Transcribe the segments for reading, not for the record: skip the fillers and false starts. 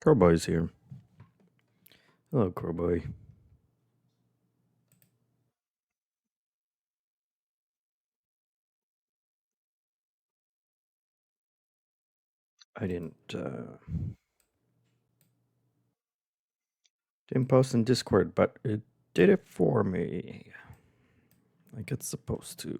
Crowboy's here. Hello, Crowboy. I didn't post in Discord, but it did it for me, like it's supposed to.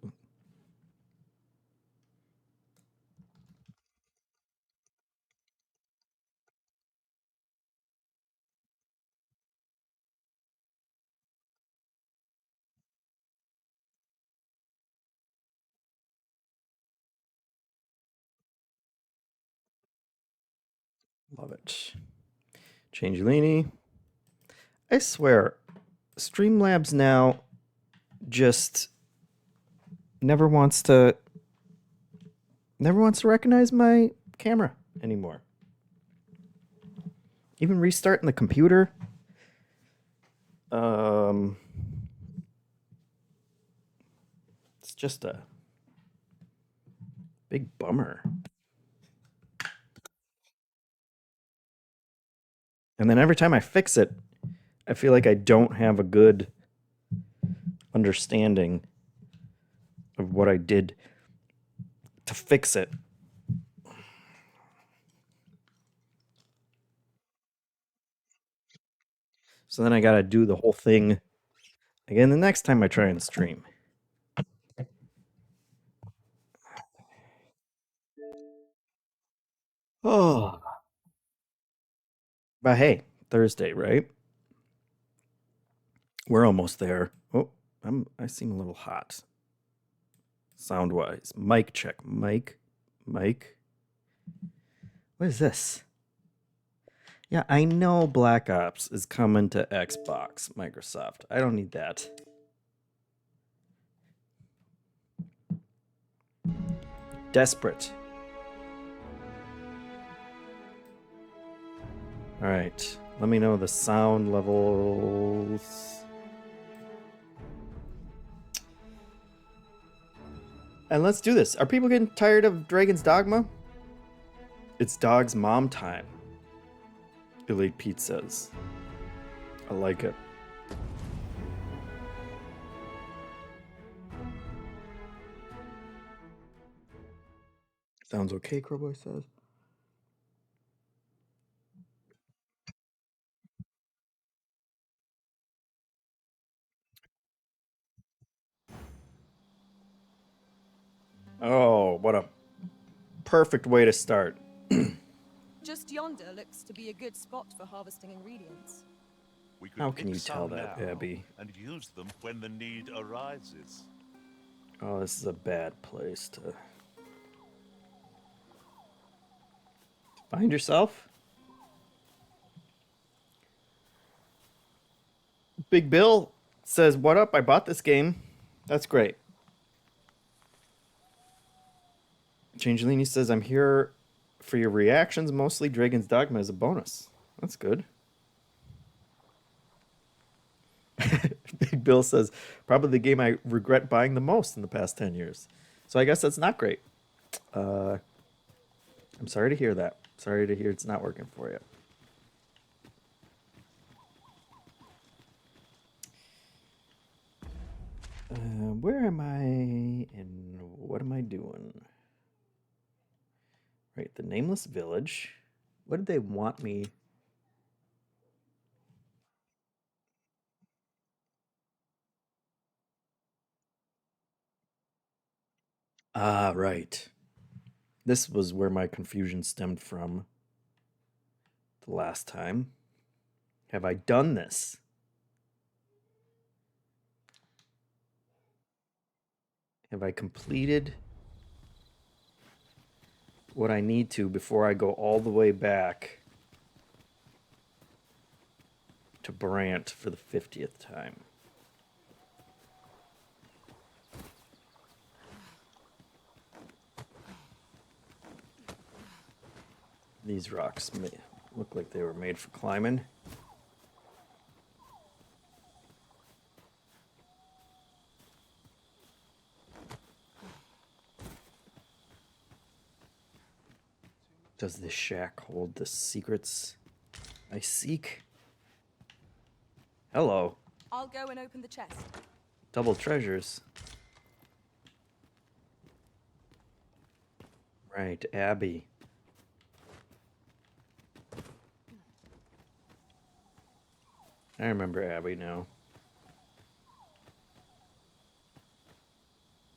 Love it. Changelini. I swear, Streamlabs now just never wants to recognize my camera anymore. Even restarting the computer. It's just a big bummer. And then every time I fix it, I feel like I don't have a good understanding of what I did to fix it. So then I gotta do the whole thing again the next time I try and stream. Oh. But hey, Thursday, right? We're almost there. Oh, I seem a little hot. Sound wise. Mic check. Mic. What is this? Yeah, I know Black Ops is coming to Xbox, Microsoft. I don't need that. Desperate. All right. Let me know the sound levels. And let's do this. Are people getting tired of Dragon's Dogma? It's dog's mom time. Elite Pete says. I like it. Sounds okay, Crowboy says. Oh, what a perfect way to start. Just yonder looks to be a good spot for harvesting ingredients. We could How can you tell some that, now Abby? and use them when the need arises. Oh, this is a bad place to find yourself. Big Bill says, "What up? I bought this game. That's great." Changelini says, "I'm here for your reactions. Mostly Dragon's Dogma is a bonus. That's good." Big Bill says, "Probably the game I regret buying the most in the past 10 years." So I guess that's not great. I'm sorry to hear that. Sorry to hear it's not working for you. Where am I and what am I doing? Right, the Nameless Village. What did they want me? Ah, right. This was where my confusion stemmed from the last time. Have I done this? Have I completed what I need to before I go all the way back to Brant for the 50th time? These rocks look like they were made for climbing. Does this shack hold the secrets I seek. Hello. I'll go and open the chest. Double treasures. Right, Abby. I remember Abby now.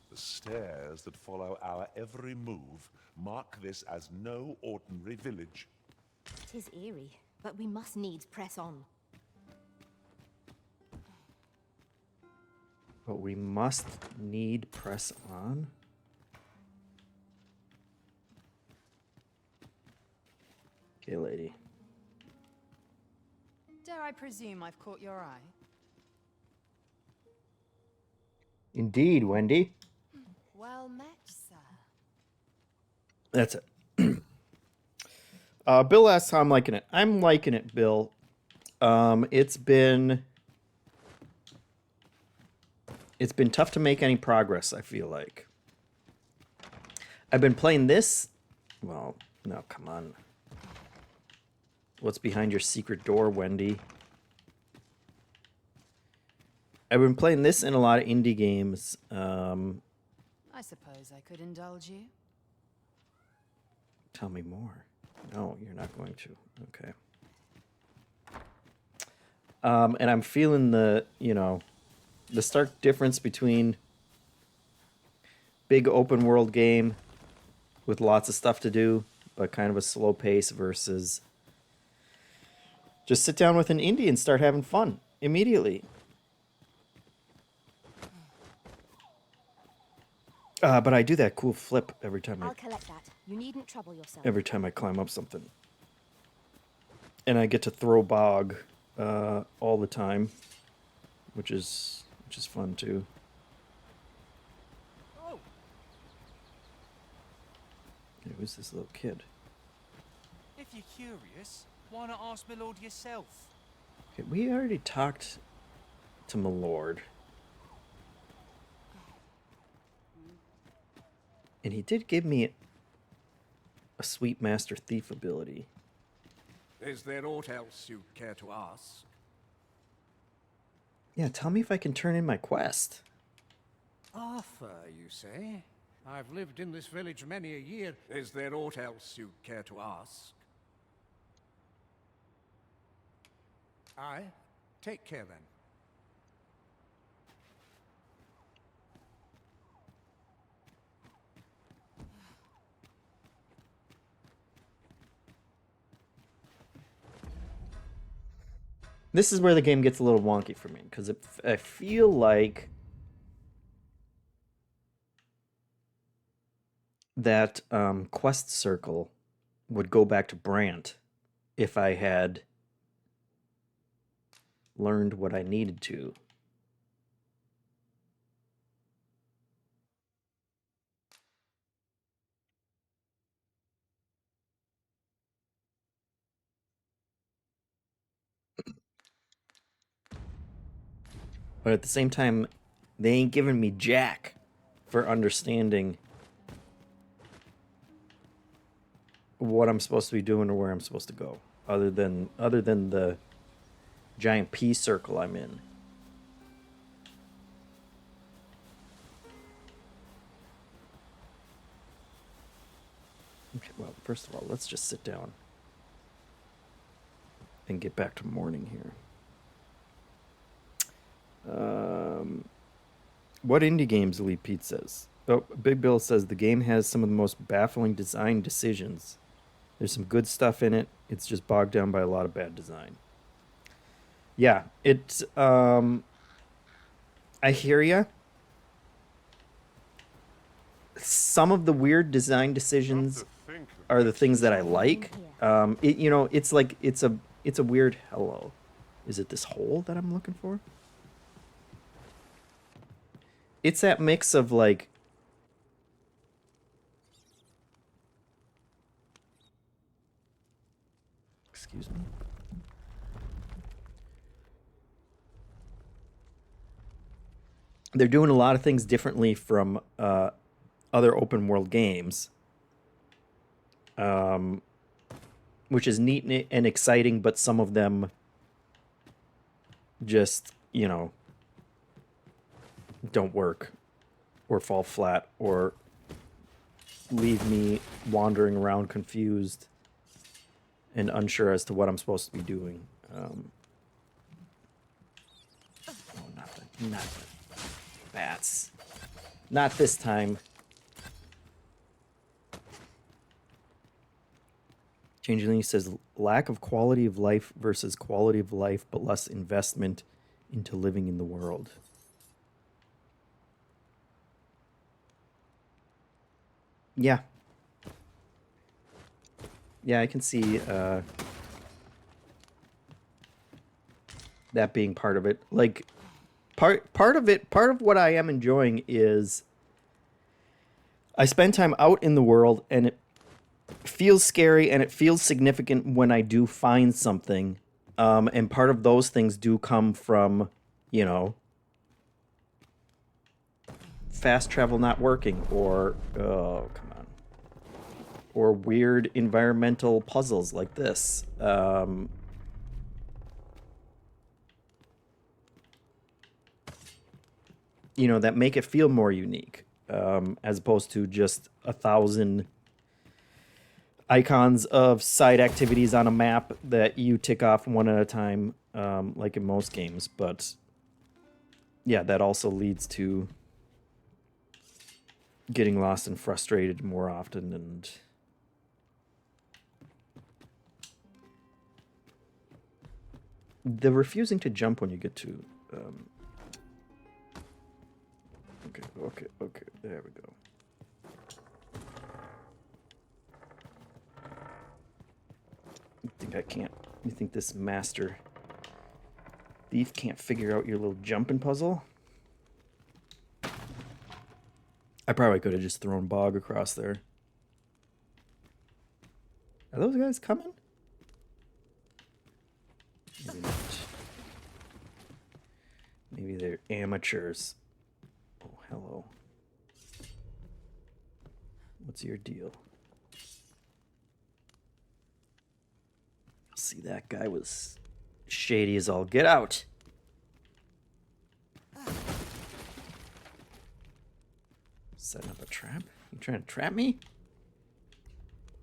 The stairs that follow our every move mark this as no ordinary village. 'Tis eerie, but we must needs press on. But we must need press on. Okay, lady. Dare I presume I've caught your eye? Indeed, Wendy. Well met, sir. That's it. Bill asks how I'm liking it. I'm liking it, Bill. It's been tough to make any progress, I feel like. I've been playing this. Well, no, come on. What's behind your secret door, Wendy? I've been playing this in a lot of indie games. I suppose I could indulge you. Tell me more. No, you're not going to. Okay. And I'm feeling the stark difference between big open world game with lots of stuff to do, but kind of a slow pace versus just sit down with an indie and start having fun immediately. But I do that cool flip every time I'll collect that. You needn't trouble yourself. every time I climb up something. And I get to throw bog all the time, which is fun too. Oh, Hey, who's this little kid? if you're curious, why not ask my lord yourself? Okay, we already talked to my lord. And he did give me a sweet master thief ability. Is there aught else you care to ask? Yeah, tell me if I can turn in my quest. Arthur, you say? I've lived in this village many a year. Is there aught else you care to ask? Aye. Take care then. This is where the game gets a little wonky for me, because I feel like that quest circle would go back to Brant if I had learned what I needed to. But at the same time, they ain't giving me jack for understanding what I'm supposed to be doing or where I'm supposed to go, other than the giant P circle I'm in. Okay, well, first of all, let's just sit down and get back to morning here. What indie games, Elite Pete says? Oh, Big Bill says the game has some of the most baffling design decisions. There's some good stuff in it. It's just bogged down by a lot of bad design. Yeah, it's I hear ya. Some of the weird design decisions are the things that I like. It's like it's a weird hello. Is it this hole that I'm looking for? It's that mix of like excuse me. They're doing a lot of things differently from other open world games. which is neat and exciting, but some of them just, you know, don't work or fall flat or leave me wandering around confused and unsure as to what I'm supposed to be doing. Oh, not the bats. Not this time. Changeling says lack of quality of life versus quality of life, but less investment into living in the world. Yeah. Yeah, I can see that being part of it. Like part of what I am enjoying is I spend time out in the world and it feels scary and it feels significant when I do find something. And part of those things do come from, you know, fast travel not working or, oh, come on. Or weird environmental puzzles like this. You know, that make it feel more unique. As opposed to just 1,000 icons of side activities on a map that you tick off one at a time, like in most games. But yeah, that also leads to getting lost and frustrated more often. And the refusing to jump when you get to okay, there we go. You think this master thief can't figure out your little jumping puzzle? I probably could have just thrown Bog across there. Are those guys coming? Maybe not. Maybe they're amateurs. Oh, hello. What's your deal? See, that guy was shady as all get out. Setting up a trap? You trying to trap me?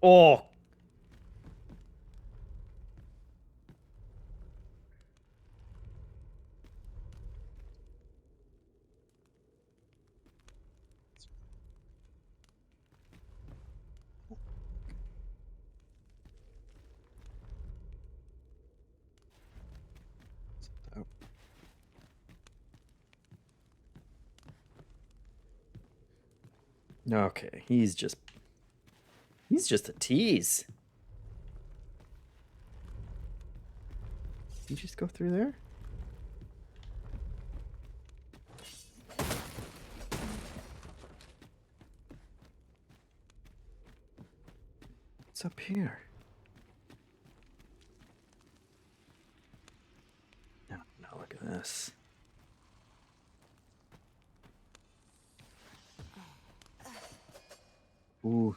Oh! Okay, he's just a tease. Did you just go through there? What's up here? No, look at this. Ooh.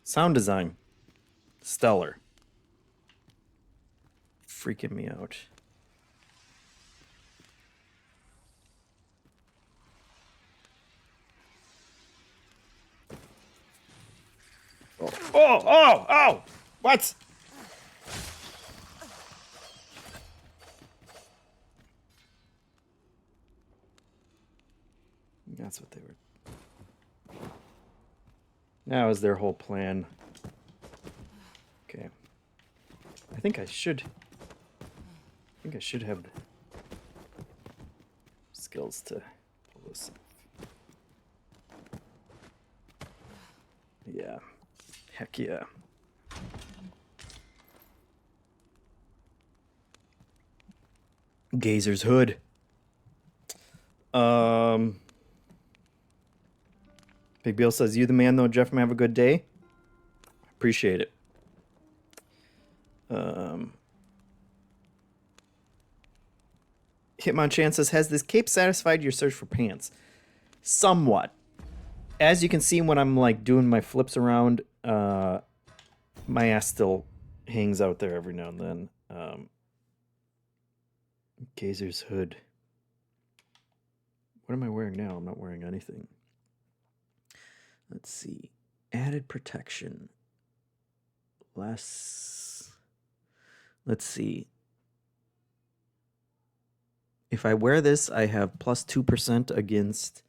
Sound design. Stellar. Freaking me out. Oh! What? That's what they were. That was their whole plan. Okay. I think I should have skills to pull this off. Yeah. Heck yeah. Gazer's hood. Big Bill says, "You the man though, JeffM. Have a good day." Appreciate it. Hitmonchan says, "Has this cape satisfied your search for pants?" Somewhat. As you can see when I'm like doing my flips around, my ass still hangs out there every now and then. Gazer's hood. What am I wearing now? I'm not wearing anything. Let's see. Added protection. Let's see. If I wear this, I have plus 2% against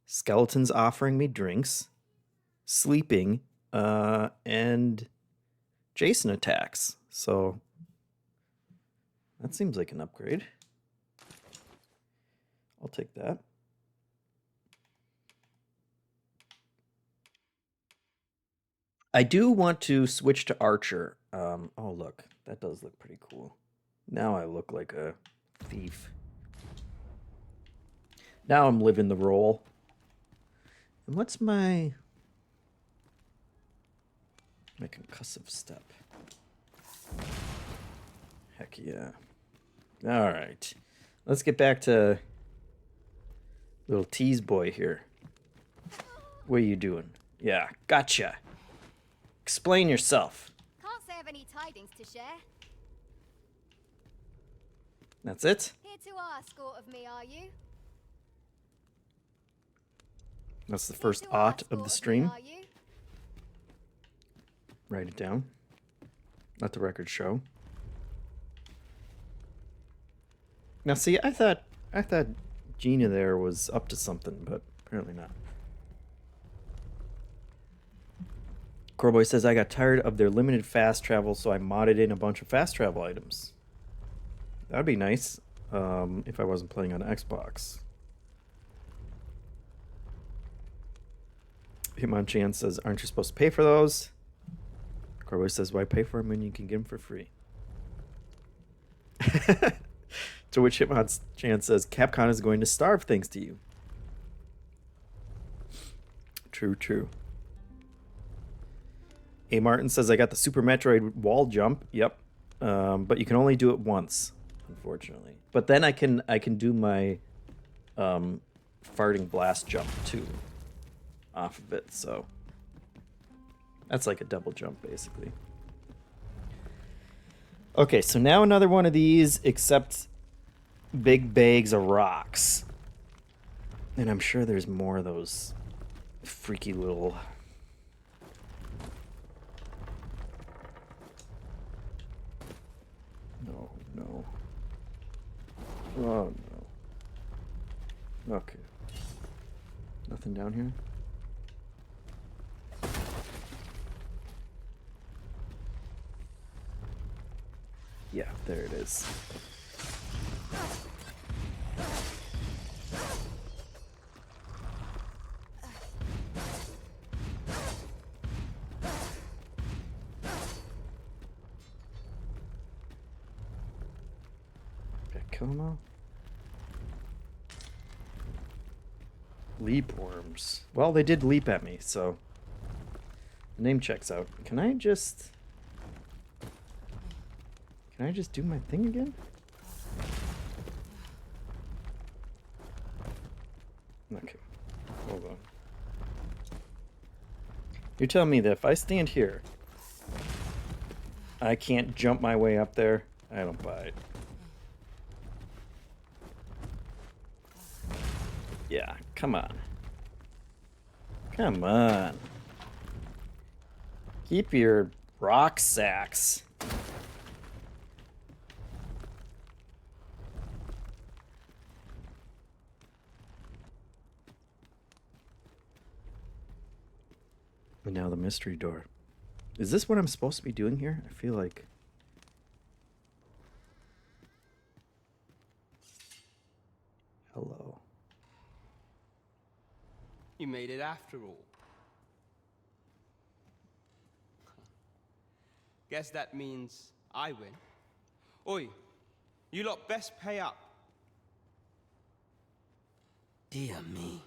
skeletons offering me drinks, sleeping, and Jason attacks. So that seems like an upgrade. I'll take that. I do want to switch to Archer. Oh, look. That does look pretty cool. Now I look like a thief. Now I'm living the role. And what's my concussive step? Heck yeah. All right. Let's get back to little tease boy here. What are you doing? Yeah, gotcha. Explain yourself. Can't say I've any tidings to share. That's it? Here to ask aught of me, are you? That's the Here first to aught ask of aught the me, stream. are you? Write it down. Let the record show. Now see, I thought Gina there was up to something, but apparently not. Coreboy says, I got tired of their limited fast travel, so I modded in a bunch of fast travel items. That'd be nice if I wasn't playing on Xbox. Hitmonchan says, aren't you supposed to pay for those? Coreboy says, why pay for them when you can get them for free? To which Hitmonchan says, Capcom is going to starve thanks to you. True, true. A. Martin says, I got the Super Metroid wall jump. Yep. But you can only do it once, unfortunately. But then I can do my farting blast jump too off of it, so that's like a double jump basically. Okay, so now another one of these, except big bags of rocks. And I'm sure there's more of those freaky little... No. Oh, no. Okay. Nothing down here? Yeah, there it is. Kill them all? Leap worms. Well, they did leap at me, so the name checks out. Can I just do my thing again? Okay, hold on. You're telling me that if I stand here, I can't jump my way up there? I don't buy it. Yeah, come on. Come on. Keep your rock sacks. And now the mystery door. Is this what I'm supposed to be doing here? I feel like... Hello. You made it after all. Guess that means I win. Oi, you lot best pay up. Dear me.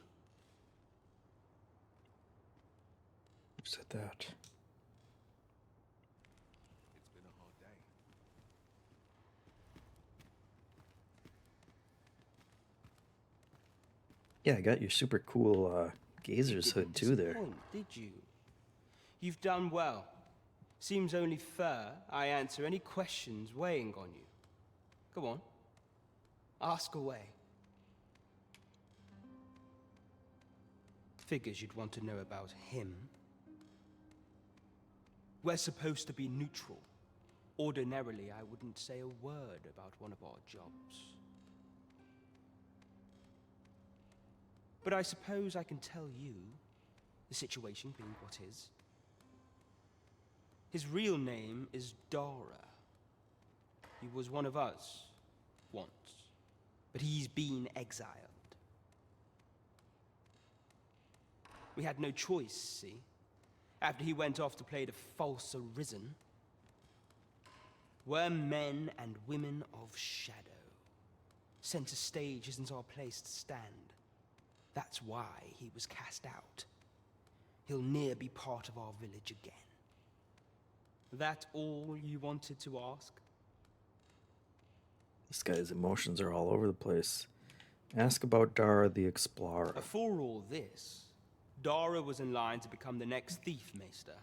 Who said that? It's been a hard day. Yeah, I got your super cool Gazer's hood too there. Did you? You've done well. Seems only fair I answer any questions weighing on you. Go on. Ask away. Figures you'd want to know about him. We're supposed to be neutral. Ordinarily, I wouldn't say a word about one of our jobs. But I suppose I can tell you, the situation being what is. His real name is Dara. He was one of us, once. But he's been exiled. We had no choice, see? After he went off to play the false arisen. We're men and women of shadow. Center stage isn't our place to stand. That's why he was cast out. He'll ne'er be part of our village again. That all you wanted to ask? This guy's emotions are all over the place. Ask about Dara the Explorer. Before all this, Dara was in line to become the next thief maester.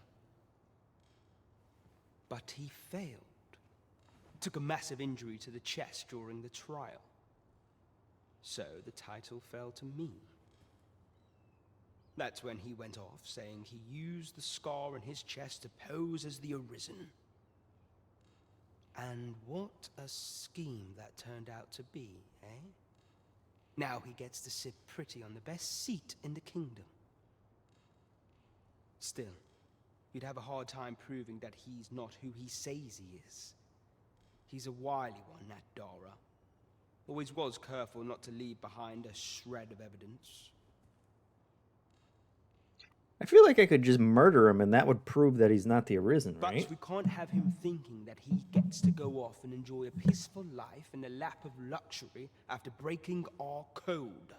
But he failed. Took a massive injury to the chest during the trial. So the title fell to me. That's when he went off, saying he used the scar on his chest to pose as the Arisen. And what a scheme that turned out to be, eh? Now he gets to sit pretty on the best seat in the kingdom. Still, you'd have a hard time proving that he's not who he says he is. He's a wily one, that Dara. Always was careful not to leave behind a shred of evidence. I feel like I could just murder him and that would prove that he's not the Arisen, right? But we can't have him thinking that he gets to go off and enjoy a peaceful life in the lap of luxury after breaking our code.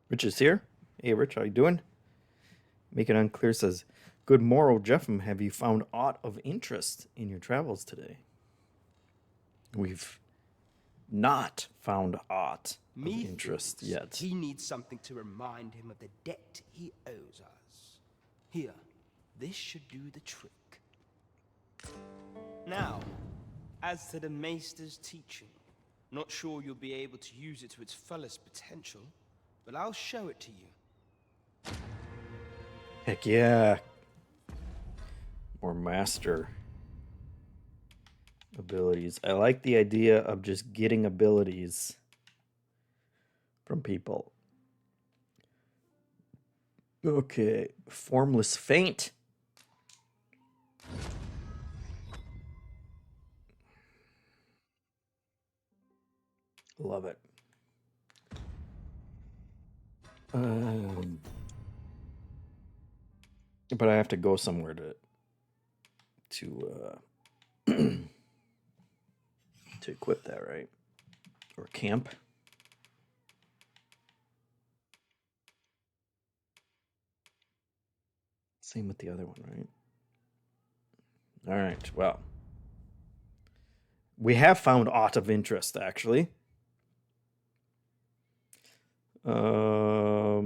Rich is here. Hey, Rich, how you doing? Make it unclear says, good morrow, JeffM. Have you found aught of interest in your travels today? We've not found aught of interest yet. He needs something to remind him of the debt he owes us. Here, this should do the trick. Now, as to the Maester's teaching, not sure you'll be able to use it to its fullest potential, but I'll show it to you. Heck yeah. More master abilities. I like the idea of just getting abilities from people. Okay. Formless Feint. Love it. But I have to go somewhere to to equip that, right? Or camp. Same with the other one, right? All right. Well, we have found aught of interest, actually. A.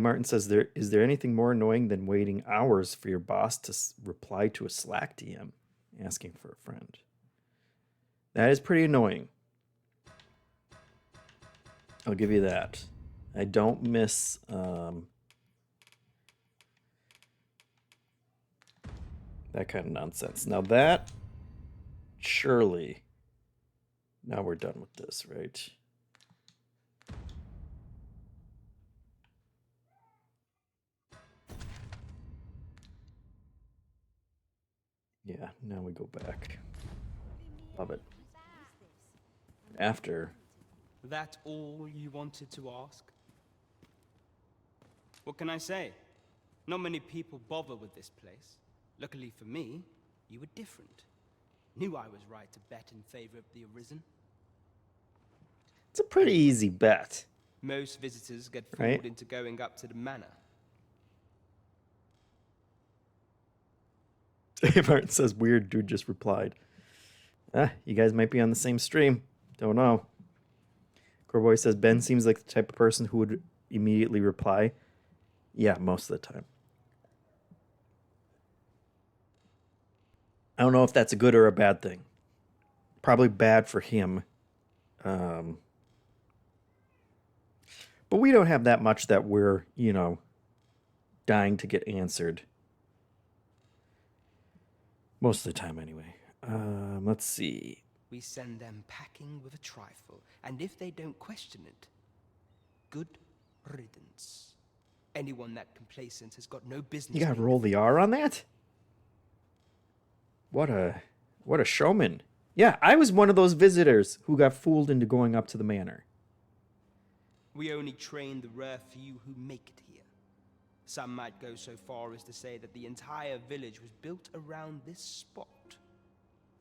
Martin says, is there anything more annoying than waiting hours for your boss to reply to a Slack DM asking for a friend? That is pretty annoying. I'll give you that. I don't miss that kind of nonsense. Now that, surely, now we're done with this, right? Yeah, now we go back. Love it. After. That all you wanted to ask? What can I say? Not many people bother with this place. Luckily for me, you were different. Knew I was right to bet in favor of the Arisen. It's a pretty easy bet. Most visitors get fooled into going up to the manor. Martin says, weird dude just replied. You guys might be on the same stream. Don't know. Coreboy says, Ben seems like the type of person who would immediately reply. Yeah, most of the time. I don't know if that's a good or a bad thing. Probably bad for him. But we don't have that much that we're, dying to get answered. Most of the time, anyway. Let's see. We send them packing with a trifle, and if they don't question it, good riddance. Anyone that complacent has got no business. You gotta being roll the R on that? What a showman. Yeah, I was one of those visitors who got fooled into going up to the manor. We only train the rare few who make it here. Some might go so far as to say that the entire village was built around this spot.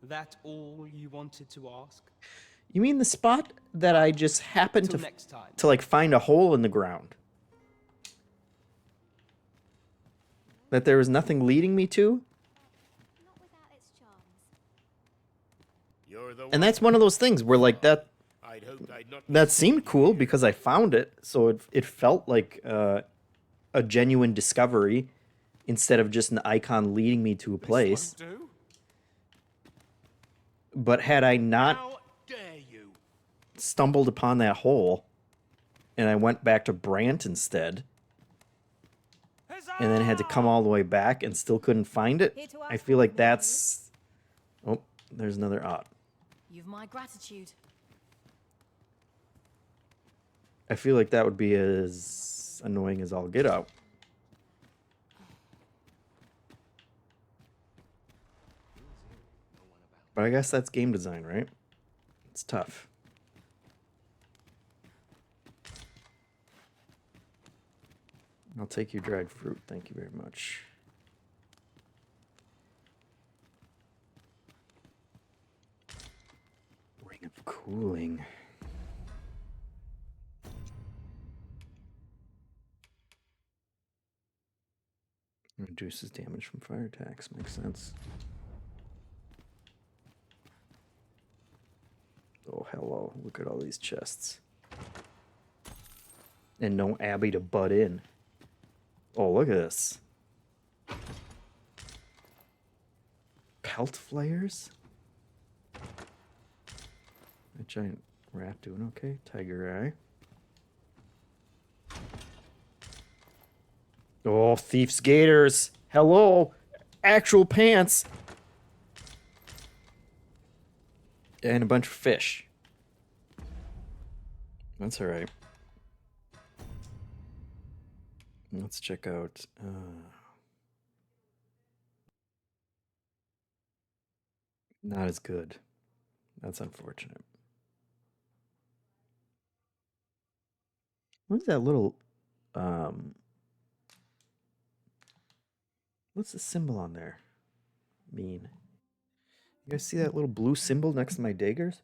That all you wanted to ask? You mean the spot that I just happened Till next time. to like find a hole in the ground? That there was nothing leading me to? Not without its charms. You're the And that's one of those things where like I'd hoped I'd not that seemed cool because I found it, so it felt like a genuine discovery instead of just an icon leading me to a place. This won't do. But had I not How dare you? stumbled upon that hole and I went back to Brant instead and then had to come all the way back and still couldn't find it, Here to I ask feel for like it, that's... Oh, there's another odd. You've my gratitude. I feel like that would be as annoying as all get out. But I guess that's game design, right? It's tough. I'll take your dried fruit. Thank you very much. Ring of Cooling. Reduces damage from fire attacks. Makes sense. Oh, hello. Look at all these chests. And no Abby to butt in. Oh, look at this. Pelt flares? That giant rat doing okay. Tiger eye. Oh, thief's gaiters. Hello. Actual pants. And a bunch of fish. That's all right. Let's check out. Not as good. That's unfortunate. What's that little? What's the symbol on there mean? You guys see that little blue symbol next to my daggers?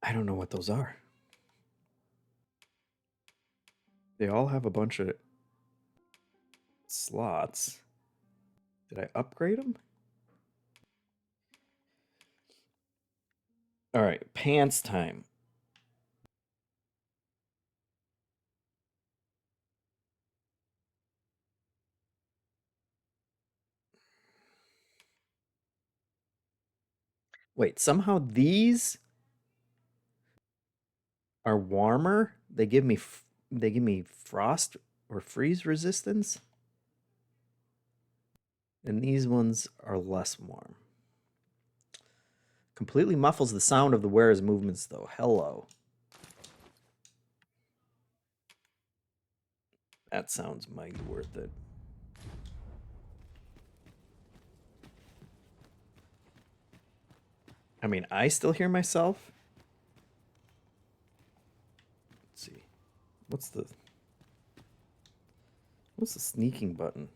I don't know what those are. They all have a bunch of slots. Did I upgrade them? All right, pants time. Wait, somehow these are warmer. They give me frost or freeze resistance. And these ones are less warm. Completely muffles the sound of the wearer's movements though. Hello. That sounds mighty worth it. I mean, I still hear myself. Let's see. What's the sneaking button?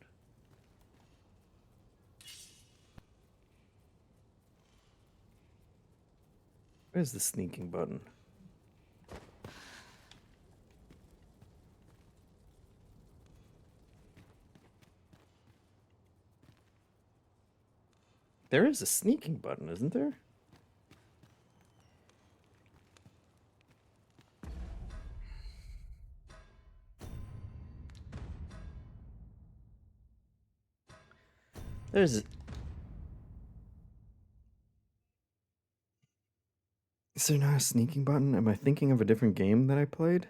Where's the sneaking button? There is a sneaking button, isn't there? There's... Is there not a sneaking button? Am I thinking of a different game that I played?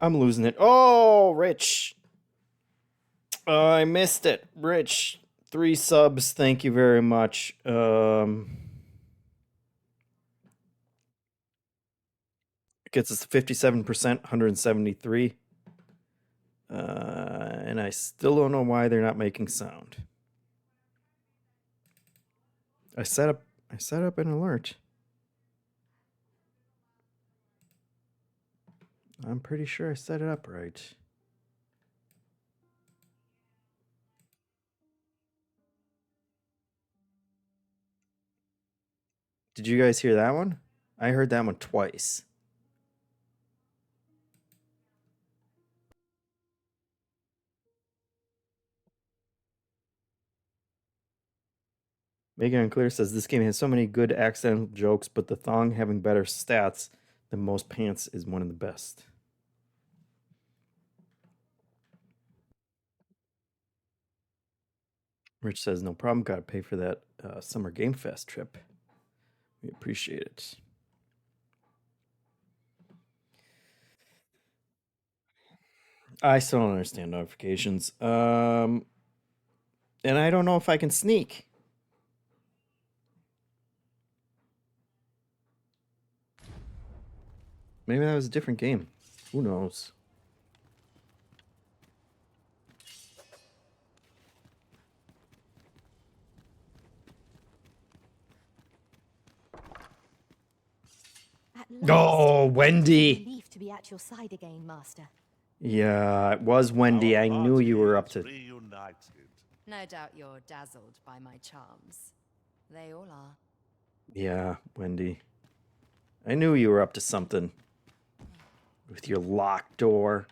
I'm losing it. Oh, Rich. I missed it. Rich, 3 subs. Thank you very much. Gets us 57%, 173. And I still don't know why they're not making sound. I set up an alert. I'm pretty sure I set it up right. Did you guys hear that one? I heard that one twice. Megan Unclear says this game has so many good accidental jokes, but the thong having better stats than most pants is one of the best. Rich says no problem. Got to pay for that Summer Game Fest trip. We appreciate it. I still don't understand notifications. And I don't know if I can sneak. Maybe that was a different game. Who knows? At Oh, last. Wendy. Relief to be at your side again, Master. Yeah, it was Wendy. Our I knew you were up party to... is reunited. No doubt you're dazzled by my charms. They all are. Yeah, Wendy. I knew you were up to something. With your locked door.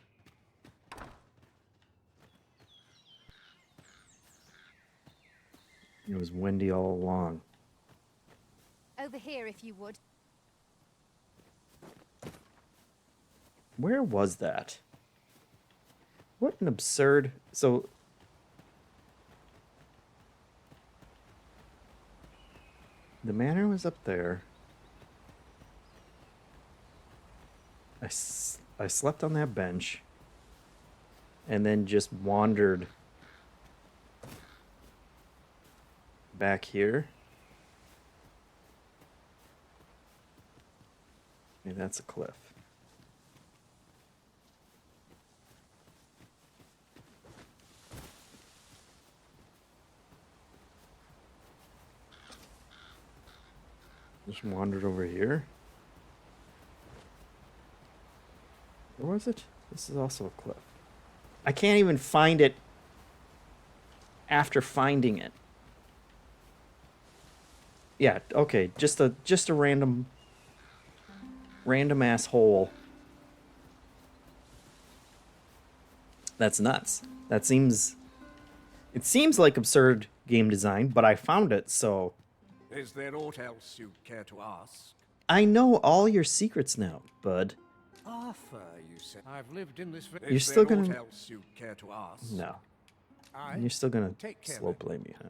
It was Wendy all along. Over here, if you would. Where was that? What an absurd... So... The manor was up there. I slept on that bench. And then just wandered back here. Maybe that's a cliff. Just wandered over here. Where was it? This is also a cliff. I can't even find it after finding it. Yeah, okay, just a random ass hole. That's nuts. It seems like absurd game design, but I found it, so Is there aught else you care to ask? I know all your secrets now, bud. Arthur, you say. I've lived in this village. You're still there gonna- aught else you care to ask? No. Aye. You're still gonna Take care, slow then. blame me, huh?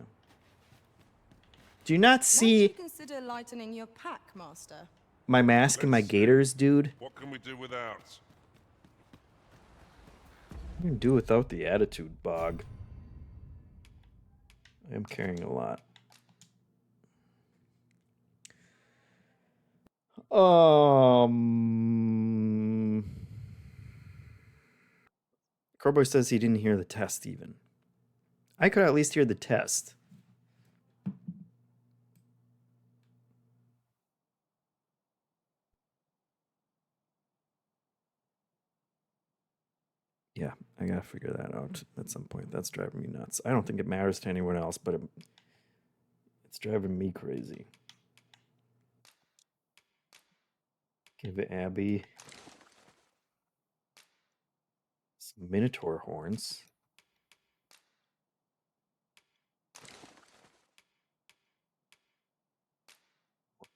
Do you not Might see you consider lightening your pack, Master? my mask and my Let's see. gaiters, dude? What can we do without? You can do without the attitude, Bog. I am carrying a lot. Corboy says he didn't hear the test even. I could at least hear the test. Yeah, I gotta figure that out at some point. That's driving me nuts. I don't think it matters to anyone else, but it's driving me crazy. Give Abby some Minotaur horns.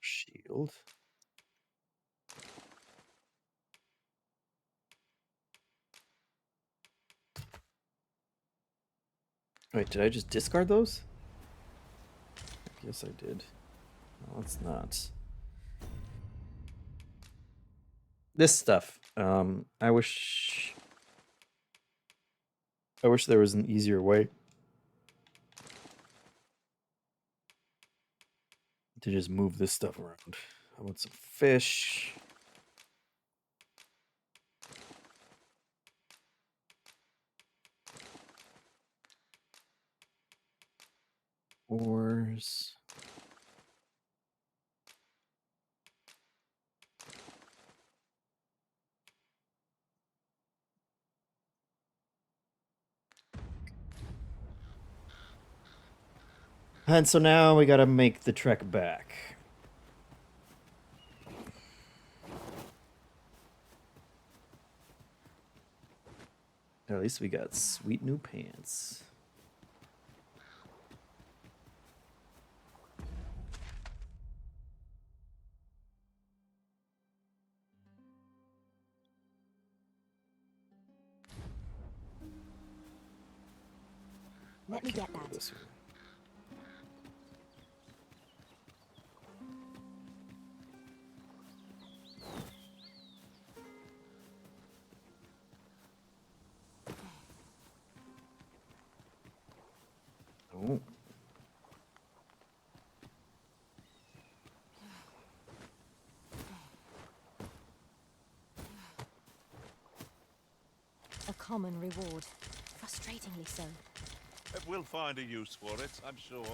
Shield. Wait, did I just discard those? I guess I did. No, it's not. This stuff. I wish there was an easier way to just move this stuff around. I want some fish. Ores. And so now we gotta make the trek back. At least we got sweet new pants. Let me get Go that. this way. Oh. A common reward. Frustratingly so. We'll find a use for it, I'm sure.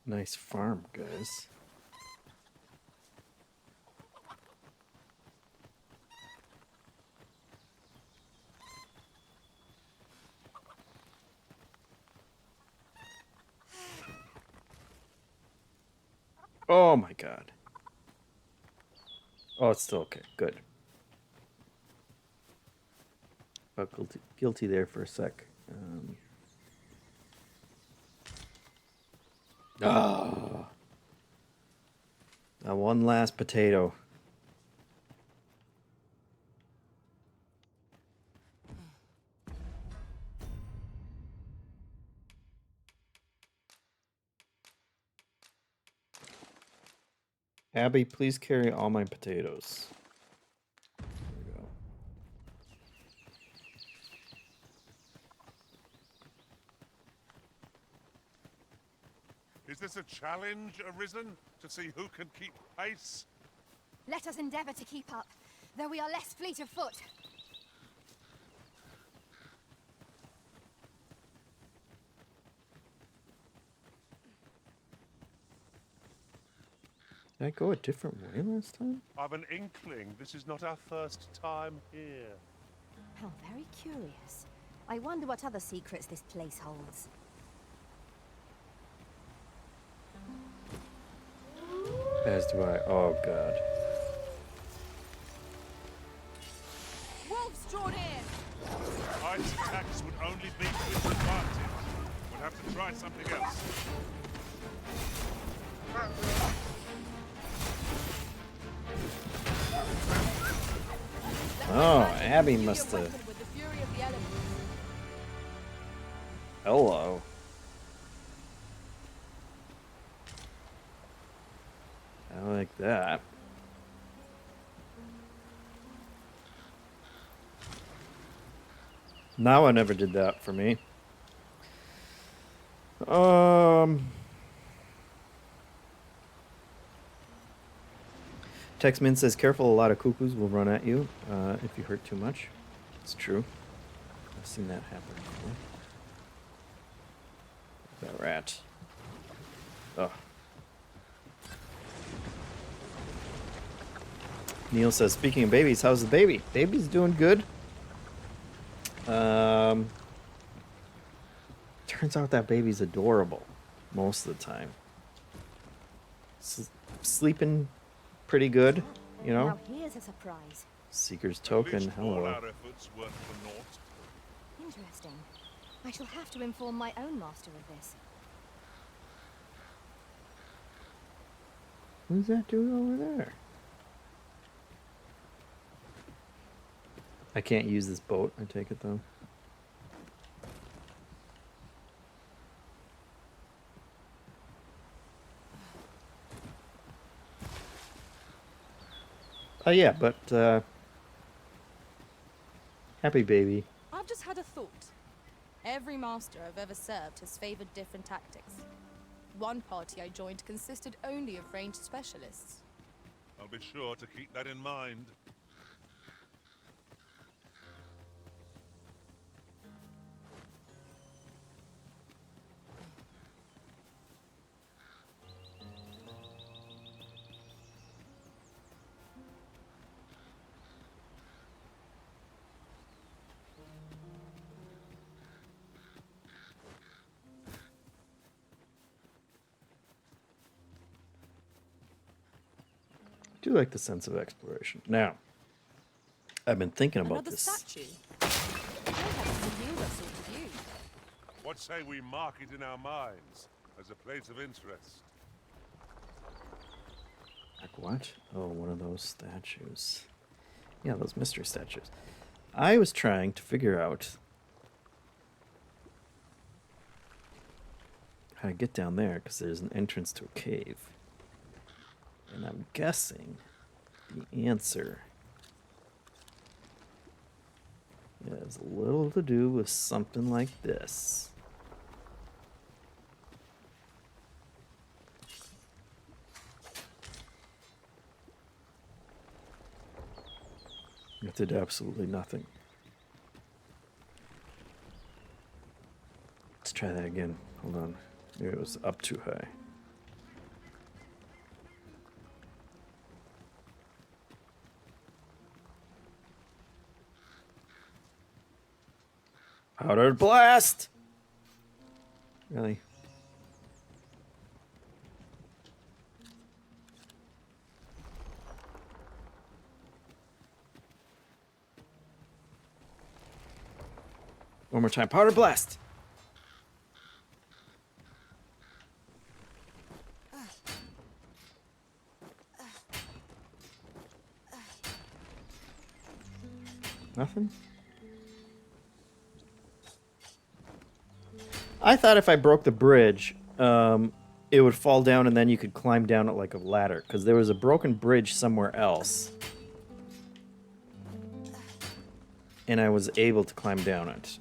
Nice farm, guys. Oh my god. Oh, it's still okay. Good. Felt guilty there for a sec. Oh. That one last potato. Abby, please carry all my potatoes. There we go. Is this a challenge arisen to see who can keep pace? Let us endeavor to keep up, though we are less fleet of foot. Did I go a different way last time? I've an inkling this is not our first time here. How very curious. I wonder what other secrets this place holds. As do I. Oh god. Wolves drawn in! Ice attacks would only be to its advantage. We'll have to try something else. Oh, Abby Imbue must your have. weapon with the fury of the elements. Hello. I like that. Now I never did that for me. Textman says, careful, a lot of cuckoos will run at you if you hurt too much. It's true. I've seen that happen before. That rat. Oh. Neil says, speaking of babies, how's the baby? Baby's doing good. Turns out that baby's adorable most of the time. Sleeping pretty good, you know? Now here's a surprise. Seeker's At token. least all Hello. our efforts weren't for naught. Interesting. I shall have to inform my own master of this. Who's that doing over there? I can't use this boat, I take it though. Oh yeah, but happy baby. I've just had a thought. Every master I've ever served has favored different tactics. One party I joined consisted only of ranged specialists. I'll be sure to keep that in mind. I do like the sense of exploration. Now, I've been thinking about Another this. statue. I have a similar sort of view. What say we mark it in our minds as a place of interest? Like what? Oh, one of those statues. Yeah, those mystery statues. I was trying to figure out how to get down there because there's an entrance to a cave. And I'm guessing the answer has a little to do with something like this. It did absolutely nothing. Let's try that again. Hold on. Maybe it was up too high. Powder blast! Really? One more time. Powder blast! Nothing? I thought if I broke the bridge, it would fall down and then you could climb down it like a ladder. Because there was a broken bridge somewhere else. And I was able to climb down it.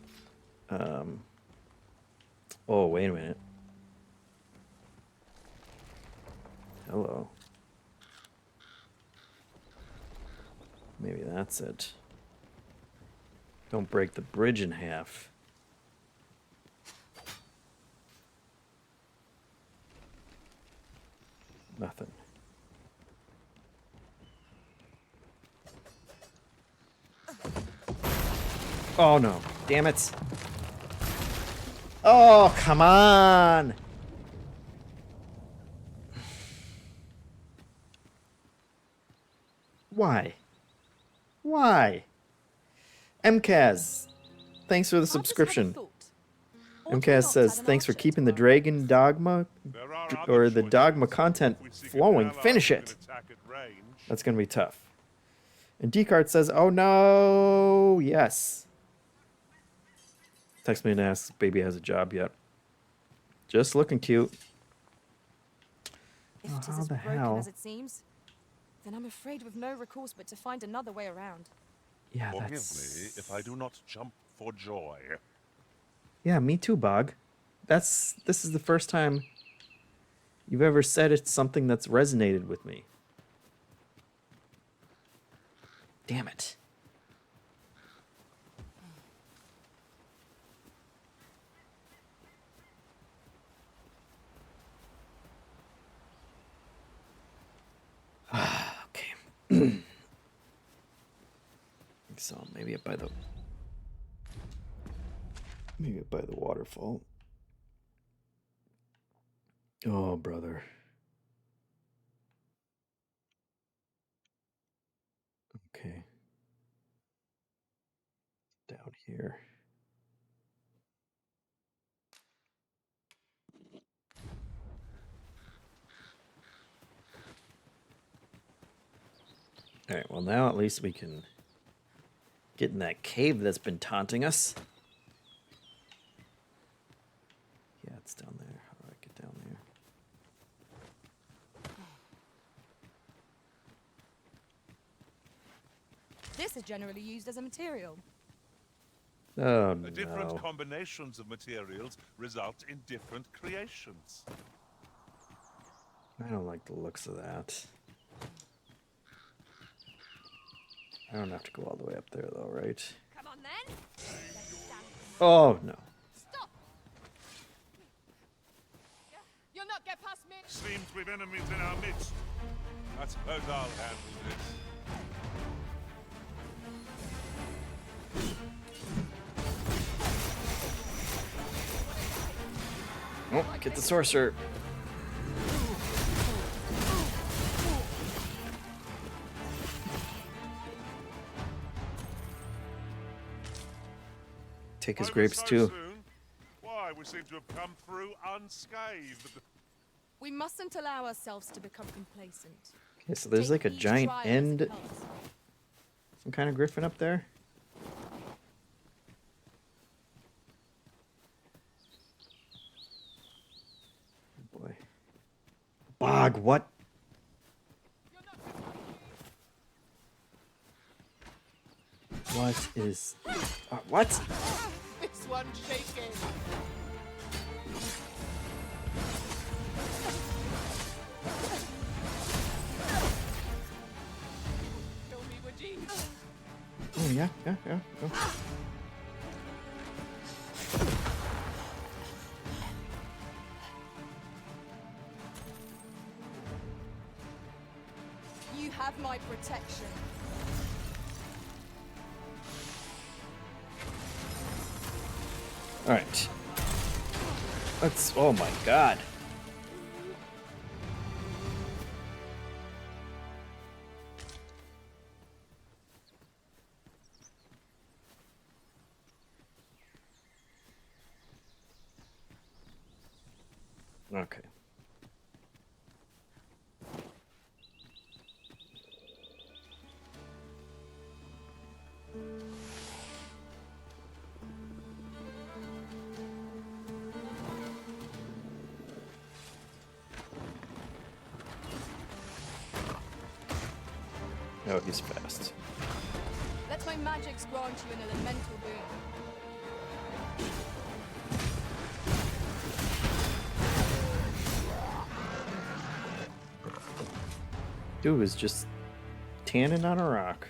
Oh, wait a minute. Hello. Maybe that's it. Don't break the bridge in half. Nothing. Oh no. Damn it. Oh, come on. Why? Why? MCAS, thanks for the I've just had a subscription. thought. Ought we MCAS not says, add an thanks for archer keeping to the our Dragon Dogma, There are or other the Dogma choices. content If we seek an flowing. ally Finish who it. can attack at range, That's going to be tough. And Descartes says, oh no, yes. Text me and asks if baby has a job yet. Just looking cute. If Oh, it is how as the broken hell? as it seems, then I'm afraid we've no recourse but to find another way around. Yeah, forgive that's... me if I do not jump for joy. Yeah, me too, Bog. This is the first time you've ever said it's something that's resonated with me. Damn it. Okay. So maybe up by the waterfall. Oh, brother. Okay. down here. All right, well now at least we can get in that cave that's been taunting us. Yeah, it's down there. How do I get down there? This is generally used as a material. Oh Different no. combinations of materials result in different creations. I don't like the looks of that. I don't have to go all the way up there though, right? Come on then. Oh no. Stop! You'll not get past me. Seems we've enemies in our midst. I suppose I'll handle this. Oh, get the sorcerer. Take his Over grapes so too. soon? Why, we seem to have come through unscathed. We mustn't allow ourselves to become complacent. Okay, so there's like a Take each giant trial as end, it comes. some kind of griffin up there. Oh boy. Bog, what? What is... what? This one's shaking. Kill me, would you? Oh, yeah. Go. You have my protection. All right. Let's... oh my god. Okay. Oh, he's fast. Let my magics grant you an elemental boon. Dude is just tanning on a rock.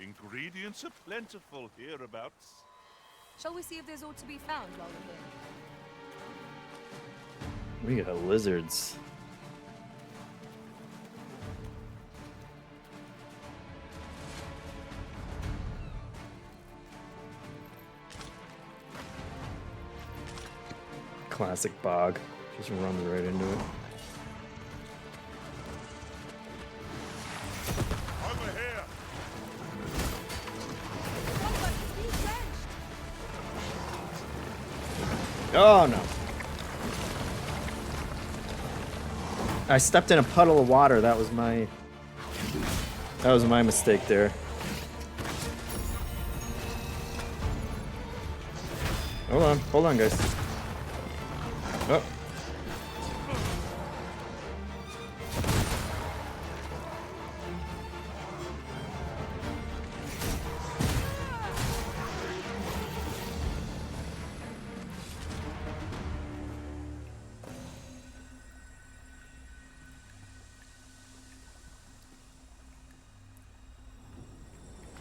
Ingredients are plentiful hereabouts. Shall we see if there's aught to be found while we're here? We got lizards. Classic bog. Just runs right into it. Over here! One of us is being drenched. Oh no. I stepped in a puddle of water. That was my mistake there. Hold on guys. Oh.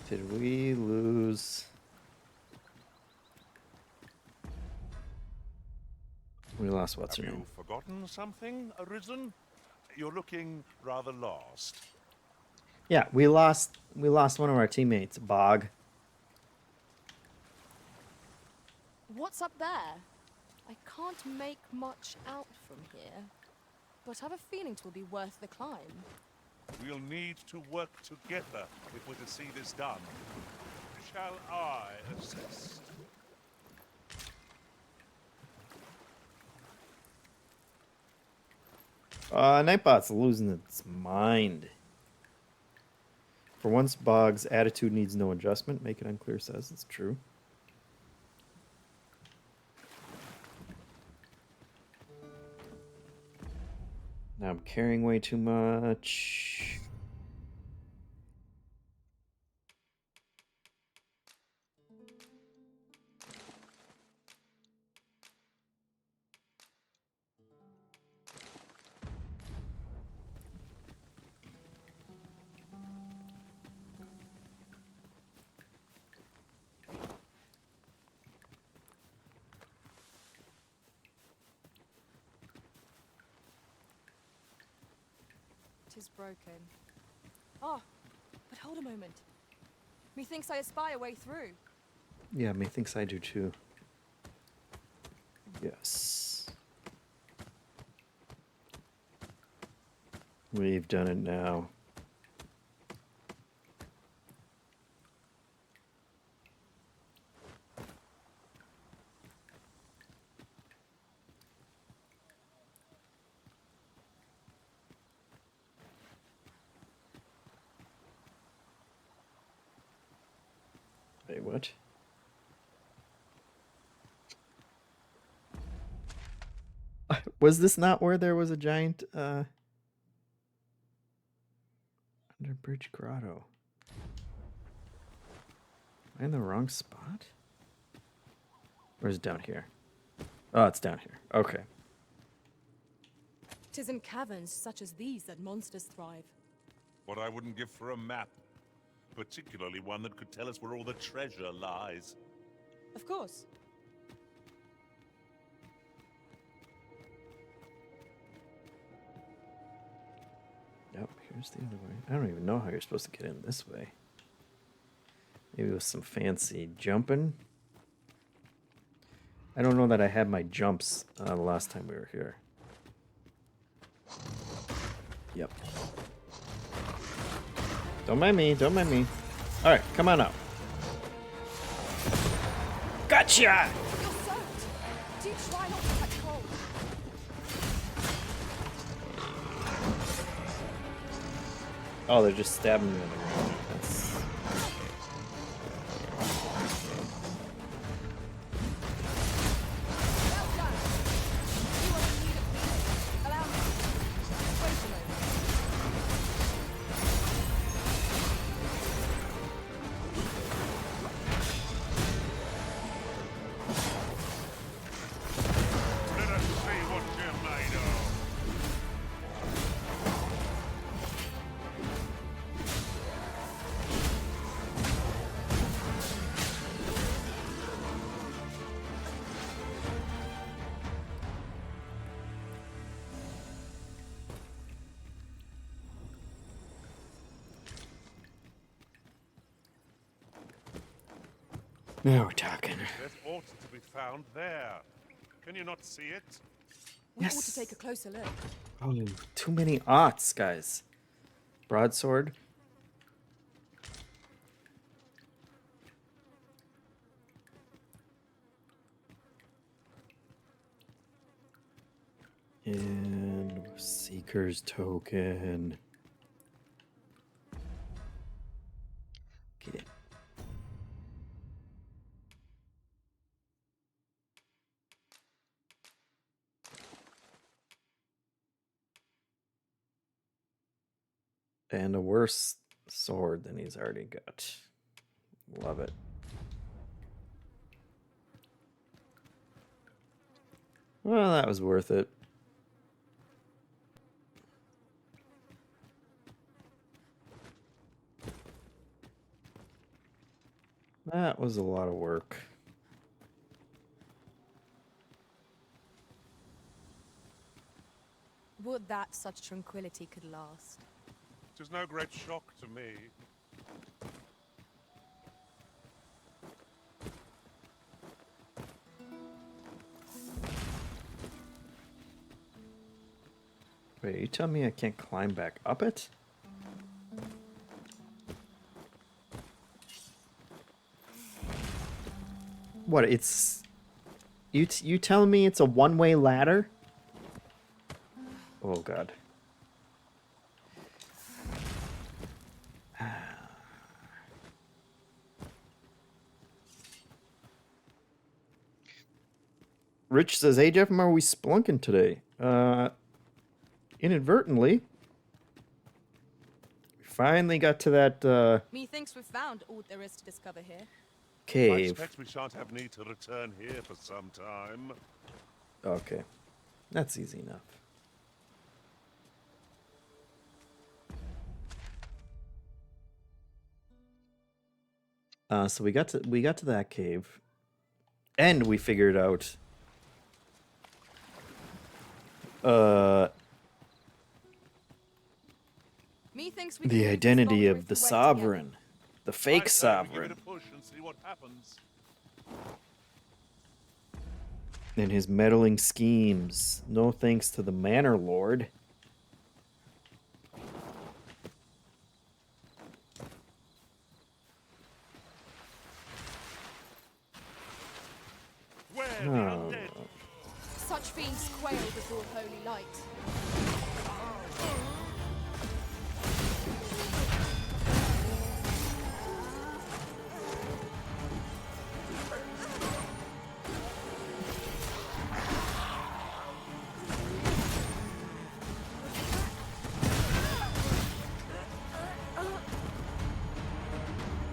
Did we lose? We lost what's her Have name? you forgotten something, Arisen? You're looking rather lost. Yeah, we lost one of our teammates, Bog. What's up there? I can't make much out from here. but I've a feeling 'twill be worth the climb. We'll need to work together if we're to see this done. Shall I assist? Nightbot's losing its mind. For once, Bog's attitude needs no adjustment. Make it unclear says it's true. Now I'm carrying way too much. Tis broken. Oh, but hold a moment. Methinks I espy a way through. Yeah, methinks I do too. Yes. We've done it now. Wait, what? Was this not where there was a giant underbridge grotto? Am I in the wrong spot? Or is it down here? Oh, it's down here. Okay. 'Tis in caverns such as these that monsters thrive. What I wouldn't give for a map. Particularly one that could tell us where all the treasure lies. Of course. Yep, here's the other way. I don't even know how you're supposed to get in this way. Maybe with some fancy jumping. I don't know that I had my jumps the last time we were here. Yep. Don't mind me, don't mind me. Alright, come on out. Gotcha! You're soaked. Do try not to catch cold. Oh, they're just stabbing me on the ground. That's... Well done. You are in need of healing. Allow me. Wait a moment. Let us see what you're made of. Now we're talking. There's ought to be found there. Can you not see it? We ought Yes. to take a closer look. Oh, too many aughts, guys. Broadsword. And Seeker's Token. Okay. And a worse sword than he's already got. Love it. Well, that was worth it. That was a lot of work. Would that such tranquility could last. It is no great shock to me. Wait, you tell me I can't climb back up it? What, it's... You telling me it's a one-way ladder? Oh, God. Rich says, hey, Jeff, are we splunking today? Inadvertently. We finally got to that, Methinks we've found all there is to discover here. I cave. expect we shan't have need to return here for some time. Okay. That's easy enough. So we got to that cave. And we figured out Methinks we can the move this identity boulder of if the we work sovereign. The fake I say we give sovereign. it a push and see what happens. And his meddling schemes. No thanks to the Manor Lord. Where the Oh. undead? together. Such fiends quail before holy light.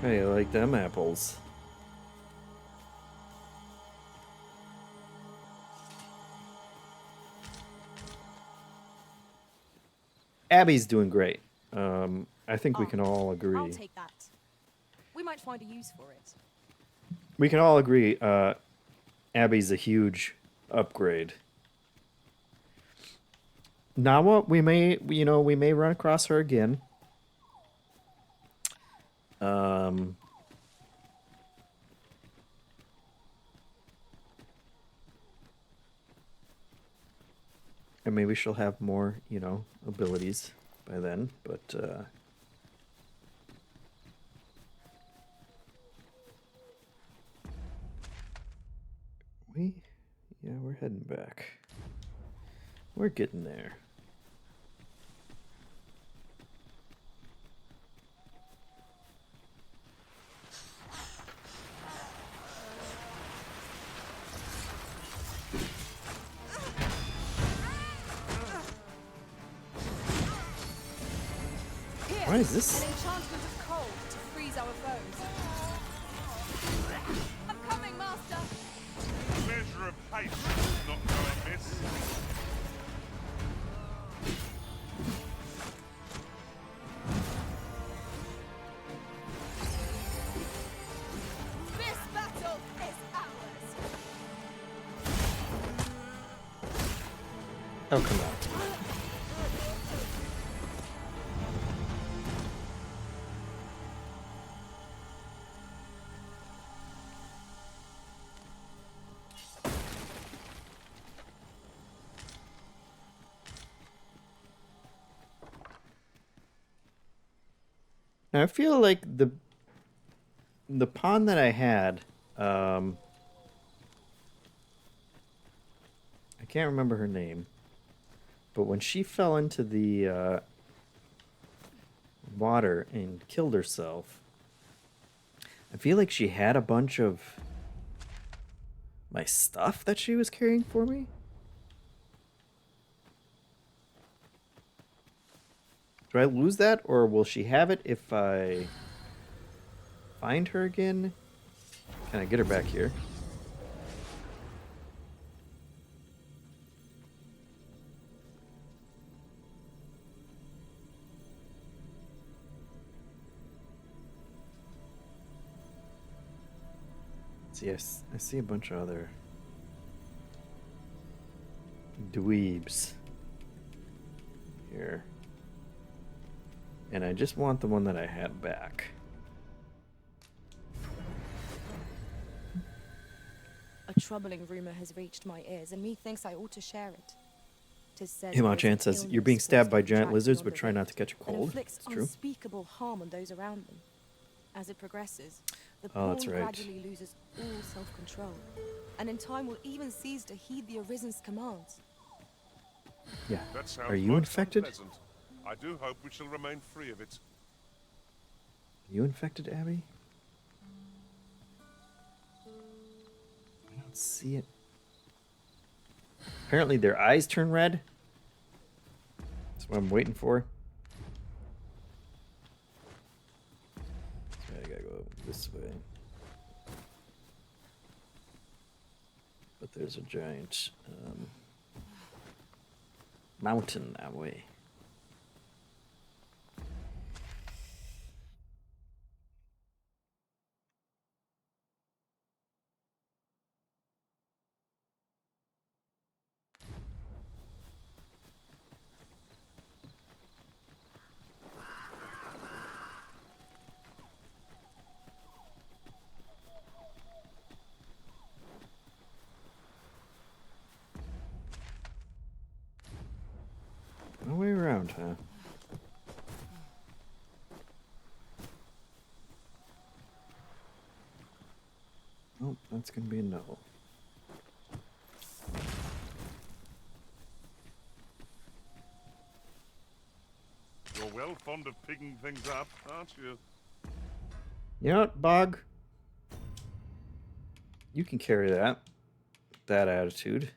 Hey, I like them apples. Abby's doing great. I think we can all I'll agree. take that. We might find a use for it. We can all agree Abby's a huge upgrade. Nawa, we may run across her again. And maybe she'll have more, abilities by then, but we're heading back. We're getting there. Here, Why is this? an enchantment of cold to freeze our foes. I'm coming, master. Measure of patience, not go amiss. This battle is ours. Oh, come on. Now, I feel like the pawn that I had, I can't remember her name, but when she fell into the water and killed herself, I feel like she had a bunch of my stuff that she was carrying for me. Do I lose that, or will she have it if I find her again? Can I get her back here? Yes, I see a bunch of other dweebs here. And I just want the one that I had back. A troubling rumor has reached my ears, and methinks I ought to share it. 'Tis said Himachan says, you're being stabbed by giant lizards, but try not to catch a and cold. inflicts It's true. unspeakable harm on those around them. As it progresses, the Oh, that's pawn right. gradually loses all self-control, and in time will even cease to heed the Arisen's commands. Yeah. That sounds Are you most infected? unpleasant. I do hope we shall remain free of it. Are you infected, Abby? I don't see it. Apparently their eyes turn red. That's what I'm waiting for. So I gotta go this way. But there's a giant mountain that way. No way around, huh? Oh, that's gonna be a no. You're well fond of picking things up, aren't you? You know what, Bog? You can carry that. That attitude.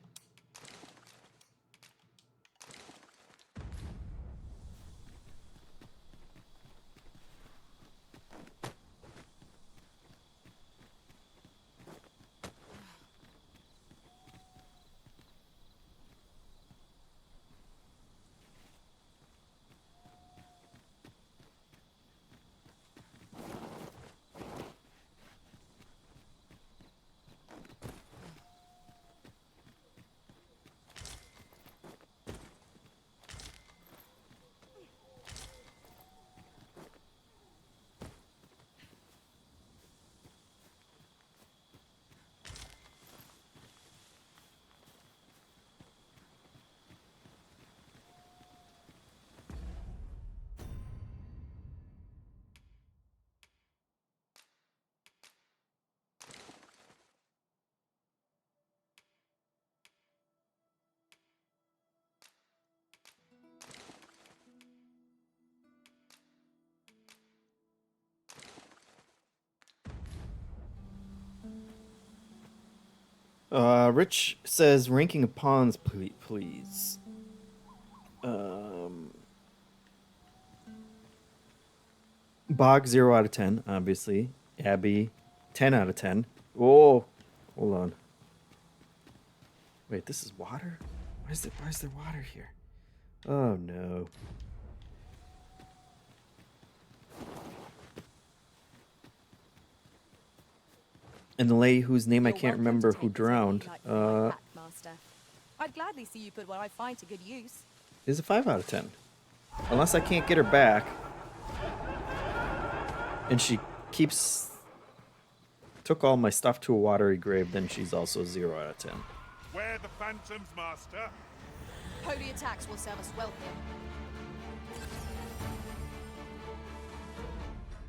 Rich says ranking of pawns, please. Bog 0 out of 10, obviously. Abby 10 out of 10. Oh, hold on. Wait, this is water? Why is there water here? Oh no. And the lady whose name I You're can't welcome to remember take who this if drowned you'd like for my back, Master. I'd gladly see you put what I find to good use. is a 5 out of 10. Unless I can't get her back. And she took all my stuff to a watery grave, then she's also 0 out of 10. Where the phantoms, Master? Holy attacks will serve us well here.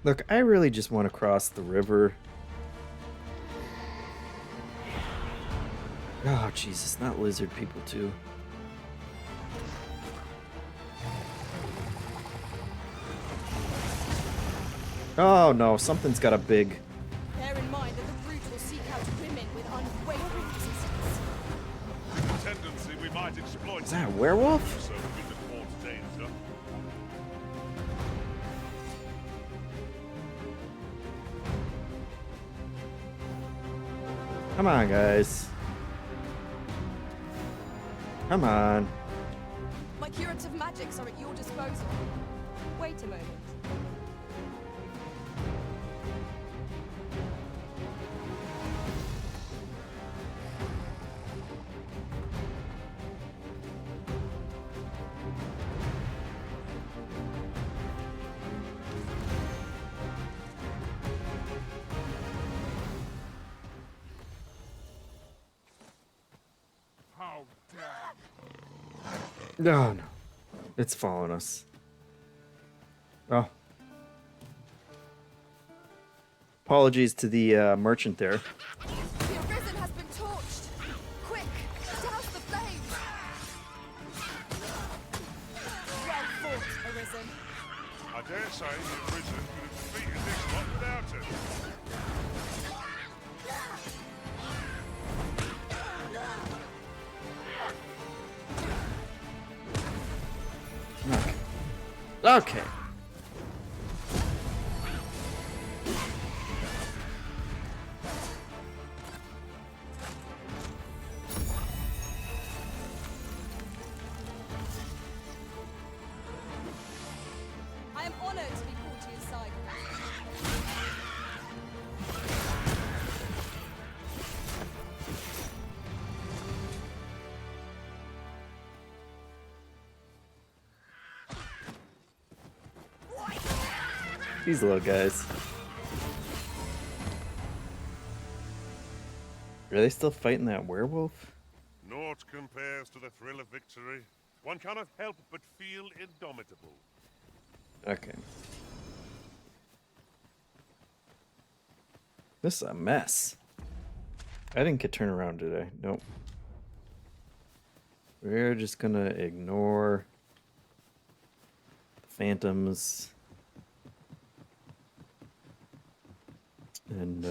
Look, I really just want to cross the river. Oh, Jesus, not lizard people, too. Oh, no, something's got a big... Bear in mind that the brute will seek out women with unwavering resistance. Tendency we might exploit. Is that a werewolf? So we can afford danger. Come on, guys. Come on. My curative magics are at your disposal. Wait a moment. How dare No, no. It's following us. Oh. Apologies to the merchant there. The Arisen has been torched! Quick! Douse the flames! Well fought, Arisen. I dare say the Arisen could have defeated this lot without it. Okay. I am honored to be called to your side. These little guys. Are they still fighting that werewolf? Naught compares to the thrill of victory. One cannot help but feel indomitable. Okay. This is a mess. I didn't get turned around today. Nope. We're just gonna ignore the phantoms. And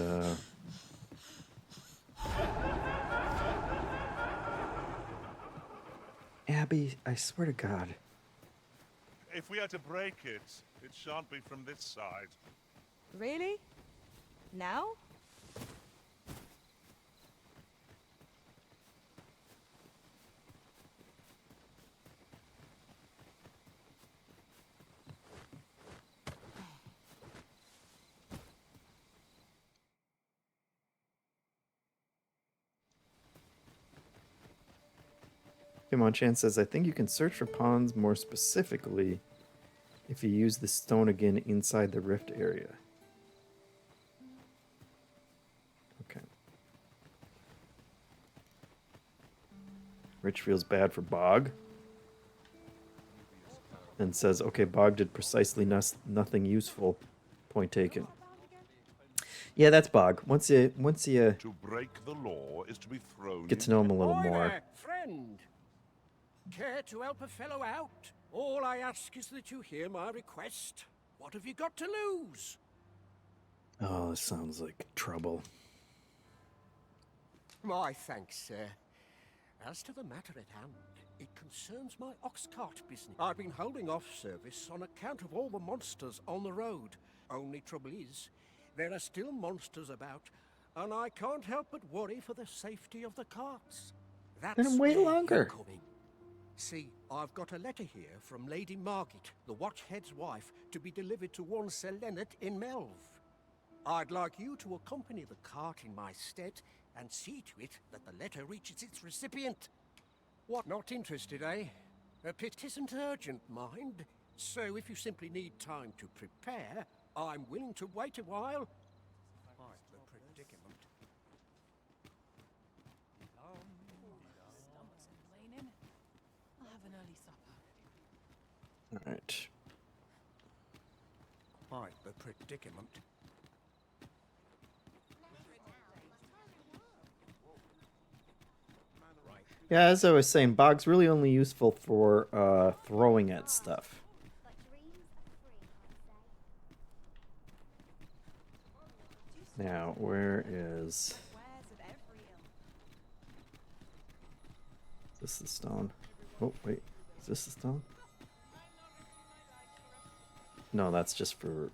Abby, I swear to God. If we are to break it, it shan't be from this side. Really? Now? Chan says, I think you can search for pawns more specifically if you use the stone again inside the rift area. Okay. Rich feels bad for Bog. And says, okay, Bog did precisely nothing useful. Point taken. Yeah, that's Bog. Once you To break the law is to be thrown. get to know him a little Oi more. there, friend. Care to help a fellow out? All I ask is that you hear my request. What have you got to lose? Oh, this sounds like trouble. My thanks, sir. As to the matter at hand, it concerns my ox cart business. I've been holding off service on account of all the monsters on the road. Only trouble is, there are still monsters about, and I can't help but worry for the safety of the carts. That's Then wait where longer. you're coming. See, I've got a letter here from Lady Margit, the Watchhead's wife, to be delivered to one Sir Leonard in Melv. I'd like you to accompany the cart in my stead and see to it that the letter reaches its recipient. What, not interested, eh? It isn't urgent, mind. So if you simply need time to prepare, I'm willing to wait a while. Quite the predicament. I'll have an early supper. All right. Quite the predicament. Yeah, as I was saying, Bog's really only useful for throwing at stuff. But dreams are free, I say. Now, where is... Is this the stone? Oh, wait. Is this the stone? No, that's just for...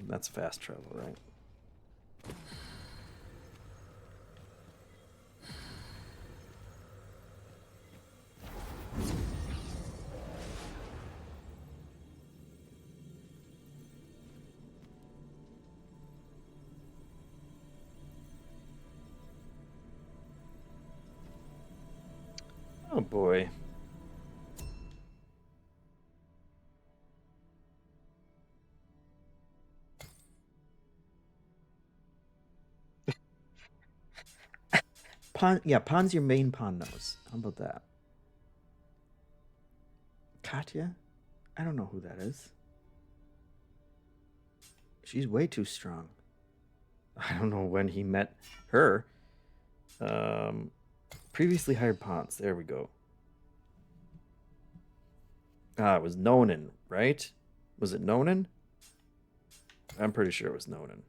That's fast travel, right? Oh boy. Pawn, yeah, pawn's your main pawn nose. How about that? Katya? I don't know who that is. She's way too strong. I don't know when he met her. Previously hired pawns. There we go. Ah, it was Nonan, right? Was it Nonan? I'm pretty sure it was Nonan.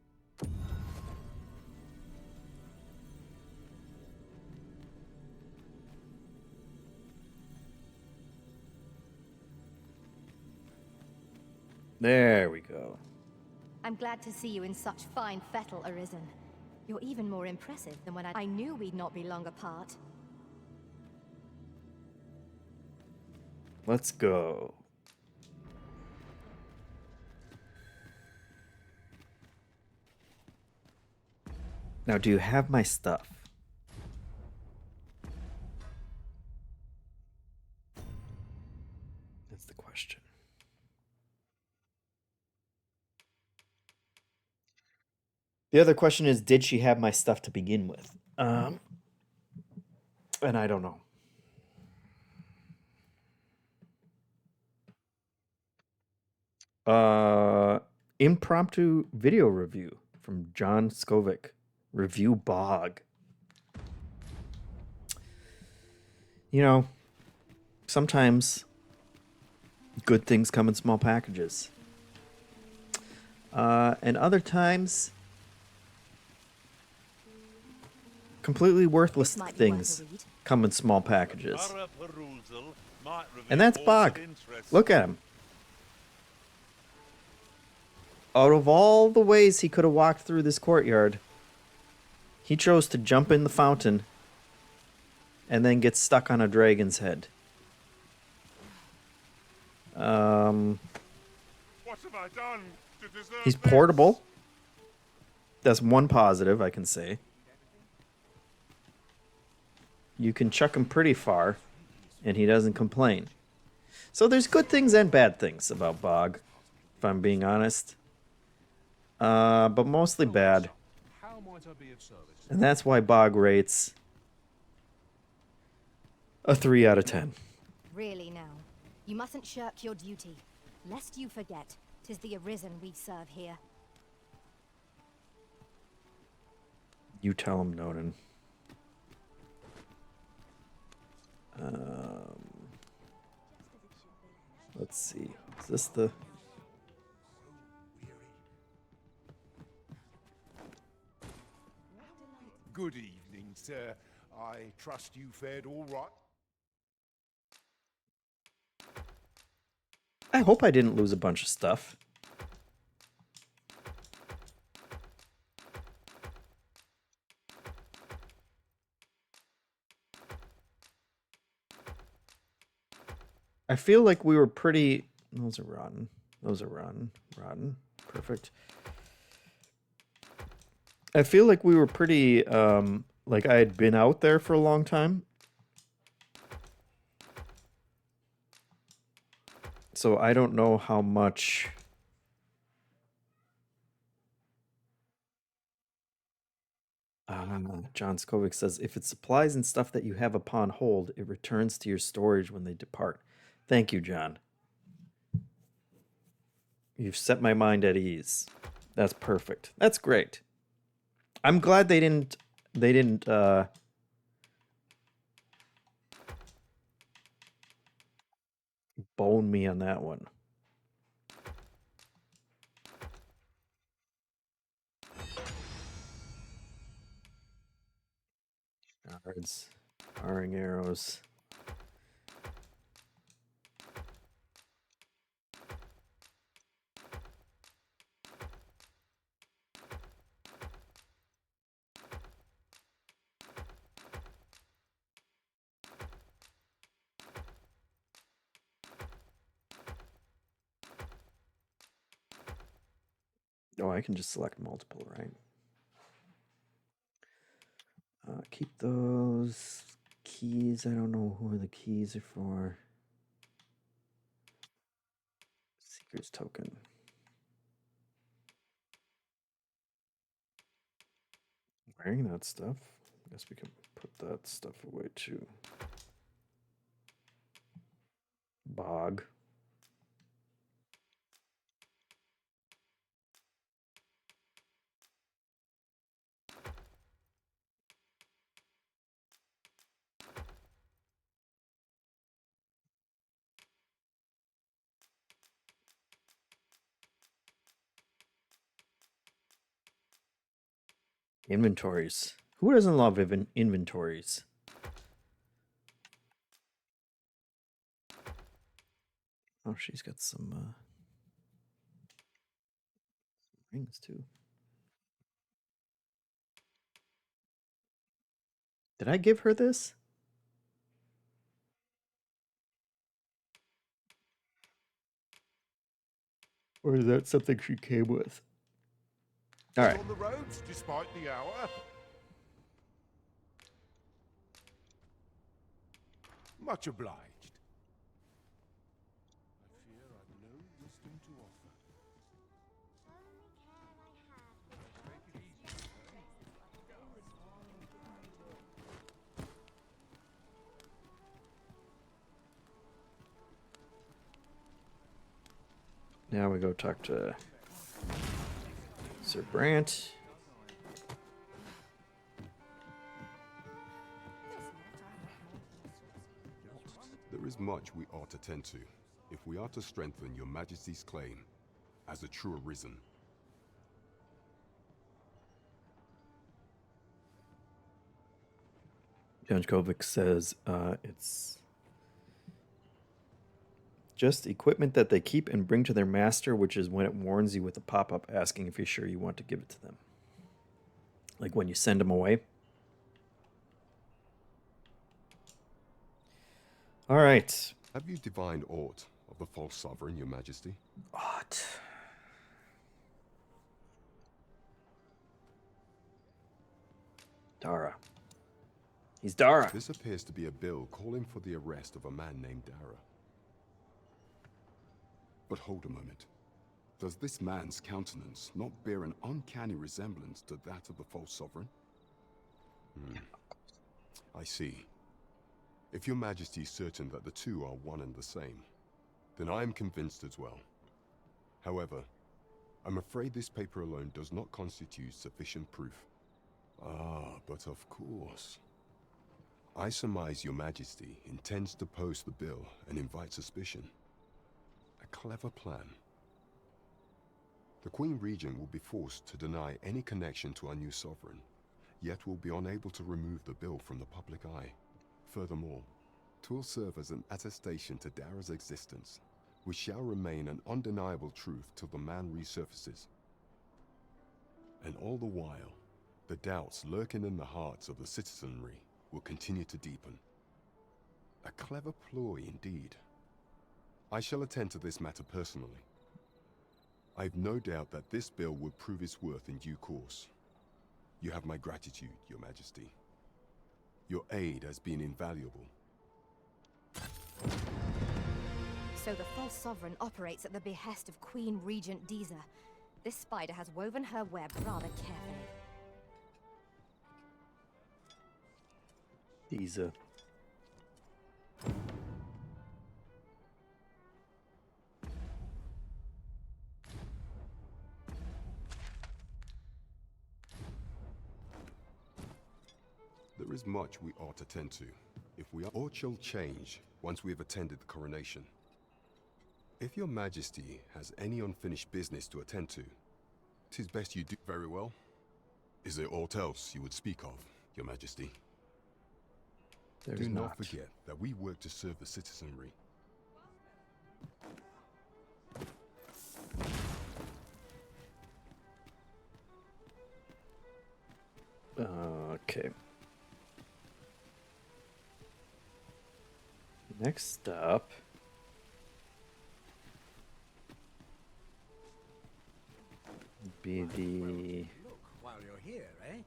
There we go. I'm glad to see you in such fine fettle, Arisen. You're even more impressive than when I knew we'd not be long apart. Let's go. Now, do you have my stuff? That's the question. The other question is, did she have my stuff to begin with? And I don't know. Impromptu video review from John Skovic. Review Bog. You know, sometimes good things come in small packages. And other times, completely worthless This might be things worth a read. come in small packages. Thorough perusal might reveal And that's more Bog. than interest. Look at him. Out of all the ways he could have walked through this courtyard, he chose to jump in the fountain and then get stuck on a dragon's head. What have I done to deserve He's this? portable. That's one positive I can say. You can chuck him pretty far, and he doesn't complain. So there's good things and bad things about Bog, if I'm being honest. But mostly bad. How might I be of service? And that's why Bog rates a 3 out of 10. Really now, you mustn't shirk your duty, lest you forget 'tis the Arisen we serve here. You tell him, Nonan. Let's see. Is this the... Good evening, sir. I trust you fared all right. I hope I didn't lose a bunch of stuff. I feel like we were pretty... Those are rotten. Those are rotten. Rotten. Perfect. I feel like we were pretty... like I had been out there for a long time. So I don't know how much... John Skovic says, if it's supplies and stuff that you have upon hold, it returns to your storage when they depart. Thank you, John. You've set my mind at ease. That's perfect. That's great. I'm glad they didn't bone me on that one. Cards, firing arrows. Oh, I can just select multiple, right? Keep those keys. I don't know who the keys are for. Seeker's token. Wearing that stuff. I guess we can put that stuff away too. Bog. Inventories. Who doesn't love inventories? Oh, she's got some rings too. Did I give her this? Or is that something she came with? All right. On the roads, despite the hour. Much obliged. I fear I've no wisdom to offer. Now we go talk to Sir Brant. There is much we ought to tend to, if we are to strengthen your Majesty's claim as a true arisen. Jankovic says it's just equipment that they keep and bring to their master, which is when it warns you with a pop-up asking if you're sure you want to give it to them. Like when you send them away. All right. Have you divined aught of the false sovereign, your Majesty? Aught. Dara. He's Dara. This appears to be a bill calling for the arrest of a man named Dara. But hold a moment. Does this man's countenance not bear an uncanny resemblance to that of the false sovereign? I see. If your Majesty is certain that the two are one and the same, then I am convinced as well. However, I'm afraid this paper alone does not constitute sufficient proof. Ah, but of course. I surmise your Majesty intends to post the bill and invite suspicion. A clever plan. The Queen Regent will be forced to deny any connection to our new sovereign, yet will be unable to remove the bill from the public eye. Furthermore, 'twill serve as an attestation to Dara's existence, which shall remain an undeniable truth till the man resurfaces. And all the while, the doubts lurking in the hearts of the citizenry will continue to deepen. A clever ploy indeed. I shall attend to this matter personally. I've no doubt that this bill will prove its worth in due course. You have my gratitude, your Majesty. Your aid has been invaluable. So the false sovereign operates at the behest of Queen Regent Diza. This spider has woven her web rather carefully. Diza. There is much we ought to tend to, if we are, or shall change once we have attended the coronation. If your Majesty has any unfinished business to attend to, 'tis best you do. Very well. Is there aught else you would speak of, your Majesty? There's Do not not. forget that we work to serve the citizenry. Okay. Next up. Be the Look while you're here, eh?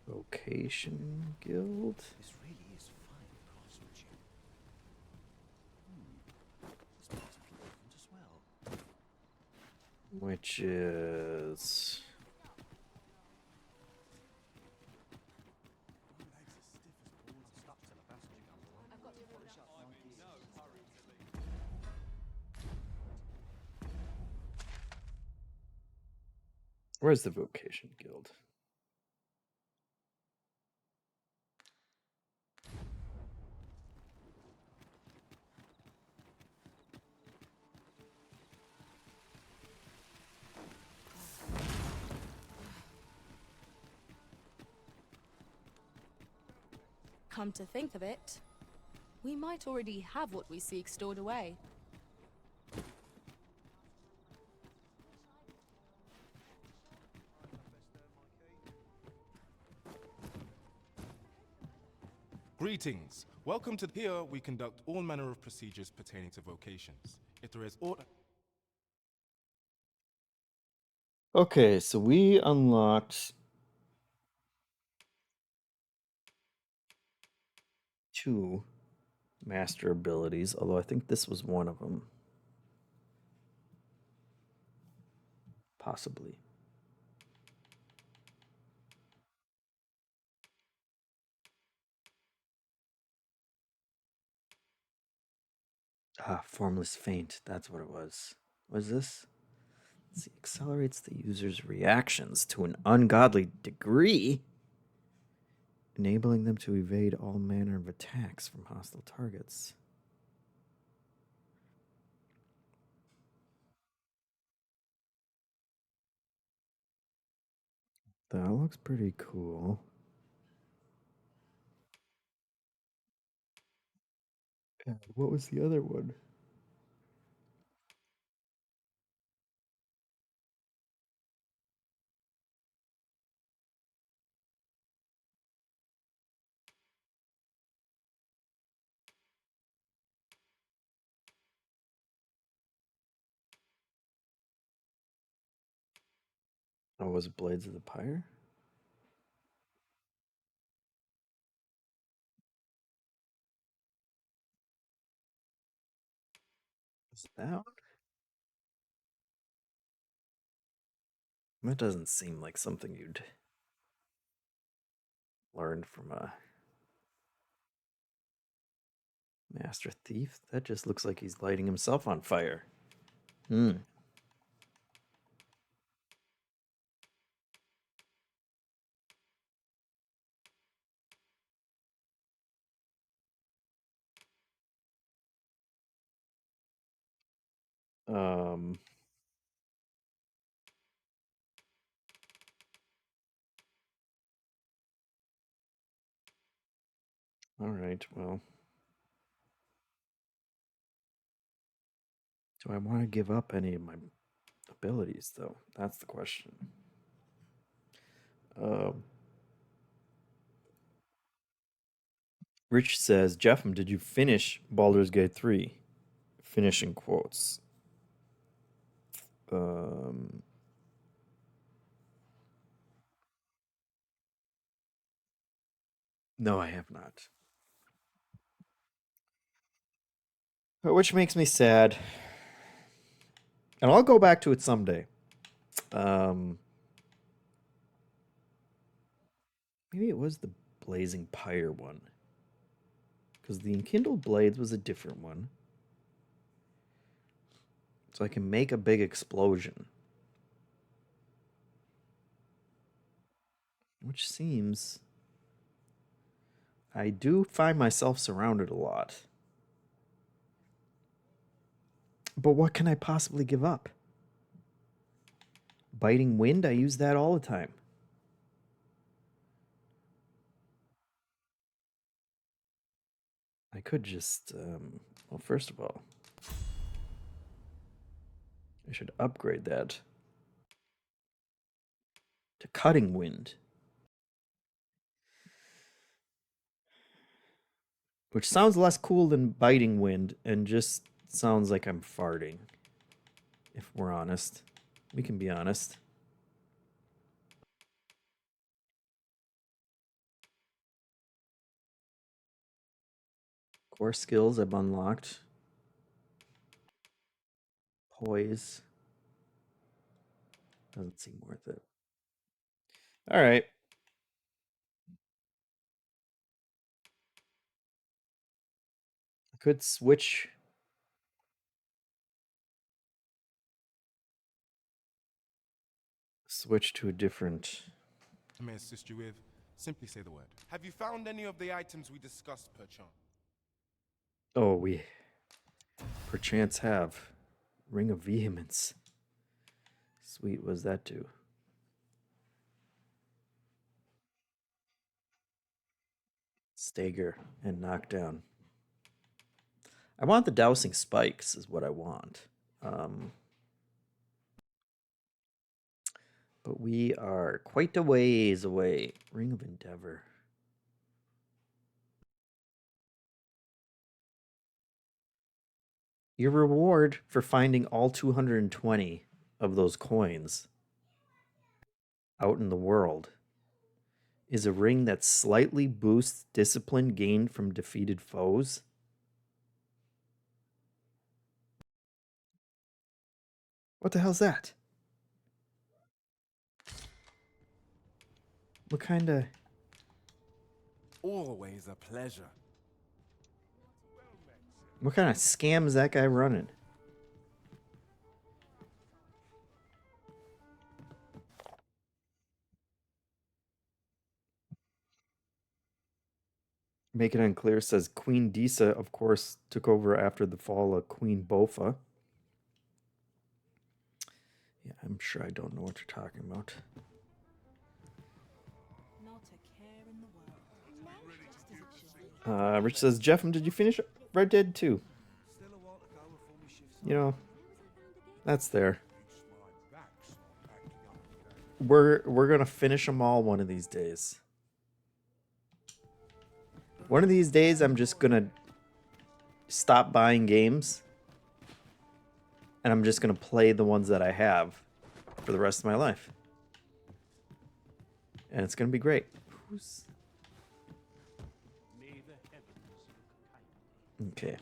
Vocation Guild, This really is fine craftsmanship. This part's a little different as well. which is Where's the vocation guild? Come to think of it, we might already have what we seek stored away. Greetings. Welcome to here we conduct all manner of procedures pertaining to vocations. If there is aught Okay, so we unlocked 2 master abilities, although I think this was one of them. Possibly. Ah, Formless Feint. That's what it was. What is this? Let's see. Accelerates the user's reactions to an ungodly degree, enabling them to evade all manner of attacks from hostile targets. That looks pretty cool. What was the other one? Oh, was it Blades of the Pyre? Is that one? That doesn't seem like something you'd learn from a Master Thief. That just looks like he's lighting himself on fire. Hmm. Um. All right. Well, do I want to give up any of my abilities, though? That's the question. Um. Rich says, JeffM, did you finish Baldur's Gate 3? Finishing quotes. Um. No, I have not. Which makes me sad. And I'll go back to it someday. Um. Maybe it was the Blazing Pyre one. Because the Enkindled Blades was a different one. So I can make a big explosion. Which seems... I do find myself surrounded a lot. But what can I possibly give up? Biting Wind? I use that all the time. I could just... well, first of all, I should upgrade that to Cutting Wind. Which sounds less cool than Biting Wind and just sounds like I'm farting. If we're honest. We can be honest. Core skills I've unlocked. Poise. Doesn't seem worth it. All right. I could switch. switch to a different... I may assist you with. Simply say the word. Have you found any of the items we discussed, perchance? Oh, we perchance have. Ring of Vehemence. Sweet, what does that do? Stagger and knockdown. I want the dousing spikes is what I want. But we are quite a ways away. Ring of Endeavor. Your reward for finding all 220 of those coins out in the world is a ring that slightly boosts discipline gained from defeated foes. What the hell's that? What kind of... Always a pleasure. What kind of scam is that guy running? Make it unclear says Queen Disa, of course, took over after the fall of Queen Bofa. Yeah, I'm sure I don't know what you're talking about. Rich says, JeffM, did you finish Red Dead 2? You know, that's there. We're gonna finish them all one of these days. One of these days, I'm just gonna stop buying games, and I'm just gonna play the ones that I have for the rest of my life, and it's gonna be great. Who's... Okay.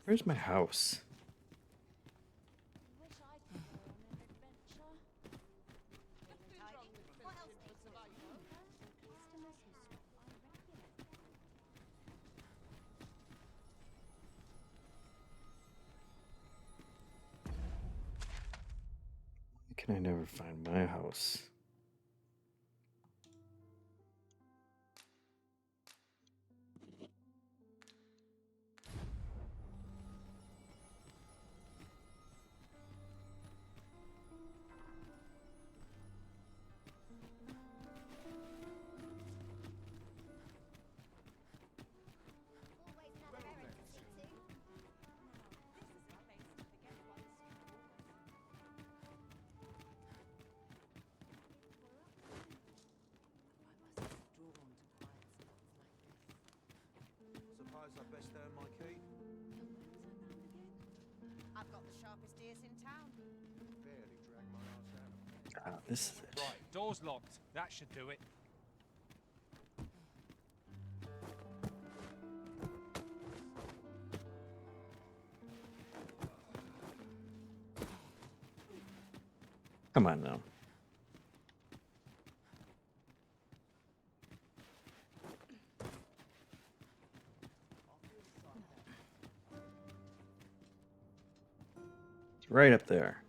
Where's my house? Why can I never find my house? Suppose I best earn my keep. I've got the sharpest ears in town. Barely drag my ass out. Ah, this is it. Right, door's locked. That should do it. Come on now. It's right up there.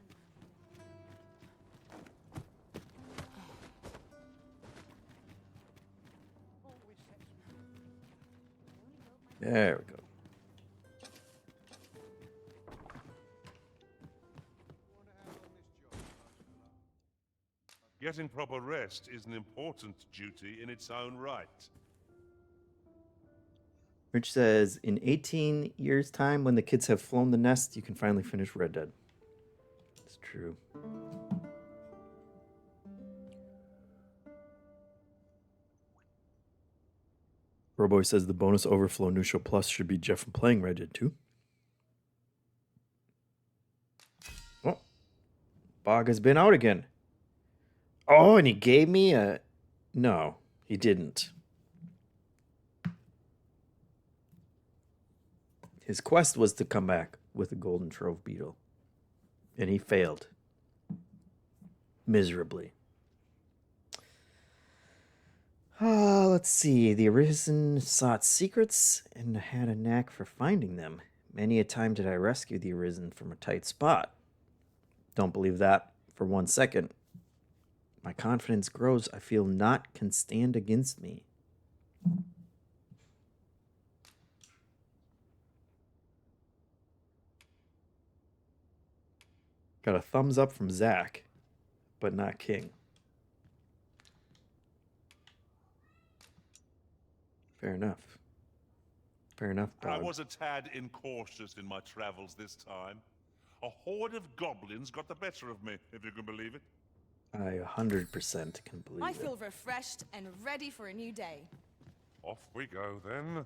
There we go. Getting proper rest is an important duty in its own right. Rich says, in 18 years' time, when the kids have flown the nest, you can finally finish Red Dead. It's true. Roboy says the bonus overflow neutral plus should be Jeff from playing Red Dead 2. Oh, Bog has been out again. Oh, and he gave me a... No, he didn't. His quest was to come back with a golden trove beetle. And he failed. Miserably. Let's see. The Arisen sought secrets and had a knack for finding them. Many a time did I rescue the Arisen from a tight spot. Don't believe that for 1 second. My confidence grows. I feel naught can stand against me. Got a thumbs up from Zach, but not King. Fair enough. Fair enough, dog. I was a tad incautious in my travels this time. A horde of goblins got the better of me, if you can believe it. I 100% can believe I it. feel refreshed and ready for a new day. Off we go, then.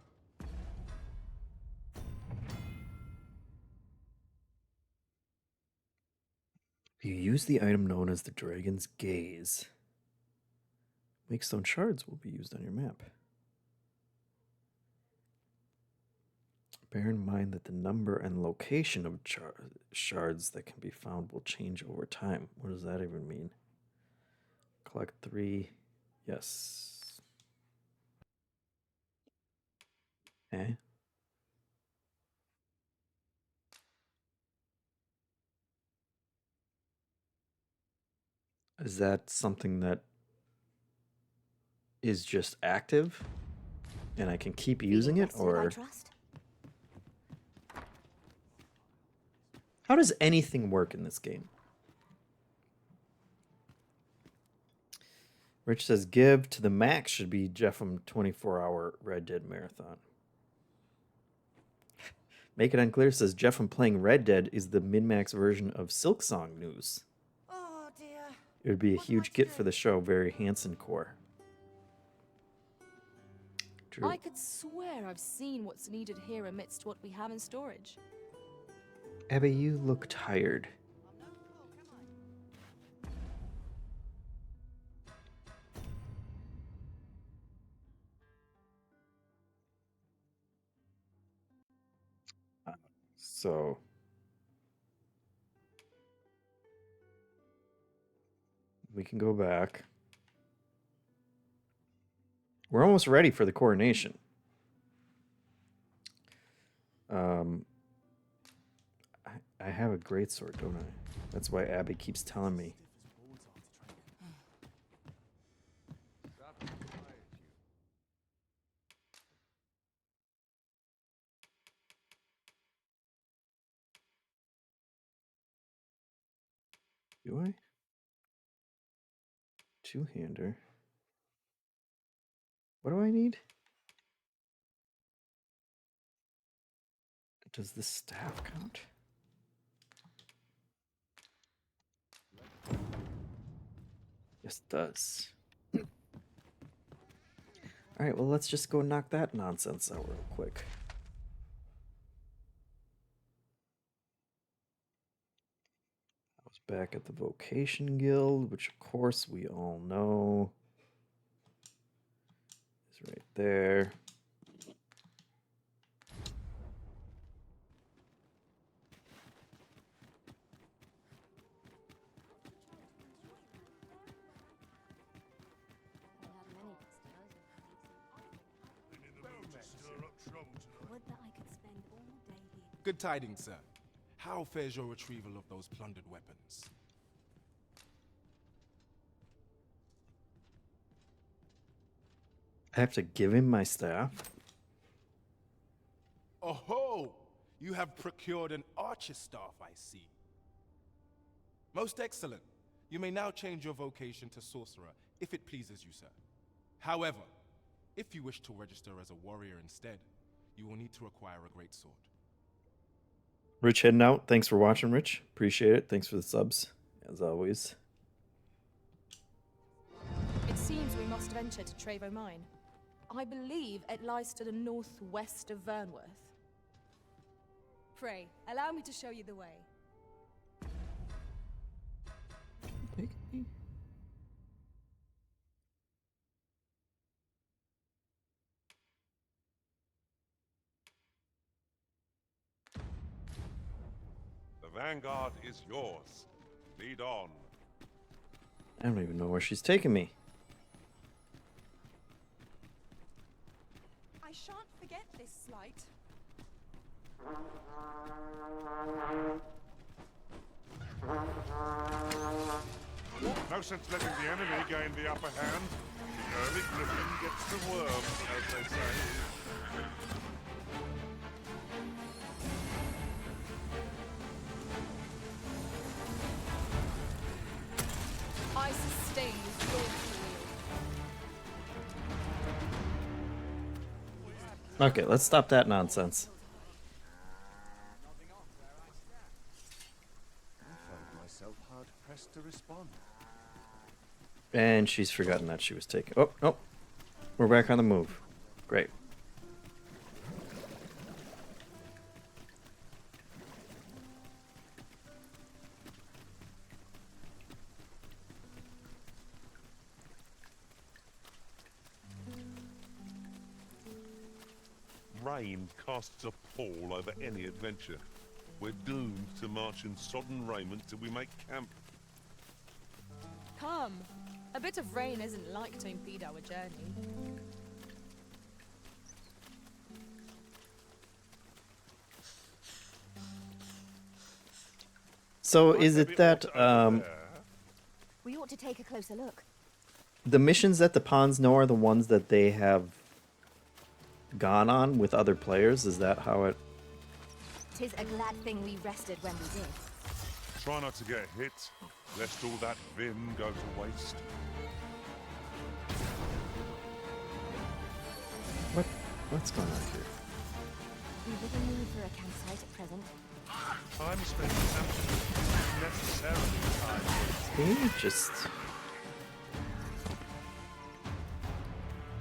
If you use the item known as the Dragon's Gaze, Wakestone shards will be used on your map. Bear in mind that the number and location of shards that can be found will change over time. What does that even mean? Collect 3. Yes. Eh? Is that something that is just active and I can keep using it, or how does anything work in this game? Rich says give to the max should be JeffM 24-hour Red Dead marathon. Make It Unclear says JeffM playing Red Dead is the min-max version of Silksong news. Oh dear. It would be a huge get for the show, very Hansen core. True. I could swear I've seen what's needed here amidst what we have in storage. Abby, you look tired. So we can go back. We're almost ready for the coronation. I have a great sword, don't I? That's why Abby keeps telling me. Do I? Two-hander. What do I need? Does this staff count? Yes, it does. Alright, well, let's just go knock that nonsense out real quick. I was back at the Vocation Guild, which of course we all know is right there. Good tidings, sir. How fares your retrieval of those plundered weapons? I have to give him my staff? Oh-ho! You have procured an archer staff, I see. Most excellent. You may now change your vocation to sorcerer, if it pleases you, sir. However, if you wish to register as a warrior instead, you will need to acquire a great sword. Rich heading out. Thanks for watching, Rich. Appreciate it. Thanks for the subs, as always. It seems we must venture to Trevo Mine. I believe it lies to the northwest of Vernworth. Pray, allow me to show you the way. vanguard is yours. Lead on. I don't even know where she's taking me. I shan't forget this slight. No sense letting the enemy gain the upper hand. The early griffin gets the worm, as they say. I sustain this joyful wheel. Okay, let's stop that nonsense. I found myself hard pressed to respond. And she's forgotten that she was taking. Oh, no. We're back on the move. Great. Rain casts a pall over any adventure. We're doomed to march in sodden raiment till we make camp. Come. A bit of rain isn't like to impede our journey. So is it that We ought to take a closer look. the missions that the pawns know are the ones that they have gone on with other players? Is that how it... 'Tis a glad thing we rested when we did. Try not to get hit, lest all that vim go to waste. What's going on here? We little need for a campsite at present. Time spent camping necessarily time. Can you just...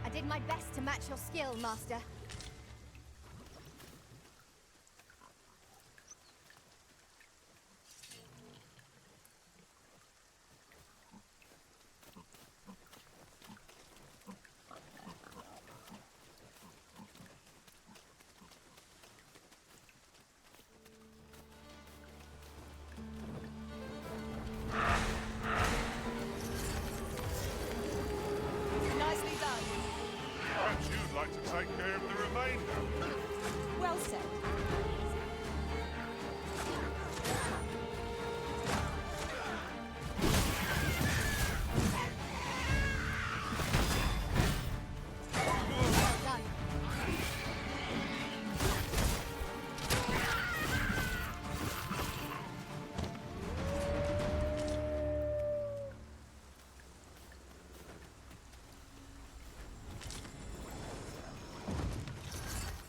I did my best to match your skill, Master. Nicely done. Perhaps you'd like to take care of the remainder. Well said. Well done.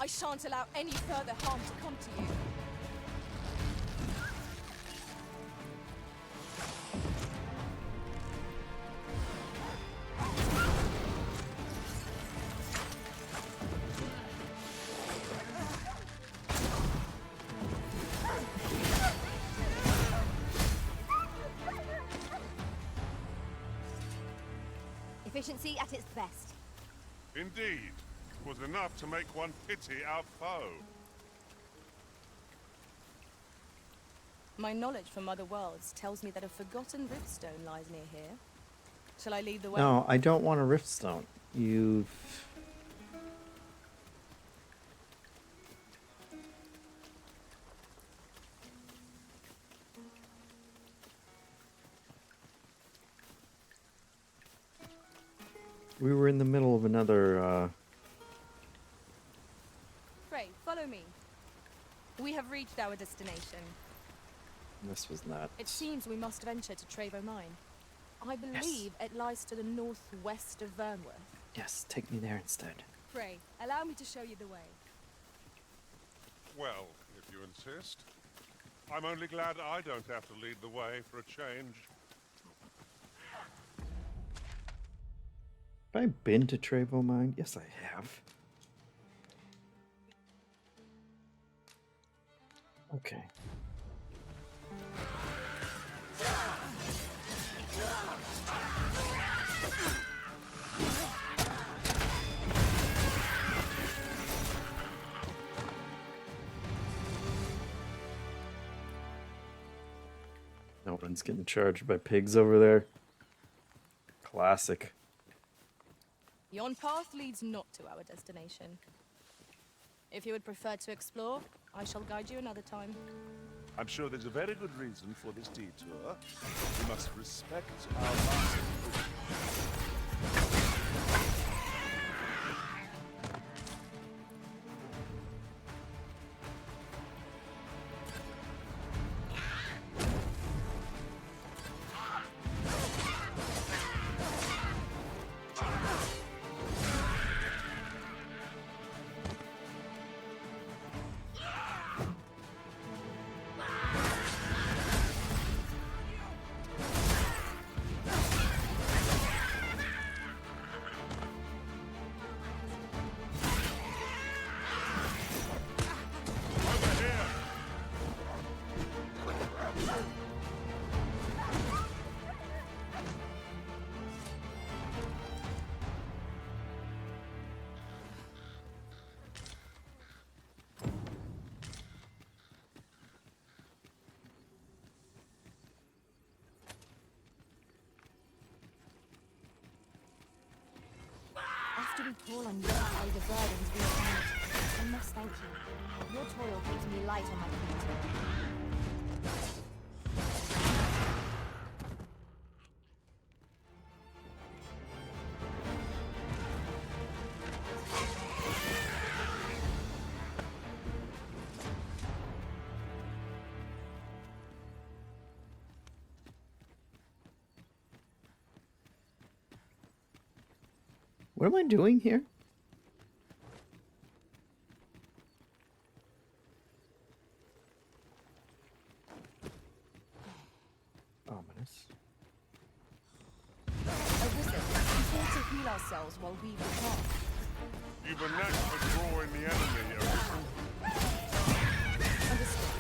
I shan't allow any further harm to come to you. Efficiency at its best. Indeed, was enough to make one pity our foe. My knowledge from other worlds tells me that a forgotten riftstone lies near here. Shall I lead the way? No, I don't want a riftstone. You've... We were in the middle of another, Frey, follow me. We have reached our destination. This was not... It seems we must venture to Trevo Mine. I believe it lies to the northwest of Vernworth. Yes, take me there instead. Frey, allow me to show you the way. Well, if you insist. I'm only glad I don't have to lead the way for a change. Have I been to Trevo Mine? Yes, I have. Okay. Everyone's getting charged by pigs over there. Classic. Yon path leads not to our destination. If you would prefer to explore, I shall guide you another time. I'm sure there's a very good reason for this detour. We must respect our master's wishes. After we toil on your side the burdens we have, I must thank you. Your toil keeps me light on my feet. What am I doing here? Ominous. Listen, we want to heal ourselves while we depart. You've a knack for drawing the enemy, Arisen. Understood.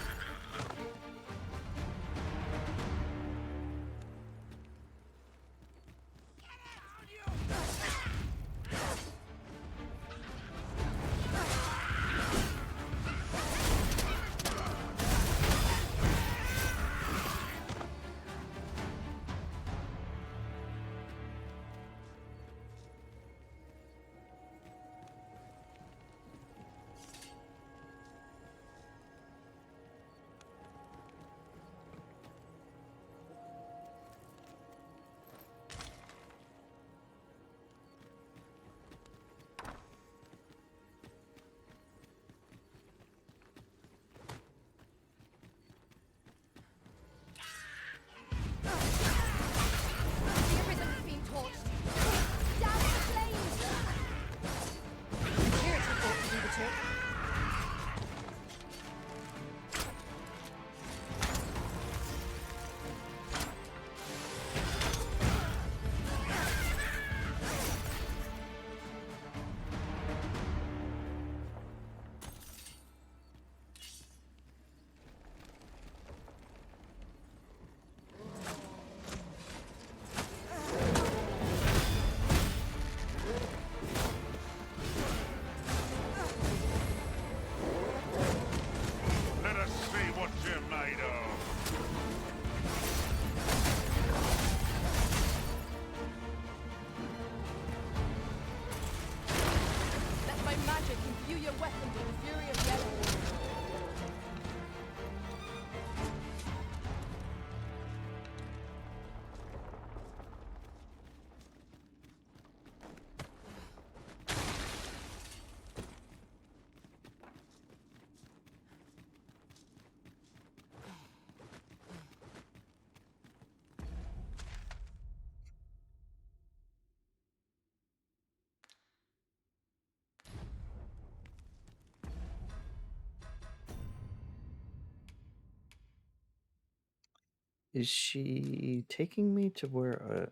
Is she taking me to where a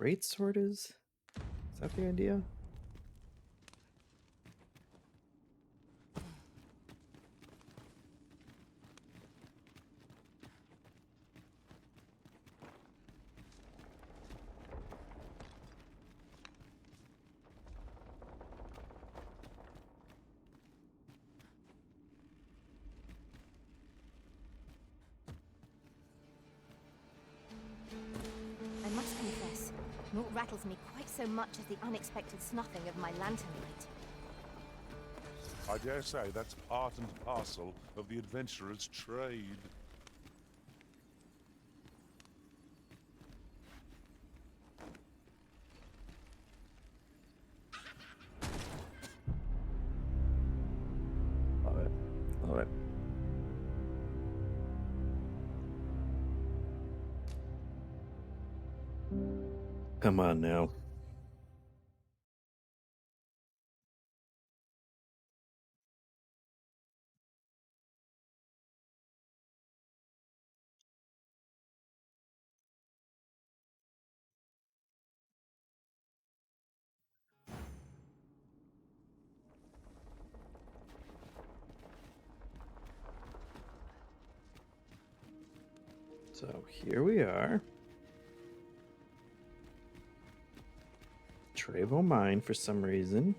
greatsword is? Is that the idea? Naught rattles me quite so much as the unexpected snuffing of my lantern light. I dare say that's part and parcel of the adventurer's trade. Love it. Love it. Come on now. So here we are. Trevo Mine for some reason.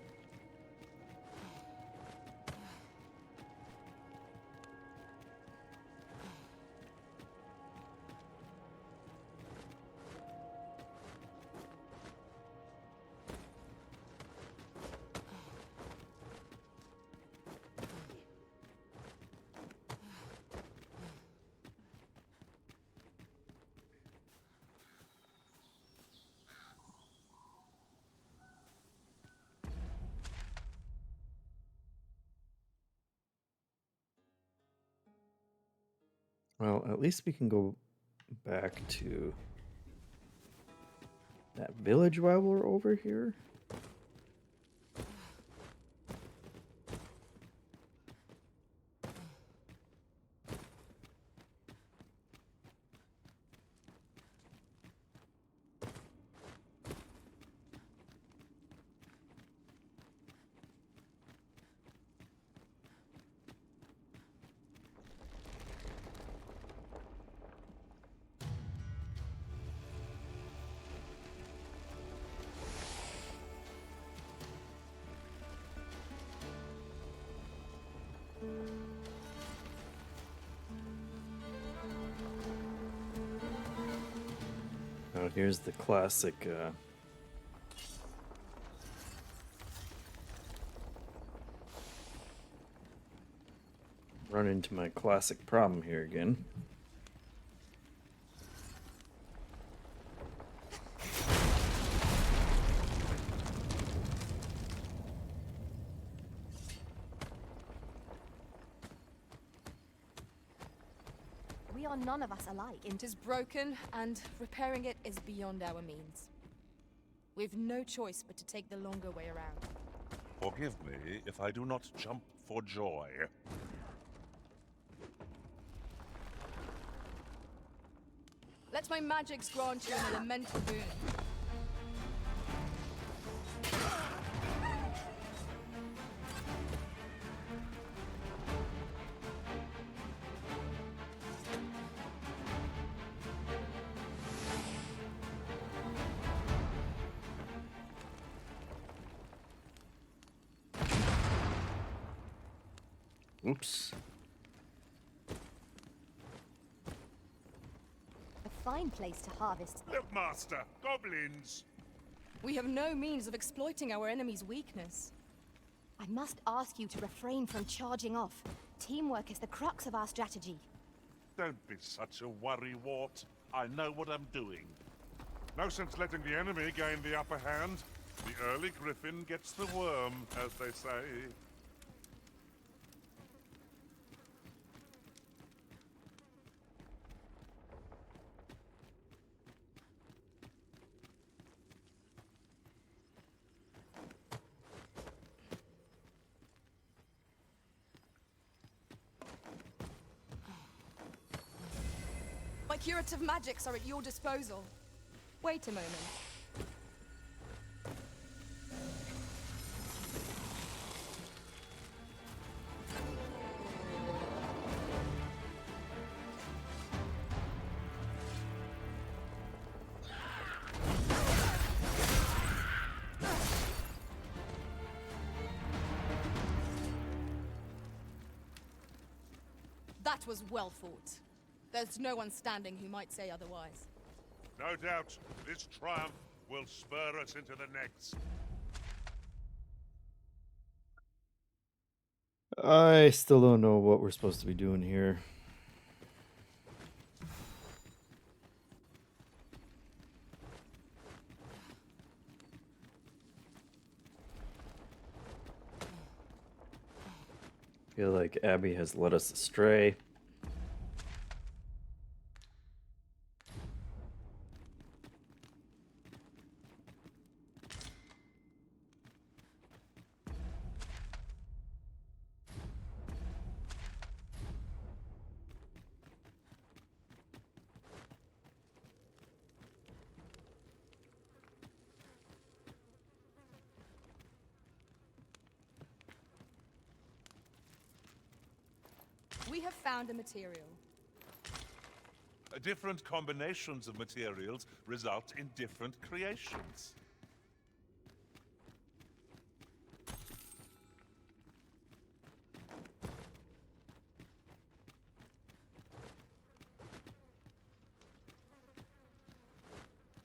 Well, at least we can go back to that village while we're over here. Oh, here's the classic run into my classic problem here again. We are none of us alike. It is broken, and repairing it is beyond our means. We've no choice but to take the longer way around. Forgive me if I do not jump for joy. Let my magics grant you an elemental boon. Oops. A fine place to harvest. Look, Master, goblins! We have no means of exploiting our enemy's weakness. I must ask you to refrain from charging off. Teamwork is the crux of our strategy. Don't be such a worrywart. I know what I'm doing. No sense letting the enemy gain the upper hand. The early griffin gets the worm, as they say. My curative magics are at your disposal. Wait a moment. That was well fought. There's no one standing who might say otherwise. No doubt, this triumph will spur us into the next. I still don't know what we're supposed to be doing here. I feel like Abby has led us astray. We have found a material. Different combinations of materials result in different creations.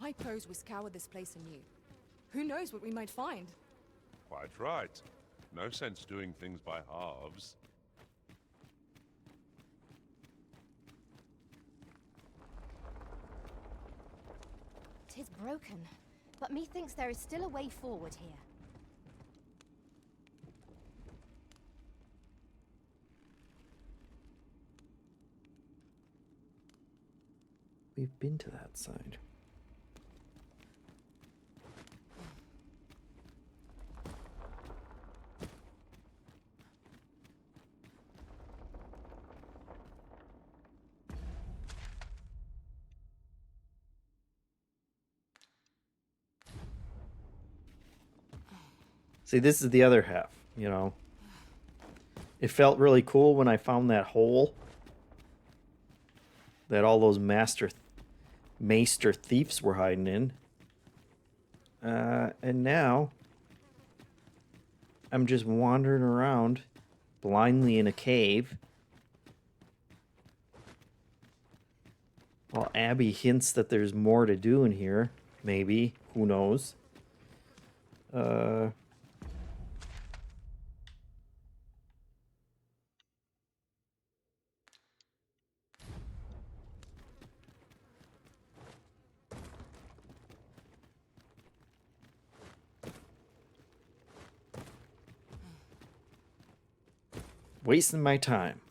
I pose we scour this place anew. Who knows what we might find? Quite right. No sense doing things by halves. 'Tis broken, but methinks there is still a way forward here. We've been to that side. See, this is the other half, you know. It felt really cool when I found that hole that all those master thieves were hiding in. And now I'm just wandering around blindly in a cave while Abby hints that there's more to do in here. Maybe. Who knows? Wasting my time.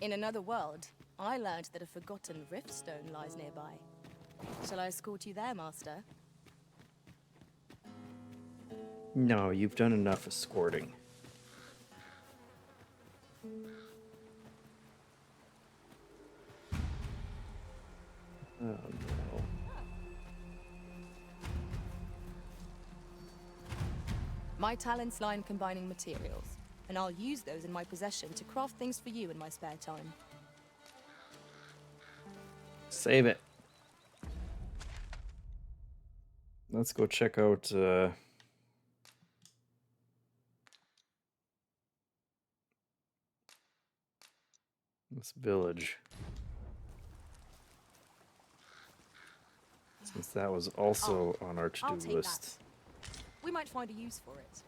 In another world, I learned that a forgotten riftstone lies nearby. Shall I escort you there, Master? No, you've done enough escorting. Oh no. My talents lie in combining materials, and I'll use those in my possession to craft things for you in my spare time. Save it. Let's go check out this village. Since that was also on our I'll to-do take list. that. We might find a use for it.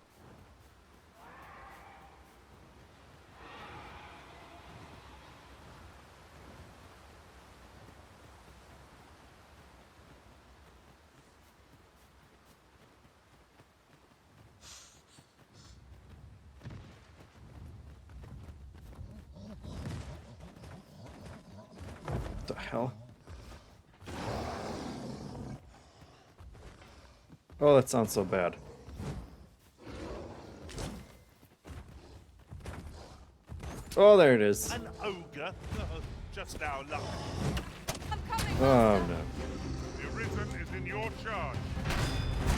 What the hell? Oh, that sounds so bad. Oh, there it is. An ogre? Just our luck. I'm coming, Oh Master. no. The Arisen is in your charge.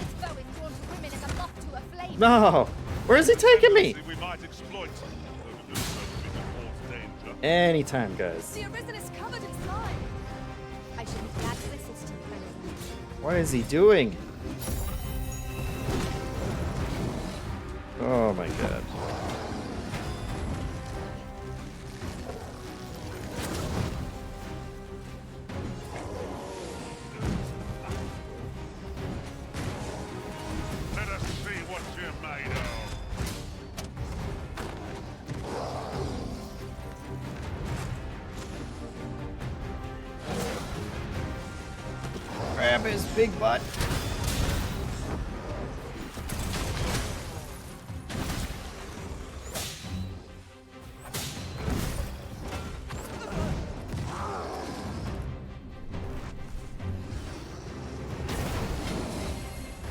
Its bow is drawn to women as a moth to a flame. No! Where is he taking me? We might might exploit, though to do so would be to cause danger. Anytime, guys. The Arisen is covered in slime. I should be glad to assist you, Arisen. What is he doing? Oh my god. Let us see what you're made of. Grab his big butt.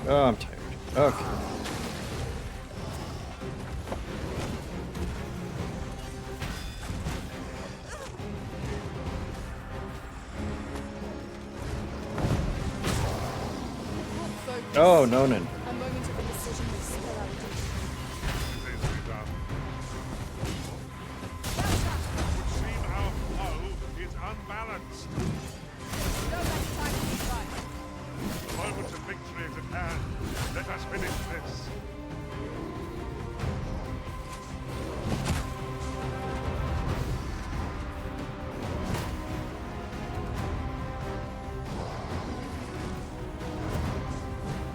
Oh, I'm tired. Okay. Focus. Oh, Nonan. A moment of indecision will spill out. This is would seem our flow is unbalanced. No less time to be right. The moment of victory is at hand. Let us finish this.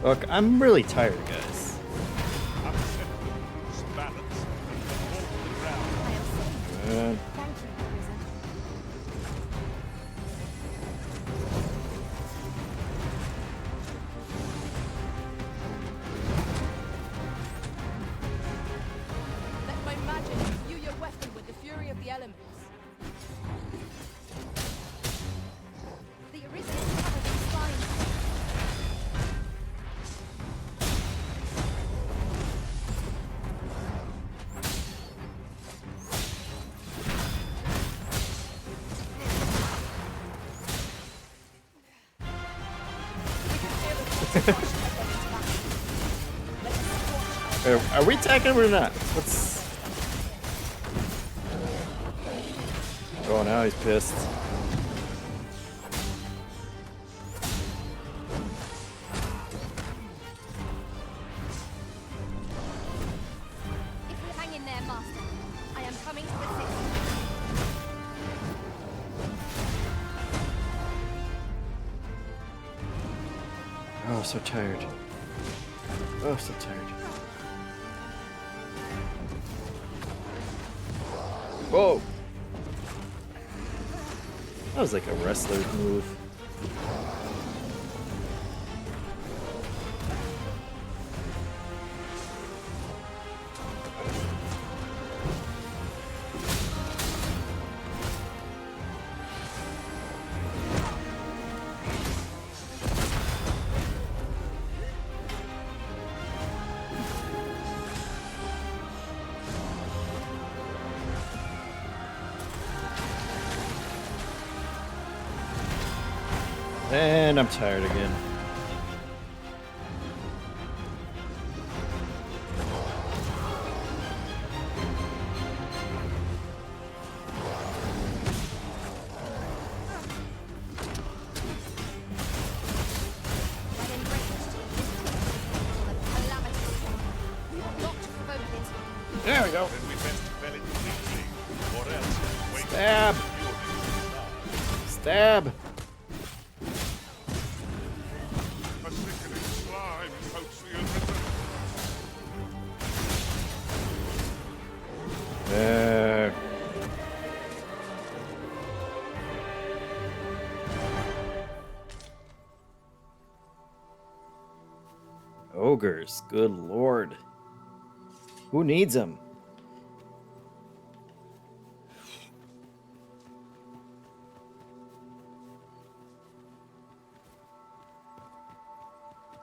Look, I'm really tired, guys. Upset, lose balance, and fall to the ground. I am safe. Uh, Thank you, Arisen. Let my magic imbue your weapon with the fury of the elements. The Arisen is covered in slime. are we attacking him or not? What's... Oh, now he's pissed. If you hang in there, Master, I am coming to assist. Oh, so tired. Oh, so tired. Whoa! That was like a wrestler's move. And I'm tired again. When in range, the calamity storm. We ought not to provoke it. There we go. Then we best fell it quickly, or else wait Stab. for the Stab. A sickening slime coats the Arisen. There. Ogres, good lord. Who needs them?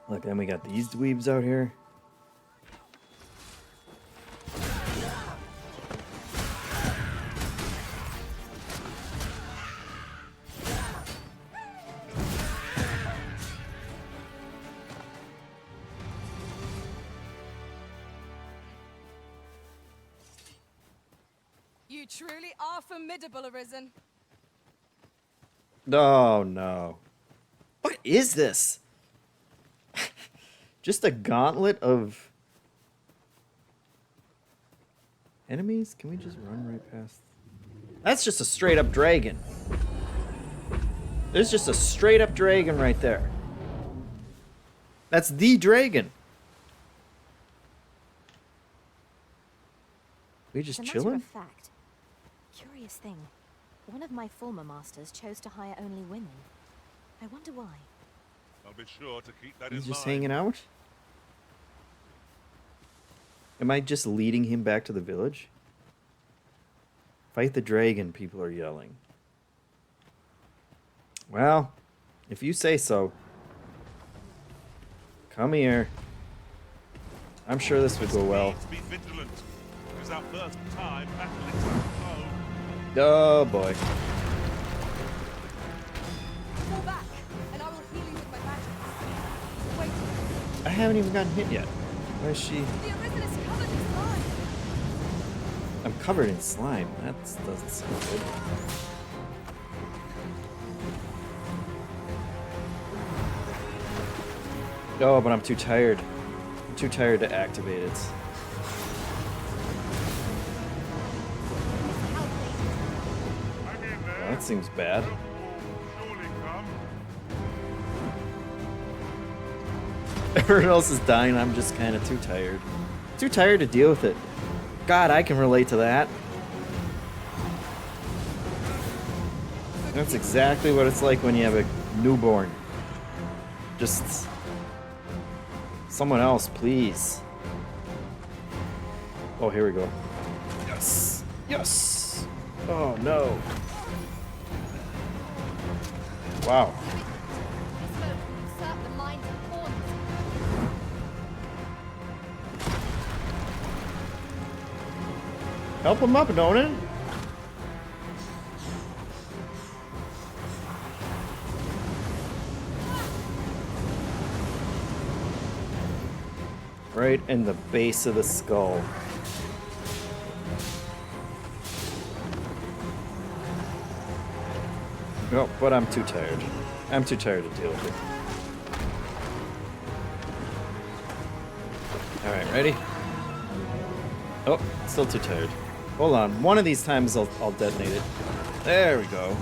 Look, then we got these dweebs out here. You truly are formidable, Arisen. Oh no. What is this? Just a gauntlet of enemies? Can we just run right past? That's just a straight up dragon. There's just a straight up dragon right there. That's the dragon. We just As a matter chilling? of fact, curious thing. One of my former masters chose to hire only women. I wonder why. I'll be sure to keep that He's in just mind. hanging out? Am I just leading him back to the village? Fight the dragon, people are yelling. Well, if you say so. Come here. I'm sure this would go well. To be vigilant. It is our first time battling such a foe. Oh boy. Fall back, and I will heal you with my magic. Wait, I haven't even gotten hit yet. Why is she? the Arisen is covered in slime. I'm covered in slime. That doesn't sound good. Oh, but I'm too tired. I'm too tired to activate it. I'm in there. Well, that seems bad. Surely come. Everyone else is dying. I'm just kind of too tired. Too tired to deal with it. God, I can relate to that. That's exactly what it's like when you have a newborn. Just someone else, please. Oh, here we go. Yes. Yes. Oh no. Wow. This smoke will usurp the minds of pawns. Help him up, don't it? Right in the base of the skull. No, but I'm too tired. I'm too tired to deal with it. Alright, ready? Oh, still too tired. Hold on, one of these times I'll detonate it. There we go.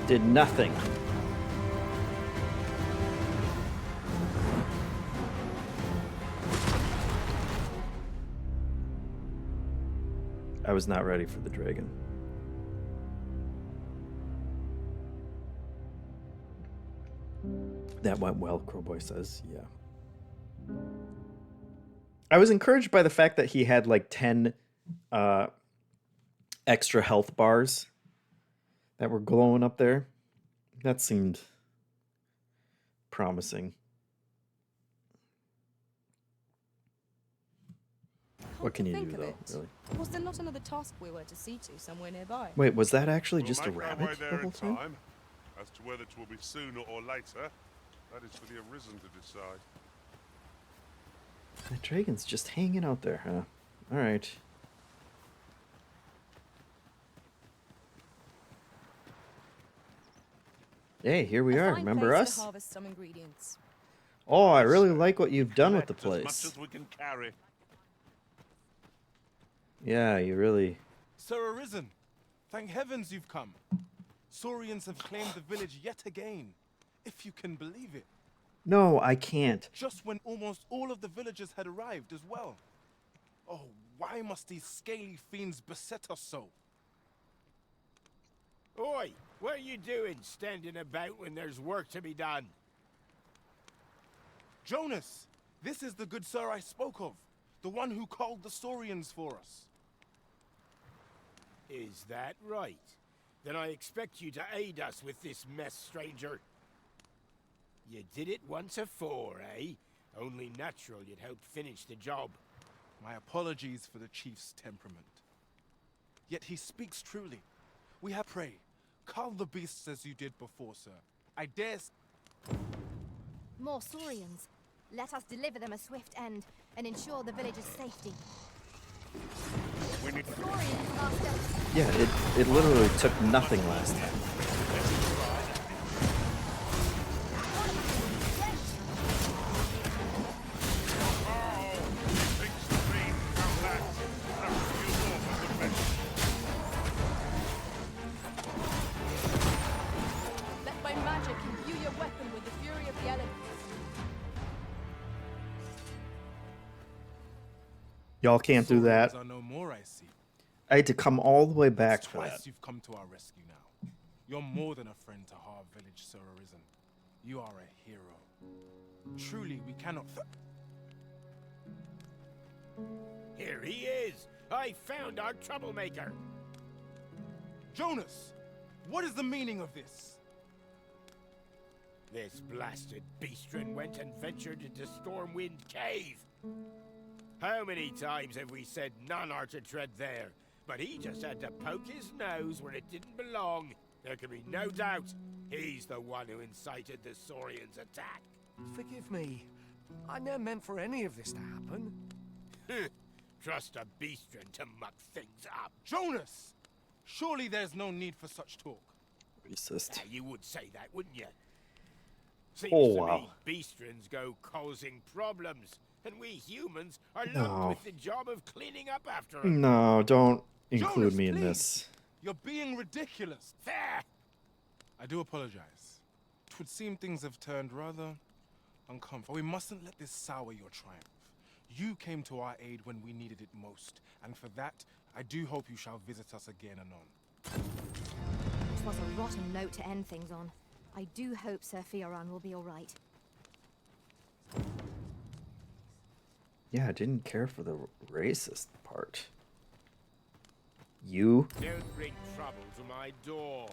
Did nothing. I was not ready for the dragon. That went well, Crowboy says. Yeah. I was encouraged by the fact that he had like 10 extra health bars that were glowing up there. That seemed promising. What can you do, though, really? Was there not another task we were to see to somewhere nearby? Wait, was that actually We'll just a make our way rabbit there the whole in time? time. As to whether it will be sooner or later, that is for the Arisen to decide. The dragon's just hanging out there, huh? Alright. Hey, here we A are. fine Remember place us? To harvest some ingredients. Oh, I really like what you've done with the Collect as place. much as we can carry. Yeah, you really... Sir Arisen, thank heavens you've come. Saurians have claimed the village yet again, if you can believe it. No, I can't. Just when almost all of the villagers had arrived as well. Oh, why must these scaly fiends beset us so? Oi, what are you doing standing about when there's work to be done? Jonas, this is the good sir I spoke of, the one who called the Saurians for us. Is that right? Then I expect you to aid us with this mess, stranger. You did it once afore, eh? Only natural you'd help finish the job. My apologies for the chief's temperament. Yet he speaks truly. We have pray. Cull the beasts as you did before, sir. I dare... More Saurians. Let us deliver them a swift end and ensure the village's safety. Yeah, it literally took nothing last time. Let my magic imbue your weapon with the fury of the elements. Y'all can't do that. Saurians are no more, I see. I had to come all the way back It's for twice that. you've come to our rescue now. You're more than a friend to Har Village, Sir Arisen. You are a hero. Truly, we cannot. Here he is! I found our troublemaker! Jonas! What is the meaning of this? This blasted beastren went and ventured into Stormwind Cave! How many times have we said none are to tread there? But he just had to poke his nose where it didn't belong. There can be no doubt he's the one who incited the Saurians' attack. Forgive me. I never meant for any of this to happen. Trust a beastren to muck things up. Jonas! Surely there's no need for such talk. Racist. You would say that, wouldn't you? Seems Oh, to wow. me beastrens go causing problems, and we humans are left No. with the job of cleaning up after them. No, don't include Jonas, me in please. this. You're being ridiculous. There! I do apologize. It would seem things have turned rather uncomfortable. We mustn't let this sour your triumph. You came to our aid when we needed it most, and for that, I do hope you shall visit us again anon. It was a rotten note to end things on. I do hope Sir Fioran will be all right. Yeah, I didn't care for the racist part. You? Don't bring trouble to my door.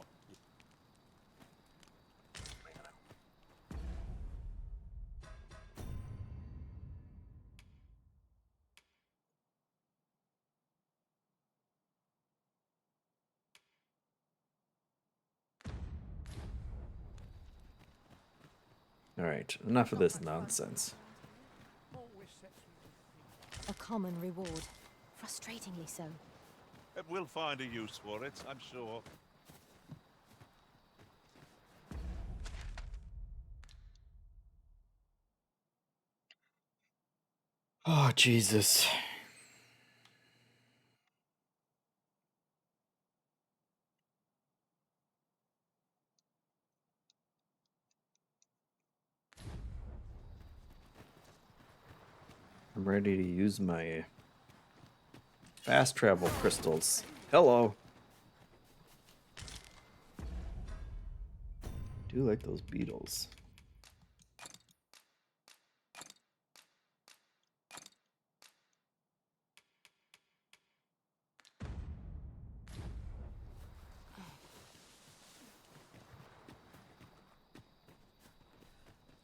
Alright, enough of this nonsense. A common reward. Frustratingly so. We'll find a use for it, I'm sure. Oh, Jesus. I'm ready to use my fast travel crystals. Hello. Do like those beetles.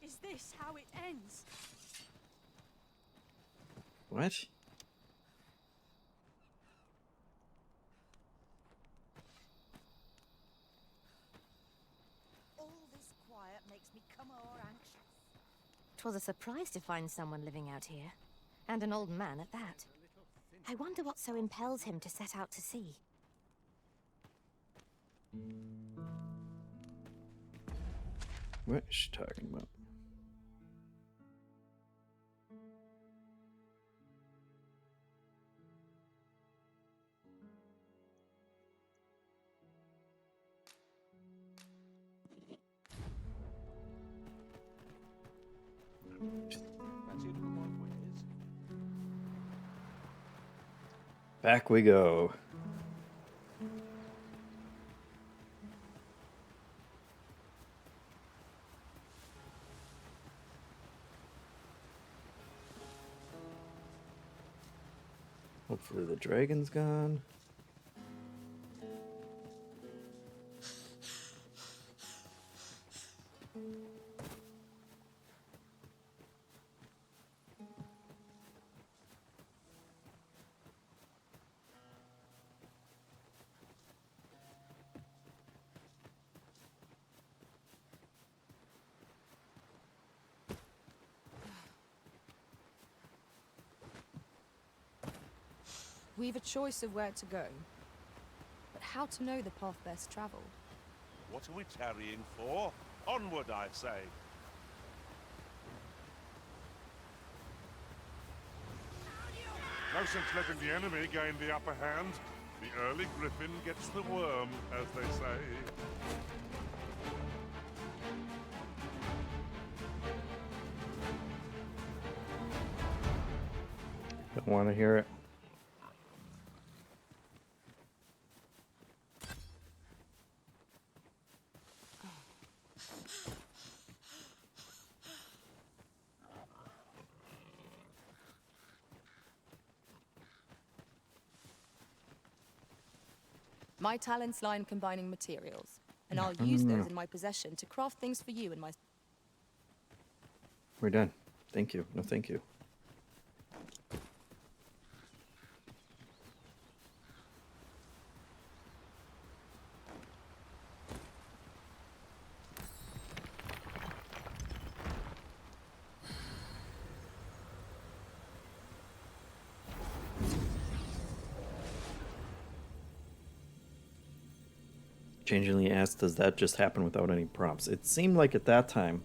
Is this how it ends? What? All this quiet makes me come o'er anxious. 'Twas a surprise to find someone living out here. And an old man at that. I wonder what so impels him to set out to sea. What is she talking about? Back we go. Hopefully the dragon's gone. We've a choice of where to go, but how to know the path best traveled? What are we tarrying for? Onward, I say. No sense letting the enemy gain the upper hand. The early griffin gets the worm, as they say. Don't want to hear it. My talents lie in combining materials, and I'll use those in my possession to craft things for you and my... We're done. Thank you. No, thank you. Changelingly asked, does that just happen without any prompts? It seemed like at that time.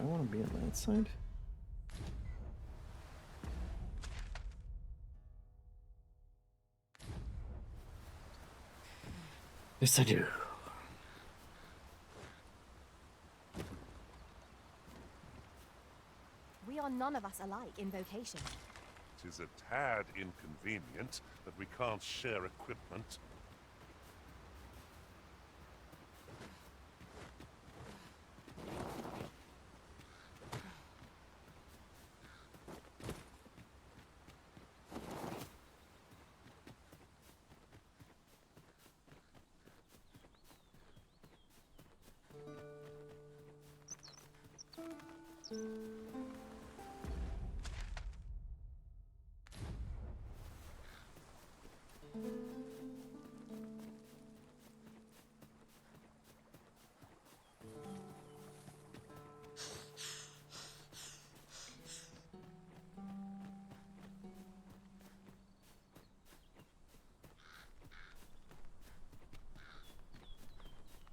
I want to be on that side. Yes, I do. We are none of us alike in vocation. It is a tad inconvenient that we can't share equipment.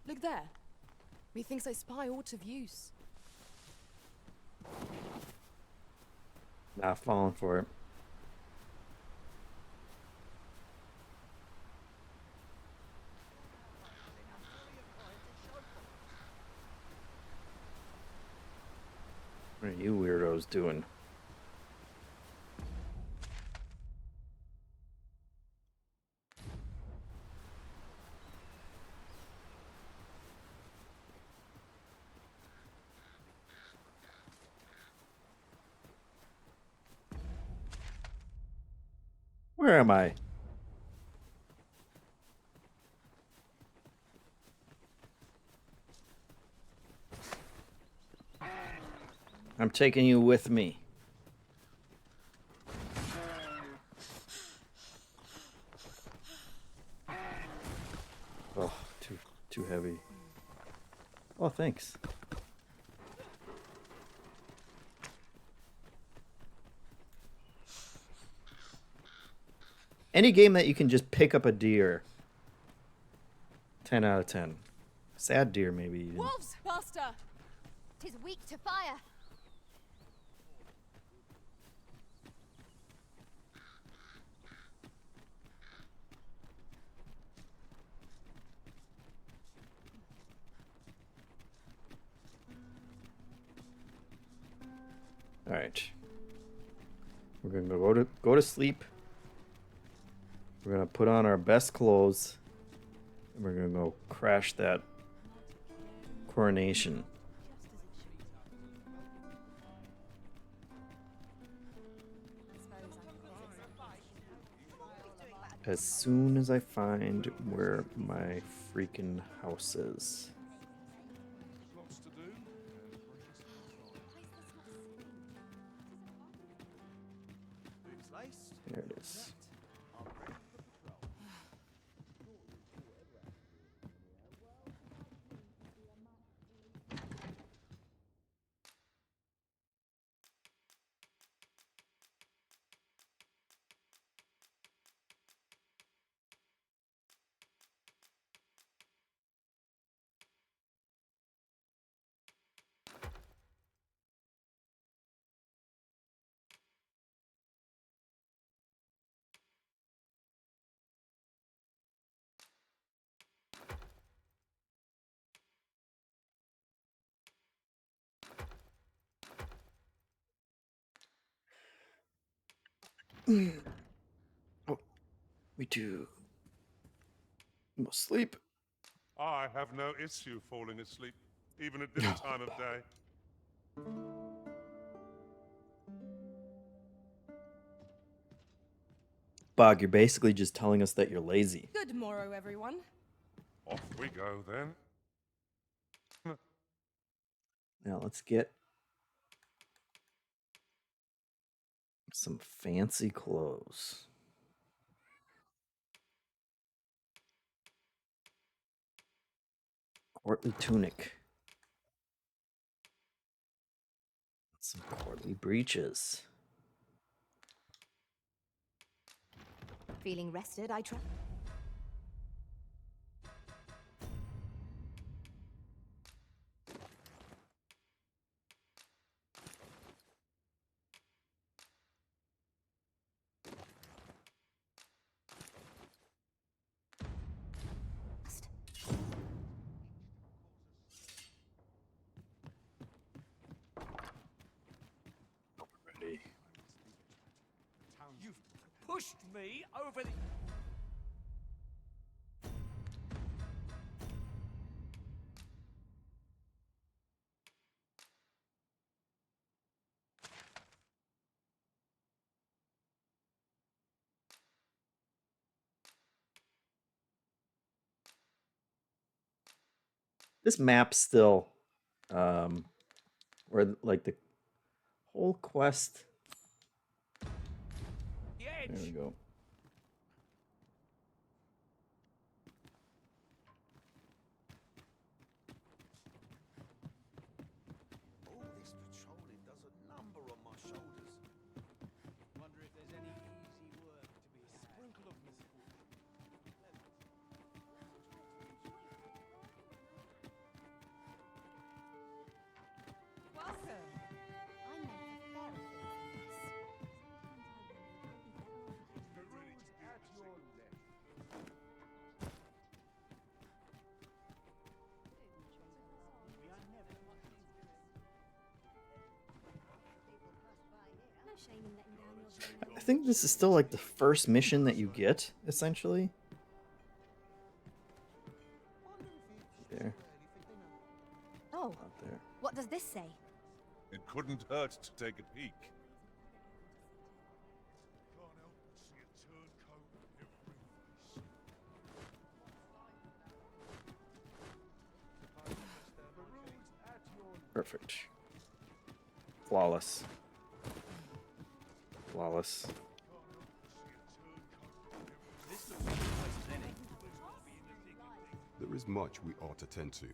Look there. Methinks I spy aught of use. Not falling for it. What are you weirdos doing? Where am I? I'm taking you with me. Oh, too heavy. Oh, thanks. Any game that you can just pick up a deer. 10 out of 10. Sad deer, maybe even. Wolves, master! 'Tis weak to fire. All right. We're gonna go to sleep. We're gonna put on our best clothes, and we're gonna go crash that coronation. as soon as I find where my freaking house is. Lots to do. Boots laced. There it is. Oh, me too. Must sleep. I have no issue falling asleep, even at this time of day. Bog, you're basically just telling us that you're lazy. Good morrow, everyone. Off we go then. Now let's get some fancy clothes. Courtly tunic. Some courtly breeches. Feeling rested, I trust? Ready. You've pushed me over the... This map still, or like the whole quest. There we go. Oh, this patrolling does a number on my shoulders. Wonder if there's any easy work to be had. Sprinkle of mystical... Welcome. I'm meant for fairer things than this. The road's at your left. No shame in letting down your I think this is still like the first mission that you get, essentially. There. Oh, Not there. what does this say? It couldn't hurt to take a peek. Can't help but see a turncoat in every face. The road's at your left. Perfect. Flawless. Flawless. There is much we ought to tend to,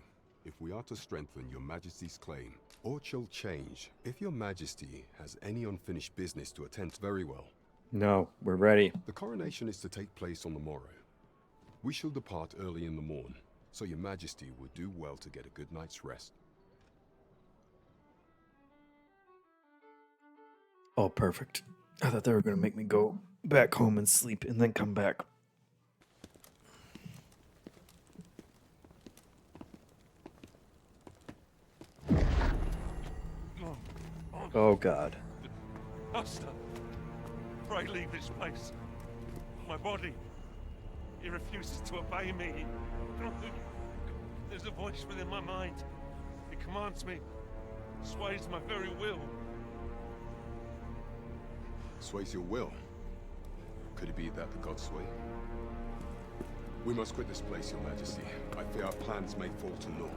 if we are to strengthen your Majesty's claim. Aught shall change, if your Majesty has any unfinished business to attend to. Very well. No, we're ready. The coronation is to take place on the morrow. We shall depart early in the morn, so your Majesty would do well to get a good night's rest. Oh, perfect. I thought they were going to make me go back home and sleep and then come back. Oh, God. Master, pray leave this place. My body, it refuses to obey me. There's a voice within my mind. It commands me, sways my very will. Sways your will. Could it be that the gods sway? We must quit this place, Your Majesty. I fear our plans may fall to naught.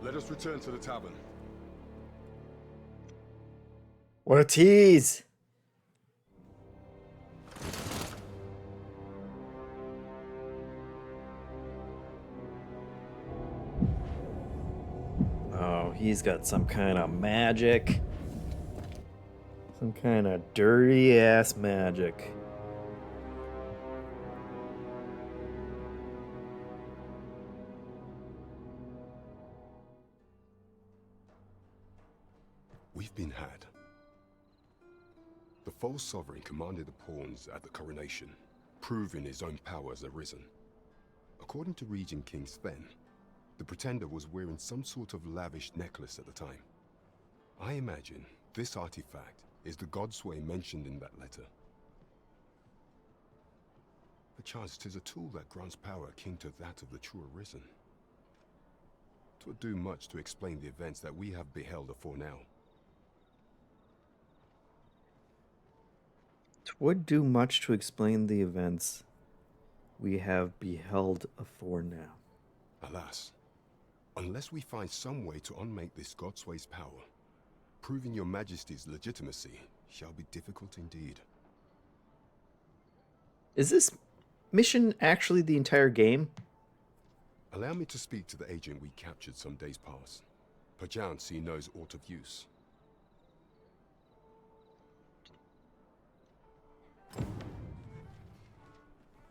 Let us return to the tavern. What a tease! Oh, he's got some kind of magic. Some kind of dirty ass magic. We've been had. The false sovereign commanded the pawns at the coronation, proving his own power as arisen. According to Regent King Sven, the pretender was wearing some sort of lavish necklace at the time. I imagine this artifact is the godsway mentioned in that letter. Perchance 'tis a tool that grants power akin to that of the true arisen. 'Twould do much to explain the events that we have beheld afore now. Would do much to explain the events we have beheld afore now. Alas, unless we find some way to unmake this godsway's power, proving Your Majesty's legitimacy shall be difficult indeed. Is this mission actually the entire game? Allow me to speak to the agent we captured some days past. Perchance he knows aught of use.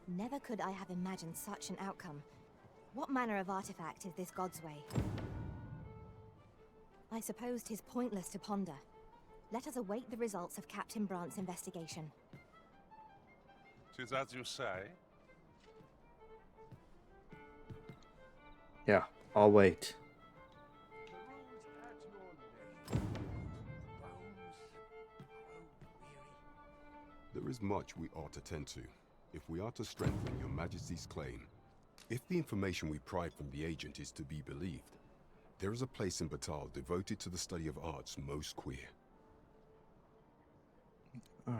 Never could I have imagined such an outcome. What manner of artifact is this Godsway? I suppose 'tis pointless to ponder. Let us await the results of Captain Brant's investigation. 'Tis as you say. Yeah, I'll wait. There is much we ought to tend to, if we are to strengthen Your Majesty's claim. If the information we pry from the agent is to be believed, there is a place in Batal devoted to the study of arts most queer.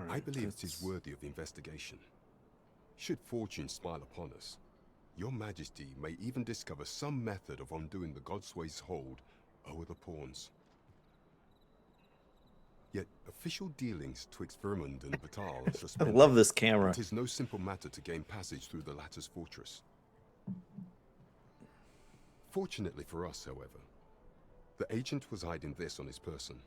I believe it is worthy of investigation. Should fortune smile upon us, Your Majesty may even discover some method of undoing the Godsway's hold over the pawns. Yet official dealings twixt Vermund and Batal are I suspended. love this camera. It is no simple matter to gain passage through the latter's fortress. Fortunately for us, however, the agent was hiding this on his person.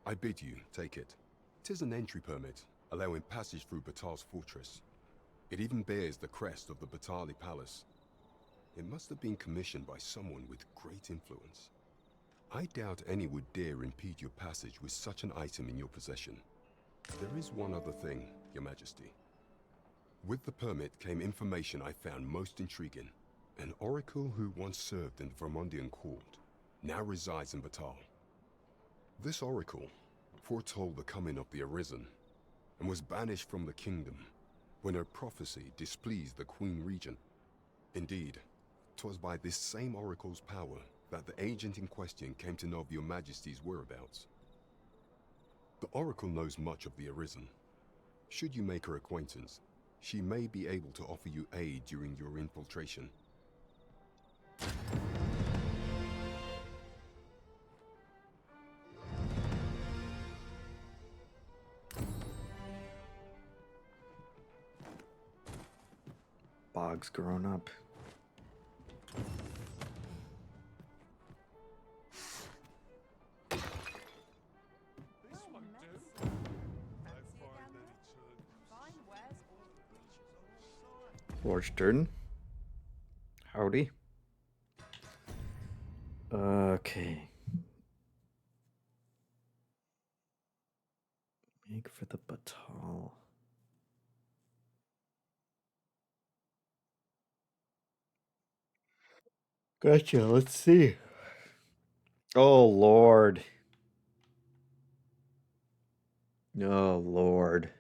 I bid you take it. 'Tis an entry permit, allowing passage through Batal's fortress. It even bears the crest of the Batali Palace. It must have been commissioned by someone with great influence. I doubt any would dare impede your passage with such an item in your possession. There is one other thing, Your Majesty. With the permit came information I found most intriguing. An oracle who once served in the Vermondian court now resides in Batal. This oracle foretold the coming of the Arisen and was banished from the kingdom when her prophecy displeased the Queen Regent. Indeed, 'twas by this same oracle's power that the agent in question came to know of Your Majesty's whereabouts. The oracle knows much of the Arisen. Should you make her acquaintance, she may be able to offer you aid during your infiltration. Bog's grown up. Lord Sturden. Howdy. Okay. Make for the Batal. Gotcha, let's see. Oh, Lord. Oh, Lord.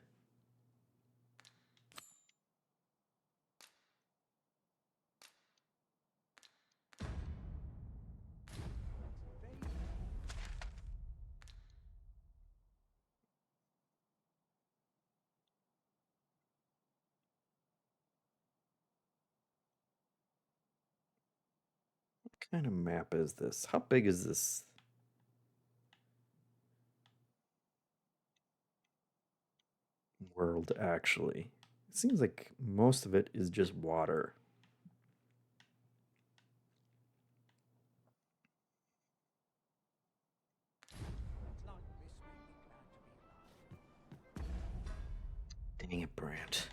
kind of map is this? How big is this? World, actually. It seems like most of it is just water. Dang it, Brant.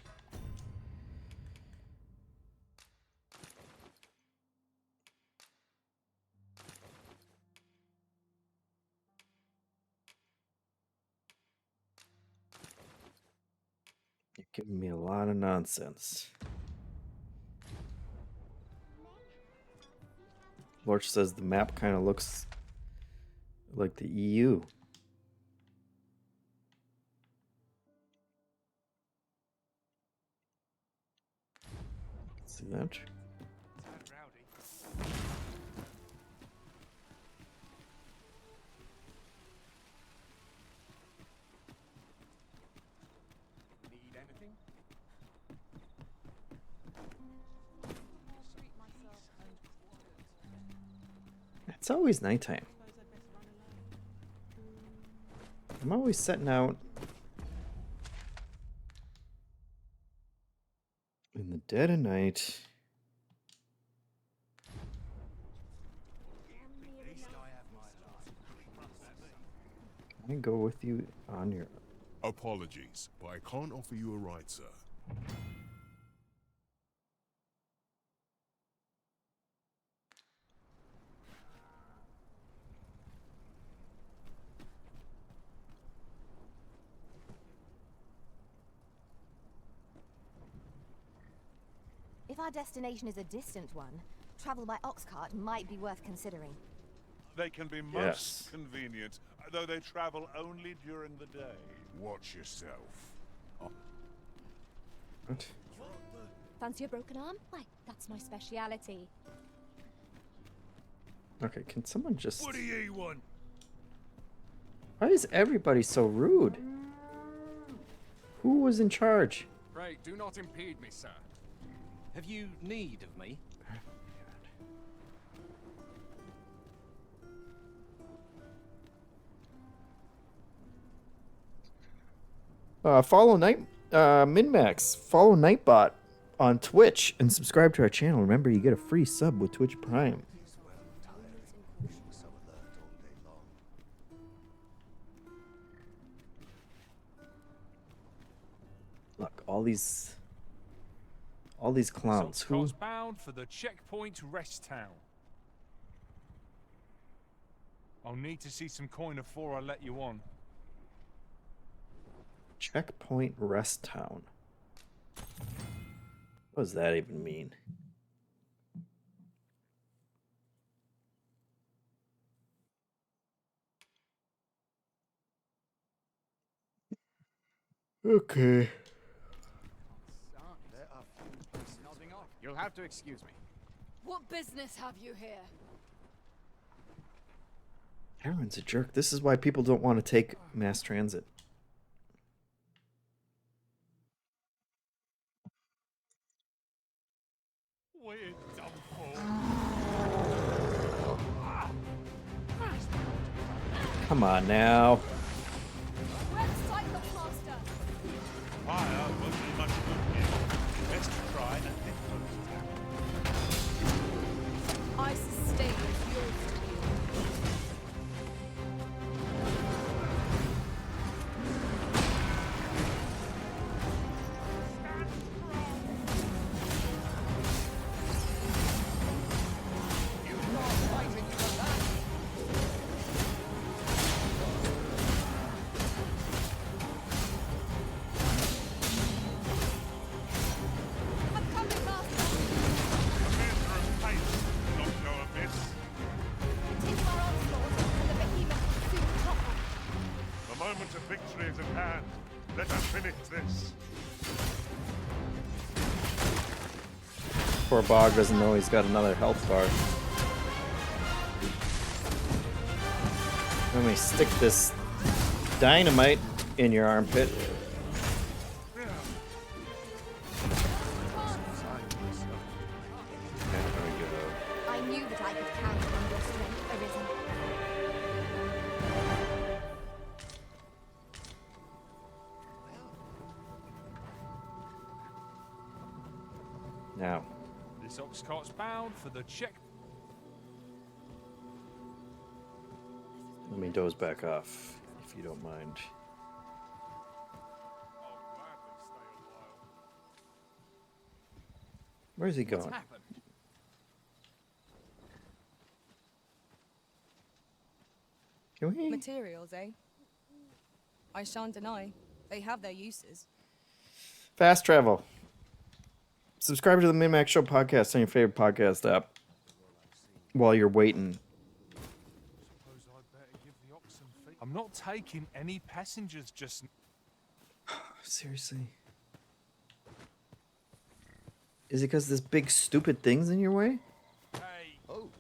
You're giving me a lot of nonsense. Lorch says the map kind of looks like the EU. See that? Need anything? It's always nighttime. I'm always setting out in the dead of night. Can I go with you on your... Apologies, but I can't offer you a ride, sir. If our destination is a distant one, travel by ox cart might be worth considering. They can be most convenient, though they travel only during the day. Watch yourself. What? Fancy a broken arm? Why, that's my speciality. Okay, can someone just... What do you want? Why is everybody so rude? Who was in charge? Pray, do not impede me, sir. Have you need of me? Follow Minmax. Follow Nightbot on Twitch and subscribe to our channel. Remember, you get a free sub with Twitch Prime. Look, all these clowns. Who? Bound for the checkpoint rest town. I'll need to see some coin before I let you on. Checkpoint Rest Town. What does that even mean? Okay. You'll have to excuse me. What business have you here? Aaron's a jerk. This is why people don't want to take mass transit. Weird dumb fool. Come on now. Where's the cycloplaster? Fire won't be much good here. Best try and hit those. I sustain yours to you. Poor Bog doesn't know he's got another health bar. Let me stick this dynamite in your armpit. I knew that I could count Now, This ox cart's bound for the check. let me doze back off, if you don't mind. Where's he What's going? happened? Can we? Materials, eh? I shan't deny. They have their uses. Fast travel. Subscribe to the Min-Max Show podcast on your favorite podcast app while you're waiting. Suppose I'd better give the ox some feed. I'm not taking any passengers just. Seriously? Is it because this big stupid thing's in your way? Hey. Oh.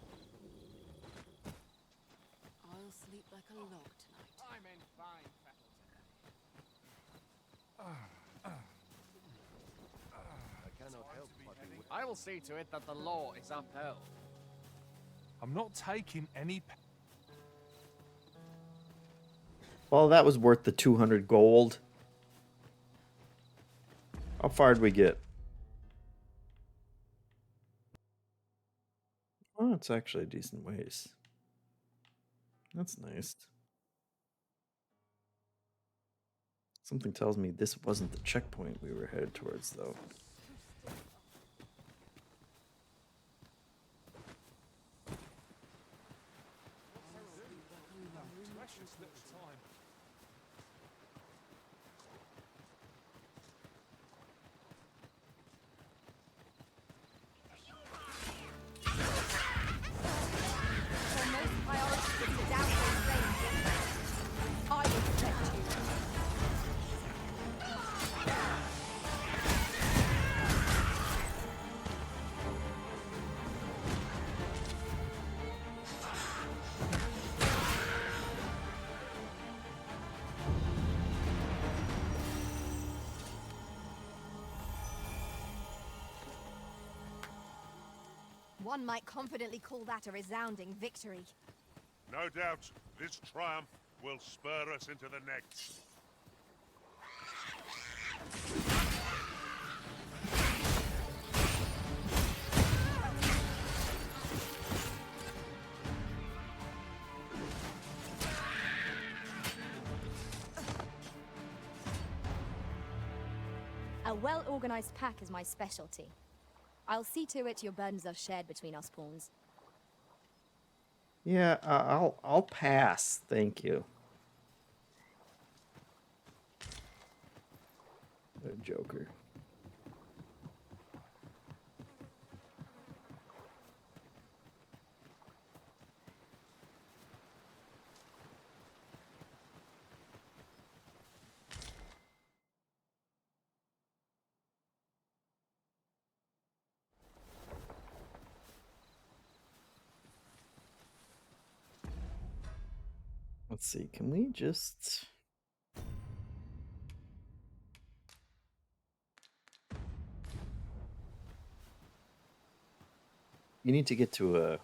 I'll sleep like a log tonight. I'm in fine fettle I cannot help but be today. I will see to it that the law is upheld. I'm not taking any. Well, that was worth the 200 gold. How far did we get? Oh, it's actually a decent ways. That's nice. Something tells me this wasn't the checkpoint we were headed towards, though. Precious little time. So most priority is to down those flames. I will protect you. One might confidently call that a resounding victory. No doubt, this triumph will spur us into the next. A well-organized pack is my specialty. I'll see to it your burdens are shared between us pawns. Yeah, I'll pass. Thank you. What a joker. Let's see, can we just... You need to get to a...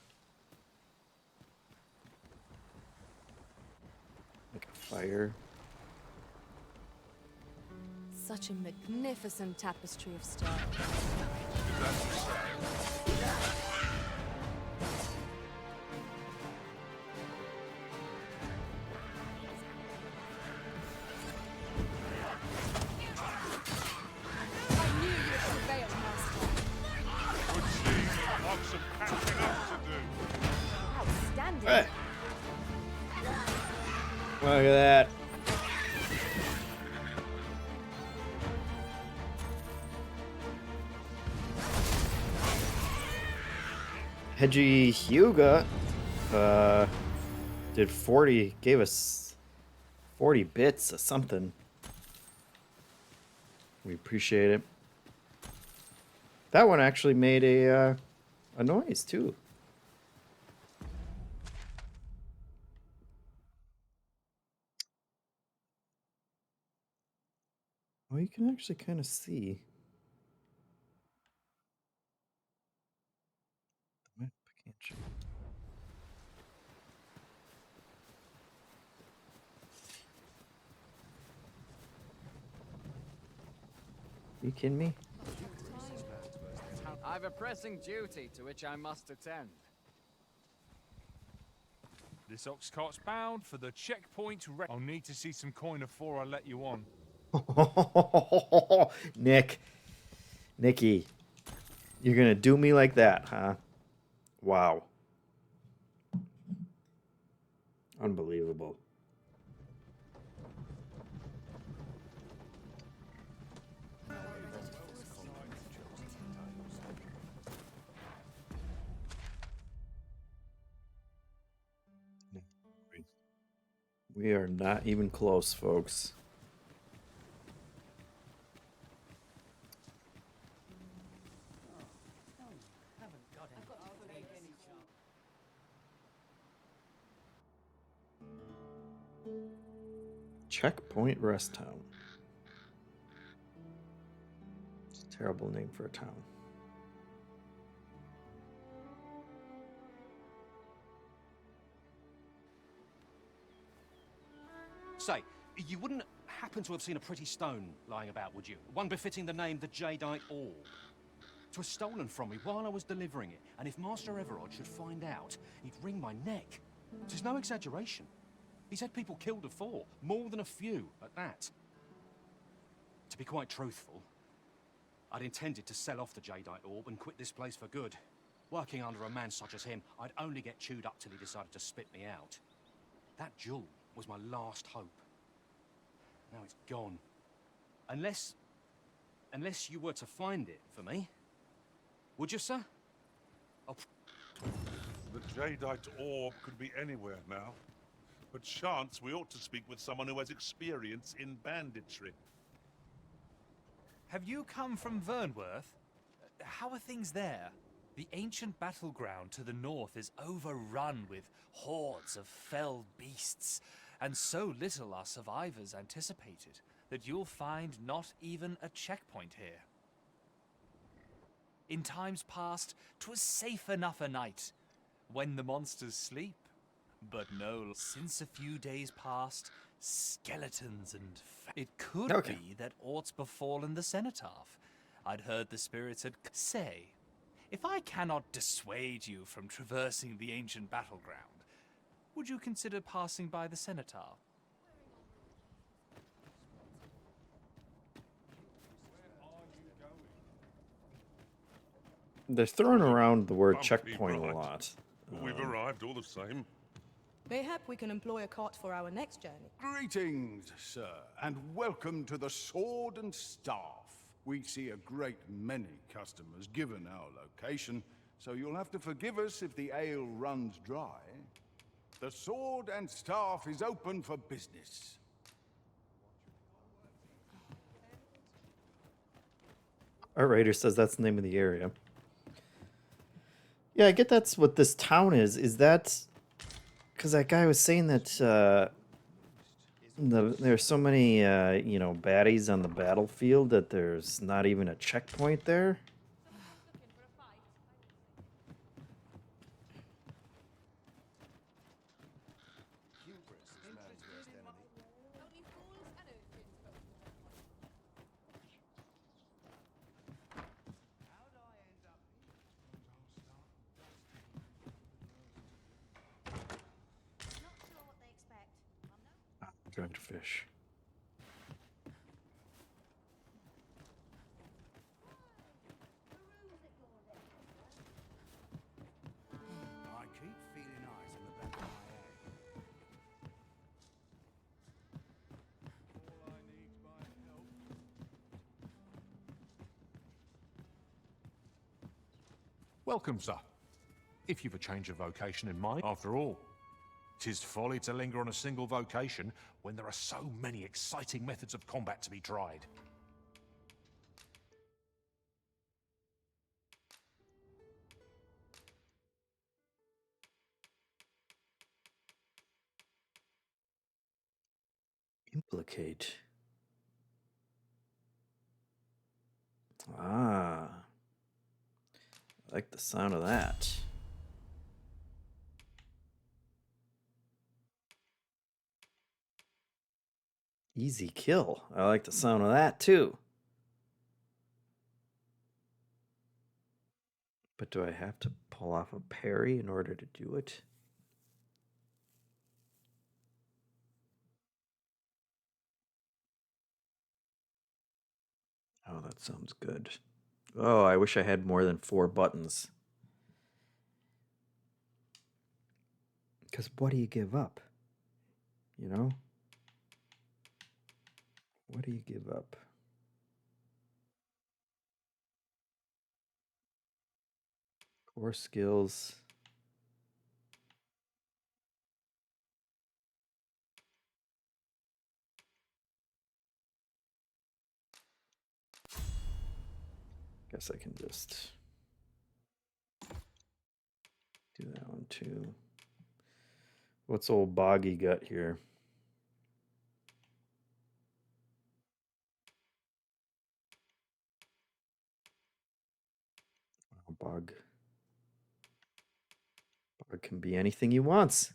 like a fire. Such a magnificent tapestry of stone. I knew you would prevail, Master. Would seem I've some catching up to do. Outstanding. Hey. Look at that. Hedgie Hyuga did 40, gave us 40 bits of something. We appreciate it. That one actually made a noise too. Well, you can actually kind of see. The map, can't you? You kidding me? I've a pressing duty to which I must attend. This ox cart's bound for the checkpoint. I'll need to see some coin before I let you on. Nicky, you're gonna do me like that, huh? Wow. Unbelievable. We are not even close, folks. Checkpoint Rest Town. It's a terrible name for a town. Say, you wouldn't happen to have seen a pretty stone lying about, would you? One befitting the name the Jadeite Orb. It was stolen from me while I was delivering it, and if Master Everard should find out, he'd wring my neck. There's no exaggeration. He's had people killed afore, more than a few at that. To be quite truthful, I'd intended to sell off the Jadeite Orb and quit this place for good. Working under a man such as him, I'd only get chewed up till he decided to spit me out. That jewel was my last hope. Now it's gone. Unless you were to find it for me. Would you, sir? The Jadeite Orb could be anywhere now. But chance we ought to speak with someone who has experience in banditry. Have you come from Vernworth? How are things there? The ancient battleground to the north is overrun with hordes of fell beasts, and so little are survivors anticipated that you'll find not even a checkpoint here. In times past, 'twas safe enough a night, when the monsters sleep. But no, since a few days past, skeletons and it could be that aught's befallen the cenotaph. I'd heard the spirits had say, if I cannot dissuade you from traversing the ancient battleground, would you consider passing by the cenotaph? They're throwing around the word Bumpy checkpoint a ride. lot. But we've arrived all the same. Mayhap we can employ a cart for our next journey. Greetings, sir, and welcome to the Sword and Staff. We see a great many customers given our location, so you'll have to forgive us if the ale runs dry. The Sword and Staff is open for business. Our raider says that's the name of the area. Yeah, I get that's what this town is. Is that because that guy was saying that there's so many baddies on the battlefield that there's not even a checkpoint there? Trying to fish. I keep feeling eyes on the back of my head. Welcome, sir. If you've a change of vocation in mind, after all, 'tis folly to linger on a single vocation when there are so many exciting methods of combat to be tried. Implicate. Ah. I like the sound of that. Easy kill. I like the sound of that too. But do I have to pull off a parry in order to do it? Oh, that sounds good. Oh, I wish I had more than 4 buttons. Because what do you give up? You know? What do you give up? Core skills. Guess I can just do that one too. What's old Boggy got here? Oh, Bog can be anything he wants.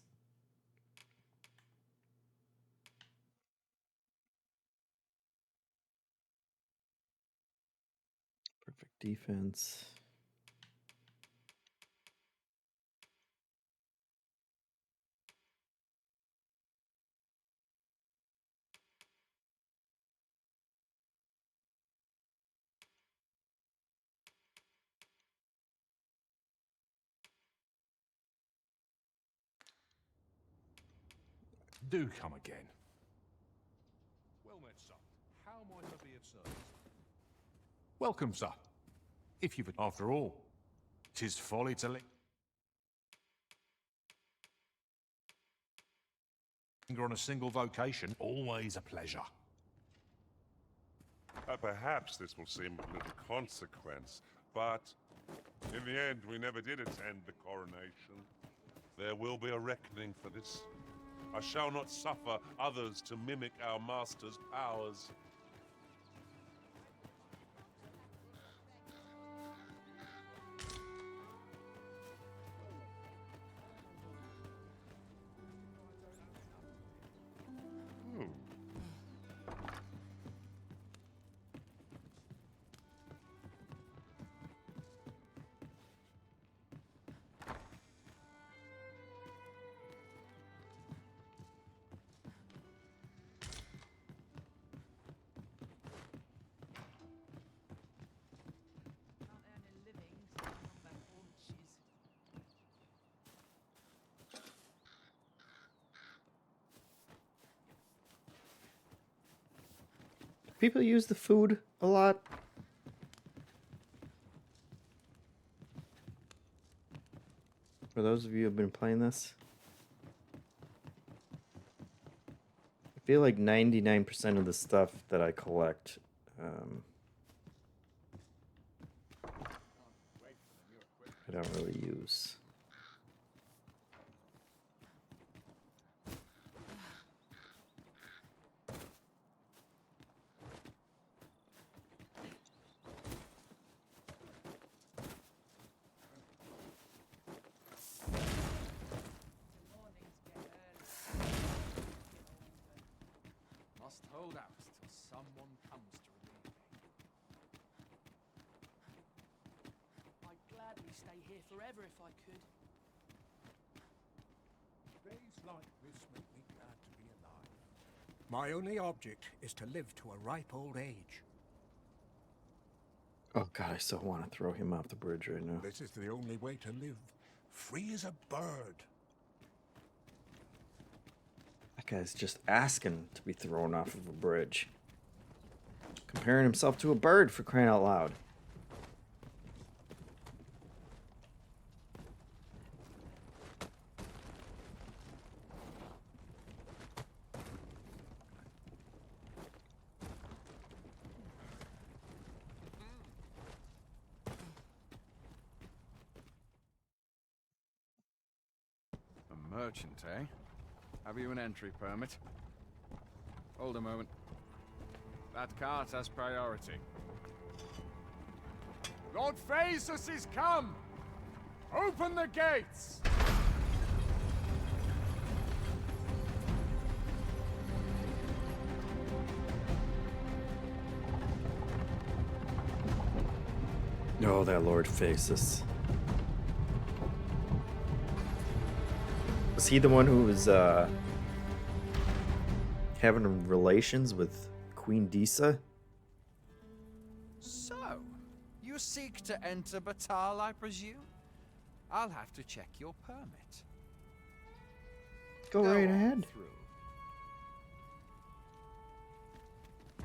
Perfect defense. Do come again. Well met, sir. How might I be of service? Welcome, sir. If you've... After all, 'tis folly to linger on a single vocation. Always a pleasure. Perhaps this will seem of little consequence, but in the end, we never did attend the coronation. There will be a reckoning for this. I shall not suffer others to mimic our master's powers. People use the food a lot. For those of you who have been playing this, I feel like 99% of the stuff that I collect I don't really use. Must hold out till someone comes to relieve me. I'd gladly stay here forever if I could. Days like this make me glad to be alive. My only object is to live to a ripe old age. Oh god, I so want to throw him off the bridge right now. This is the only way to live. Free as a bird. That guy's just asking to be thrown off of a bridge. Comparing himself to a bird, for crying out loud. A merchant, eh? Have you an entry permit? Hold a moment. That cart has priority. Lord Phaesus is come! Open the gates! Oh, that Lord Phaesus. Was he the one who was having relations with Queen Disa? So, you seek to enter Batal, I presume? I'll have to check your permit. Go right ahead. Through.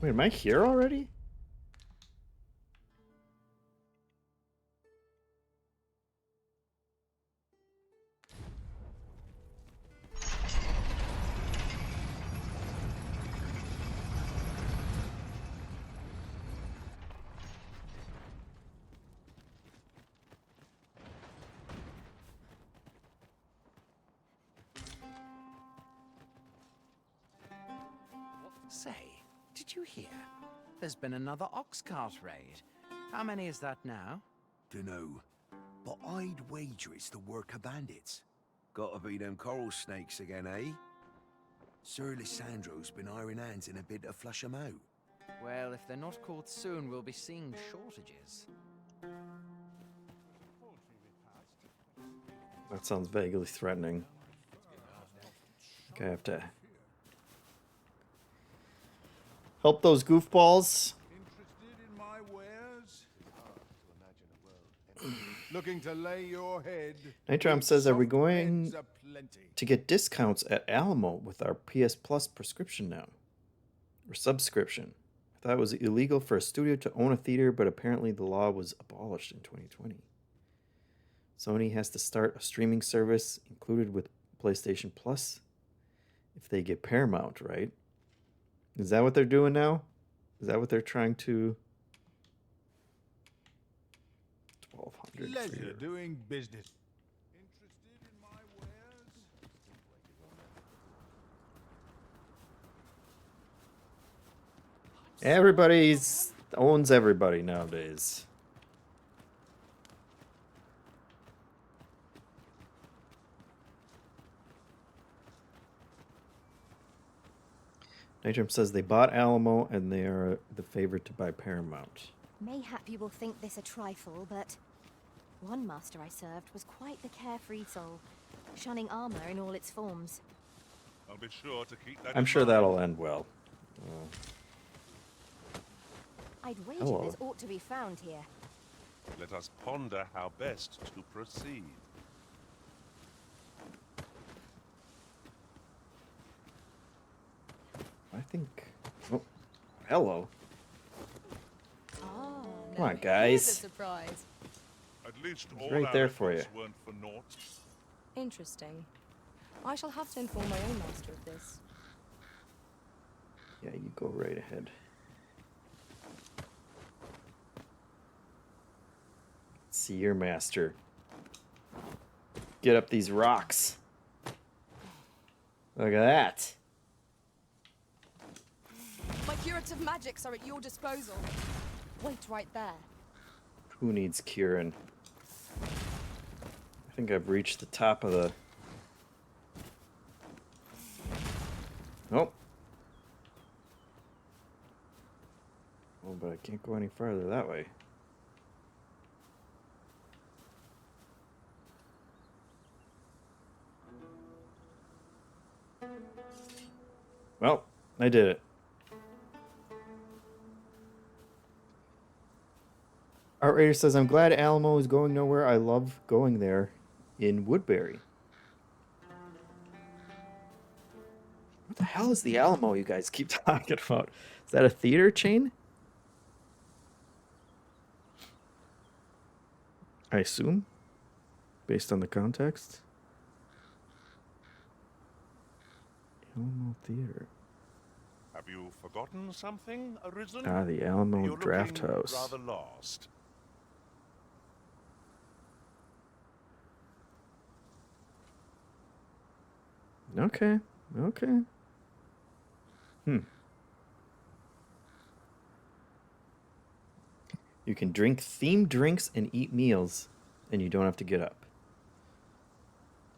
Wait, am I here already? Say, did you hear? There's been another ox cart raid. How many is that now? Dunno, but I'd wager it's the work of bandits. Gotta be them coral snakes again, eh? Sir Lissandro's been iron hands in a bid to flush 'em out. Well, if they're not caught soon, we'll be seeing shortages. That sounds vaguely threatening. I think I have to help those goofballs. Interested in my wares? Looking to lay your head. Nitrom says, are we going Beds aplenty. to get discounts at Alamo with our PS Plus prescription now? Or subscription? I thought it was illegal for a studio to own a theater, but apparently the law was abolished in 2020. Sony has to start a streaming service included with PlayStation Plus if they get Paramount, right? Is that what they're doing now? Is that what they're trying to... 1200. Pleasure doing business. Interested in my wares? Everybody's owns everybody nowadays. Nitram says they bought Alamo and they are the favorite to buy Paramount. Mayhap you will think this a trifle, but one master I served was quite the carefree soul, shunning armor in all its forms. I'll be sure to keep that I'm in sure mind. that'll end well. I'd wager Hello. there's ought to be found here. Let us ponder how best to proceed. I think... Oh, hello. Ah, Come on, here's a guys. surprise. At least It's all right our there for efforts you. weren't for naught. Interesting. I shall have to inform my own master of this. Yeah, you go right ahead. See your master. Get up these rocks. Look at that. My curative magics are at your disposal. Wait right there. Who needs Kieran? I think I've reached the top of the... Oh. Oh, but I can't go any farther that way. Well, I did it. Art Raider says, I'm glad Alamo is going nowhere. I love going there in Woodbury. What the hell is the Alamo you guys keep talking about? Is that a theater chain? I assume, based on the context. Alamo Theater. Have you forgotten something, Arisen? Ah, the Alamo You're Draft looking House. rather lost. Okay, okay. You can drink themed drinks and eat meals, and you don't have to get up.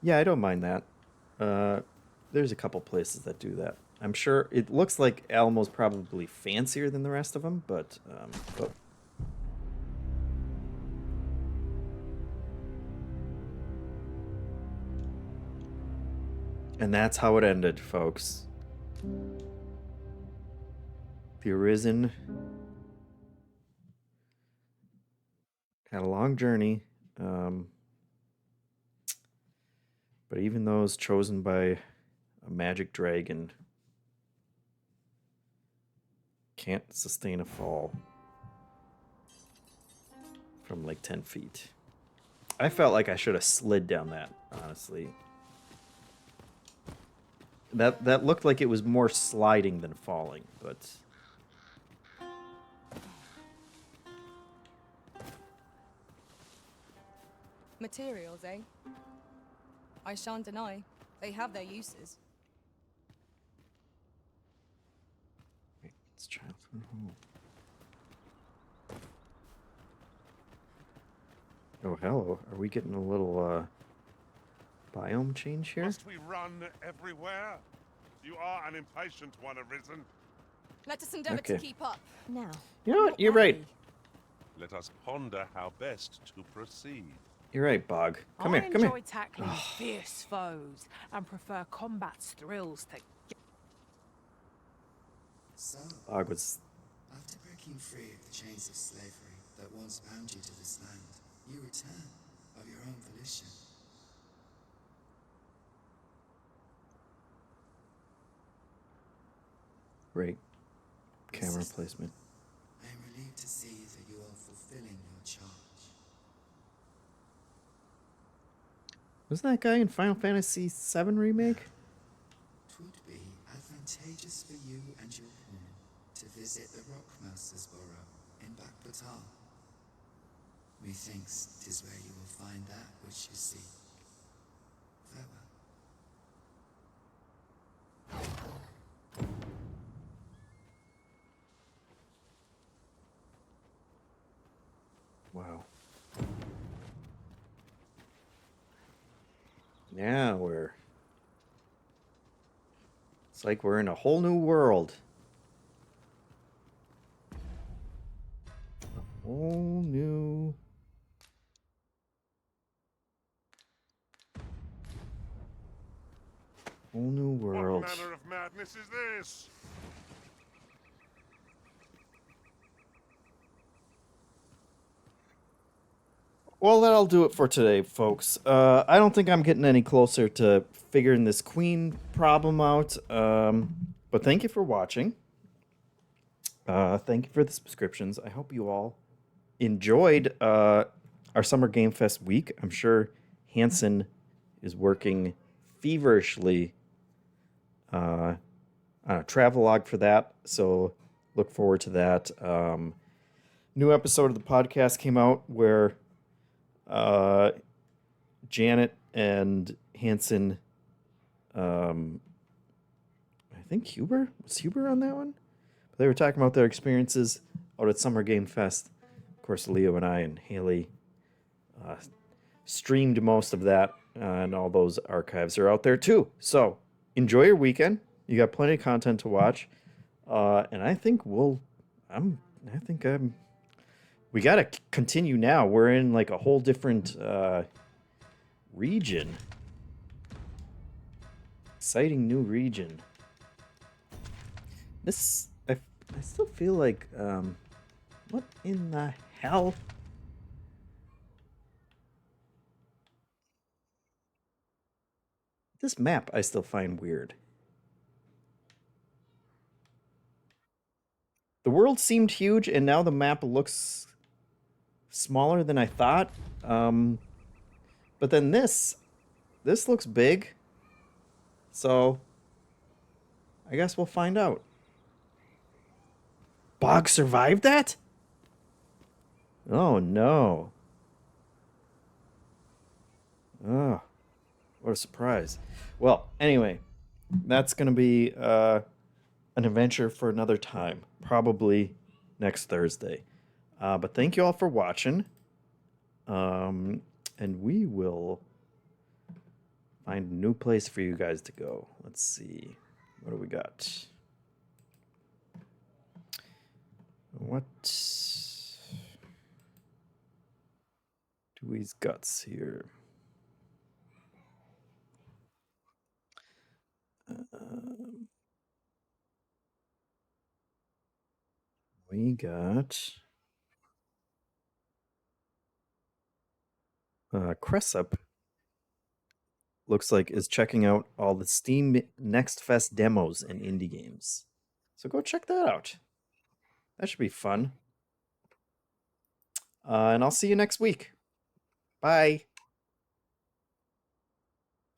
Yeah, I don't mind that. There's a couple places that do that. I'm sure it looks like Alamo's probably fancier than the rest of them, but And that's how it ended, folks. The Arisen had a long journey, but even those chosen by a magic dragon can't sustain a fall from like 10 feet. I felt like I should have slid down that, honestly. That looked like it was more sliding than falling, but... Materials, eh? I shan't deny. They have their uses. It's childhood home. Oh, hello. Are we getting a little biome change here? Must we run everywhere? You are an impatient one, Arisen. Let us endeavor Okay. to keep up. Now. You know what? You're right. Let us ponder how best to proceed. You're right, Bog. Come I here, come here. enjoy tackling fierce foes and prefer combat's thrills to... So, Bog was... after breaking free of the chains of slavery that once bound you to this land, you return of your own volition. Great camera placement. I am relieved to see that you are fulfilling your charge. Wasn't that guy in Final Fantasy VII Remake? Twould be advantageous for you and your home to visit the Rockmaster's Burrow in Bakbatal. Methinks 'tis where you will find that which you seek. Farewell. Wow. Now we're... It's like we're in a whole new world. A whole new... Whole new world. What manner of madness is this? Well, that'll do it for today, folks. I don't think I'm getting any closer to figuring this queen problem out. But thank you for watching. Thank you for the subscriptions. I hope you all enjoyed our Summer Game Fest week. I'm sure Hanson is working feverishly on a travelogue for that. So look forward to that. New episode of the podcast came out where Janet and Hanson, I think Huber? Was Huber on that one? But they were talking about their experiences out at Summer Game Fest. Of course, Leo and I and Haley streamed most of that, and all those archives are out there too. So enjoy your weekend. You got plenty of content to watch, and I think we got to continue now. We're in like a whole different region. Exciting new region. This, I still feel like, what in the hell? This map I still find weird. The world seemed huge, and now the map looks smaller than I thought. But then this looks big. So I guess we'll find out. Bog survived that? Oh no. Oh, what a surprise. Well, anyway, that's going to be an adventure for another time. Probably next Thursday. But thank you all for watching. And we will find a new place for you guys to go. Let's see. What do we got? What do we's guts here? We got Cressup. Looks like is checking out all the Steam Next Fest demos and indie games. So go check that out. That should be fun. And I'll see you next week. Bye.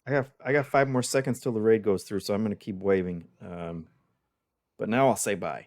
I got 5 more seconds till the raid goes through, so I'm gonna keep waving. But now I'll say bye.